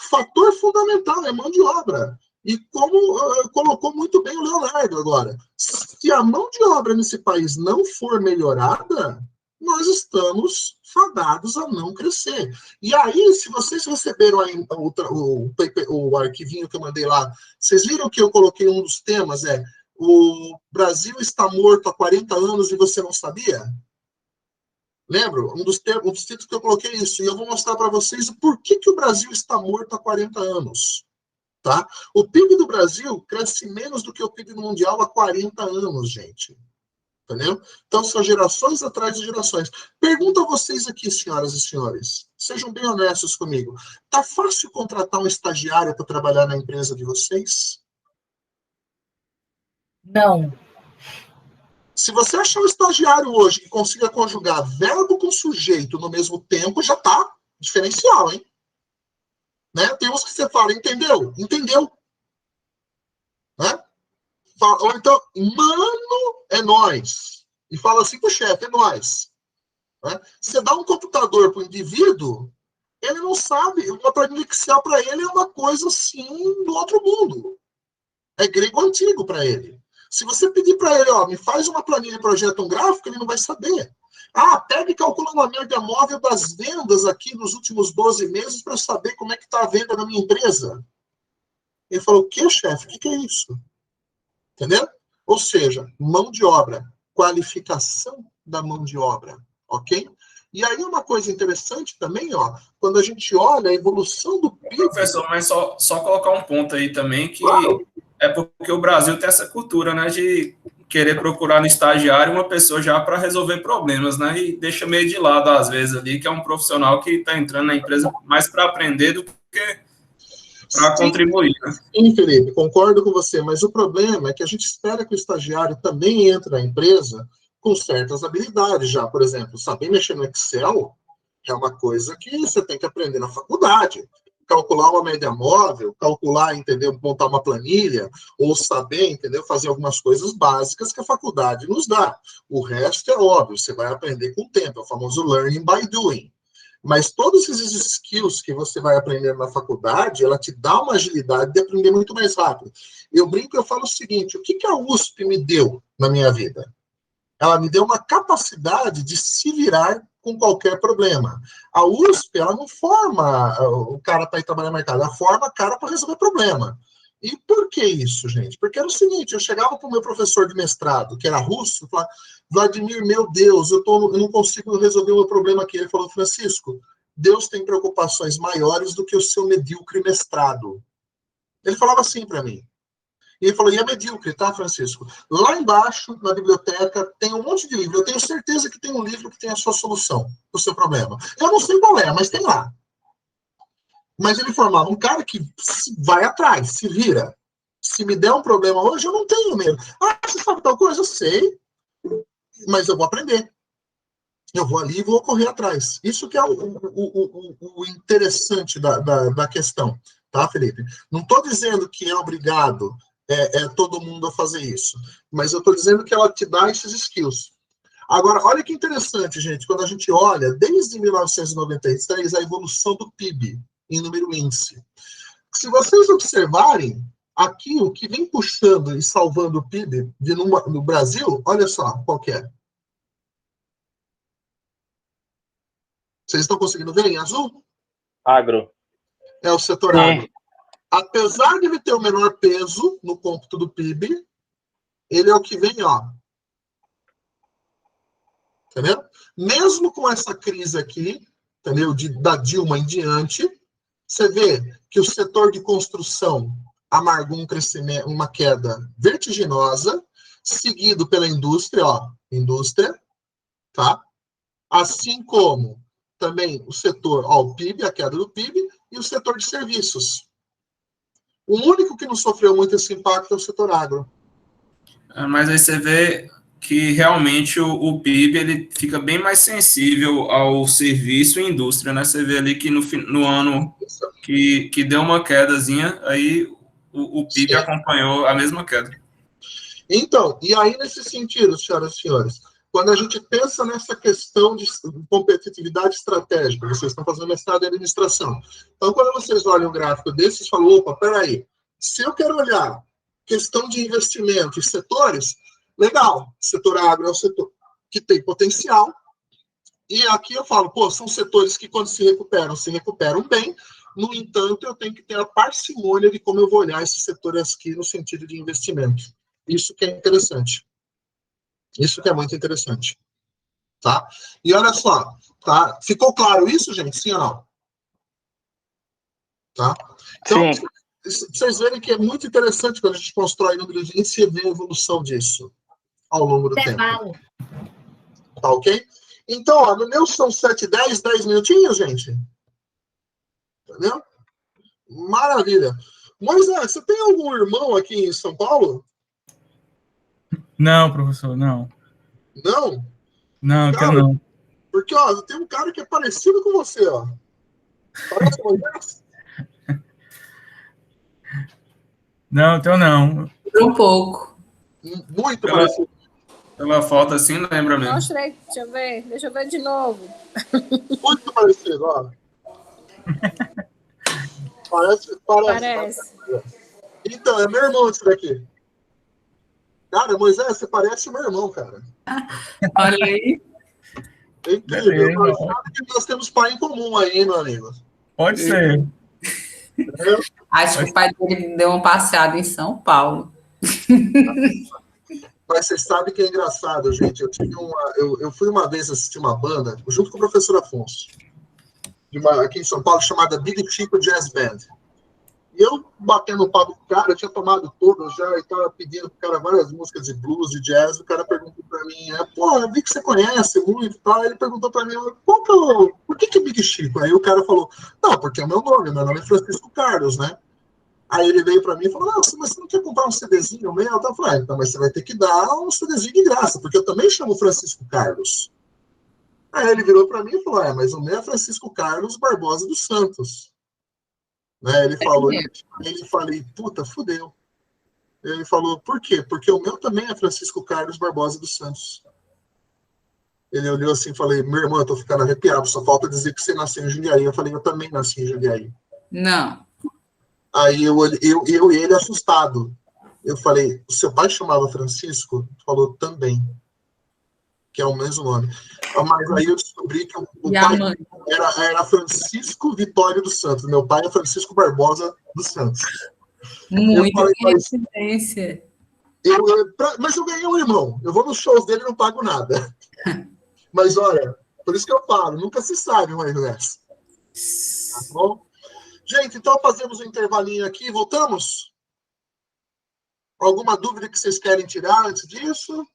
S1: fator fundamental é mão de obra. E como colocou muito bem o Leonardo agora, se a mão de obra nesse país não for melhorada, nós estamos fadados a não crescer. E aí, se vocês receberam o arquivinho que eu mandei lá, vocês viram que eu coloquei um dos temas, o Brasil está morto há 40 anos e você não sabia? Lembra? Um dos títulos que eu coloquei isso. E eu vou mostrar para vocês o porquê que o Brasil está morto há 40 anos. Tá? O PIB do Brasil cresce menos do que o PIB mundial há 40 anos, gente. Entendeu? Então, são gerações atrás de gerações. Pergunto a vocês aqui, senhoras e senhores. Sejam bem honestos comigo. Tá fácil contratar um estagiário para trabalhar na empresa de vocês?
S11: Não.
S1: Se você achar um estagiário hoje que consiga conjugar verbo com sujeito no mesmo tempo, já tá diferencial, hein? Né? Tem uns que você fala, entendeu? Entendeu. Né? Ou então, mano, é nós. E fala assim pro chefe, é nós. Né? Você dá um computador pro indivíduo, ele não sabe. Uma planilha Excel para ele é uma coisa assim do outro mundo. É grego antigo para ele. Se você pedir para ele, me faz uma planilha e projeta um gráfico, ele não vai saber. Pega e calcula uma média móvel das vendas aqui nos últimos 12 meses para eu saber como é que está a venda na minha empresa. Ele falou, o que, chefe? O que é isso? Entendeu? Ou seja, mão de obra, qualificação da mão de obra, ok? E aí uma coisa interessante também, ó, quando a gente olha a evolução do PIB...
S15: Professor, mas só colocar um ponto aí também, que é porque o Brasil tem essa cultura, né, de querer procurar no estagiário uma pessoa já para resolver problemas, né, e deixa meio de lado, às vezes, ali, que é um profissional que está entrando na empresa mais para aprender do que para contribuir, né?
S1: Sim, Felipe, concordo com você, mas o problema é que a gente espera que o estagiário também entre na empresa com certas habilidades já, por exemplo, saber mexer no Excel é uma coisa que você tem que aprender na faculdade. Calcular uma média móvel, calcular, entendeu, montar uma planilha, ou saber, entendeu, fazer algumas coisas básicas que a faculdade nos dá. O resto é óbvio, você vai aprender com o tempo, é o famoso learning by doing. Mas todos esses skills que você vai aprender na faculdade, ela te dá uma agilidade de aprender muito mais rápido. Eu brinco, eu falo o seguinte, o que a USP me deu na minha vida? Ela me deu uma capacidade de se virar com qualquer problema. A USP, ela não forma o cara para ir trabalhar no mercado, ela forma o cara para resolver problema. E por que isso, gente? Porque era o seguinte, eu chegava para o meu professor de mestrado, que era russo, e falava, Vladimir, meu Deus, eu não consigo resolver o meu problema aqui. Ele falou, Francisco, Deus tem preocupações maiores do que o seu medíocre mestrado. Ele falava assim para mim. E ele falou, e é medíocre, tá, Francisco? Lá embaixo, na biblioteca, tem um monte de livro. Eu tenho certeza que tem um livro que tem a sua solução, o seu problema. Eu não sei qual é, mas tem lá. Mas ele formava um cara que vai atrás, se vira. Se me der um problema hoje, eu não tenho medo. Ah, você sabe tal coisa? Eu sei, mas eu vou aprender. Eu vou ali e vou correr atrás. Isso que é o interessante da questão, tá, Felipe? Não estou dizendo que é obrigado todo mundo a fazer isso, mas eu estou dizendo que ela te dá esses skills. Agora, olha que interessante, gente, quando a gente olha, desde 1993, a evolução do PIB em número índice. Se vocês observarem, aqui o que vem puxando e salvando o PIB no Brasil, olha só qual que é. Vocês estão conseguindo ver em azul?
S19: Agro.
S1: É o setor agro. Apesar de ele ter o menor peso no cômputo do PIB, ele é o que vem, ó. Entendeu? Mesmo com essa crise aqui, entendeu? Da Dilma em diante, você vê que o setor de construção amargou um crescimento, uma queda vertiginosa, seguido pela indústria, ó, indústria, tá? Assim como também o setor, ó, o PIB, a queda do PIB, e o setor de serviços. O único que não sofreu muito esse impacto é o setor agro.
S15: Mas aí você vê que realmente o PIB ele fica bem mais sensível ao serviço e indústria, né? Você vê ali que no ano que deu uma quedazinha, aí o PIB acompanhou a mesma queda.
S1: Então, e aí nesse sentido, senhoras e senhores, quando a gente pensa nessa questão de competitividade estratégica, vocês estão fazendo mestrado em administração. Então, quando vocês olham um gráfico desses, vocês falam, opa, peraí, se eu quero olhar questão de investimento e setores, legal, setor agro é um setor que tem potencial, e aqui eu falo, pô, são setores que quando se recuperam bem, no entanto, eu tenho que ter a parcimônia de como eu vou olhar esses setores aqui no sentido de investimento. Isso que é interessante. Isso que é muito interessante. Tá? E olha só, tá? Ficou claro isso, gente? Sim ou não? Tá? Então, sim. Vocês verem que é muito interessante quando a gente constrói número de índice e vê a evolução disso ao longo do tempo. Tá ok? Então, ó, no meu são 7h10, 10 minutinhos, gente. Entendeu? Maravilha. Moisés, você tem algum irmão aqui em São Paulo?
S5: Não, professor, não.
S1: Não?
S5: Não,
S1: cara,
S5: não.
S1: Porque, ó, tem um cara que é parecido com você, ó. Parece Moisés?
S5: Não, então não.
S7: Um pouco.
S1: Muito parecido.
S15: Pela foto assim, lembra mesmo.
S18: Mostrei, deixa eu ver de novo.
S1: Muito parecido, ó. Parece. Então, é meu irmão esse daqui. Cara, Moisés, você parece meu irmão, cara.
S7: Olha aí.
S1: É incrível. Sabe que nós temos pai em comum aí, meu amigo.
S5: Pode ser.
S7: Acho que o pai dele deu uma passeada em São Paulo.
S1: Mas vocês sabem que é engraçado, gente. Eu fui uma vez assistir uma banda, junto com o professor Afonso, aqui em São Paulo, chamada Big Chico Jazz Band. E eu, batendo o papo com o cara, eu tinha tomado todas já e estava pedindo pro cara várias músicas de blues, de jazz. O cara perguntou para mim, pô, eu vi que você conhece muito e tal. Ele perguntou para mim, por que Big Chico? Aí o cara falou, não, porque é o meu nome é Francisco Carlos, né? Aí ele veio para mim e falou, mas você não quer comprar um CDzinho meu? Eu falei, então, mas você vai ter que dar um CDzinho de graça, porque eu também chamo Francisco Carlos. Aí ele virou para mim e falou, mas o meu é Francisco Carlos Barbosa dos Santos. Né? Ele falou, ele falei, puta, fudeu. Ele falou, por quê? Porque o meu também é Francisco Carlos Barbosa dos Santos. Ele olhou assim e falei, meu irmão, eu tô ficando arrepiado, só falta dizer que você nasceu em Jundiaí. Eu falei, eu também nasci em Jundiaí.
S7: Não.
S1: Aí eu e ele assustado. Eu falei, o seu pai chamava Francisco? Ele falou, também. Que é o mesmo nome. Mas aí eu descobri que o pai era Francisco Vitório dos Santos. Meu pai é Francisco Barbosa dos Santos.
S7: Muita coincidência.
S1: Mas eu ganhei um irmão. Eu vou nos shows dele e não pago nada. Mas olha, por isso que eu falo, nunca se sabe, mãe Inés. Tá bom? Gente, então fazemos um intervalinho aqui. Voltamos? Alguma dúvida que vocês querem tirar antes disso?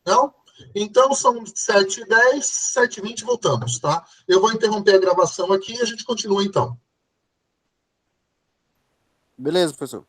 S1: Não? Então, são 7h10, 7h20, voltamos, tá? Eu vou interromper a gravação aqui e a gente continua, então.
S20: Beleza, professor.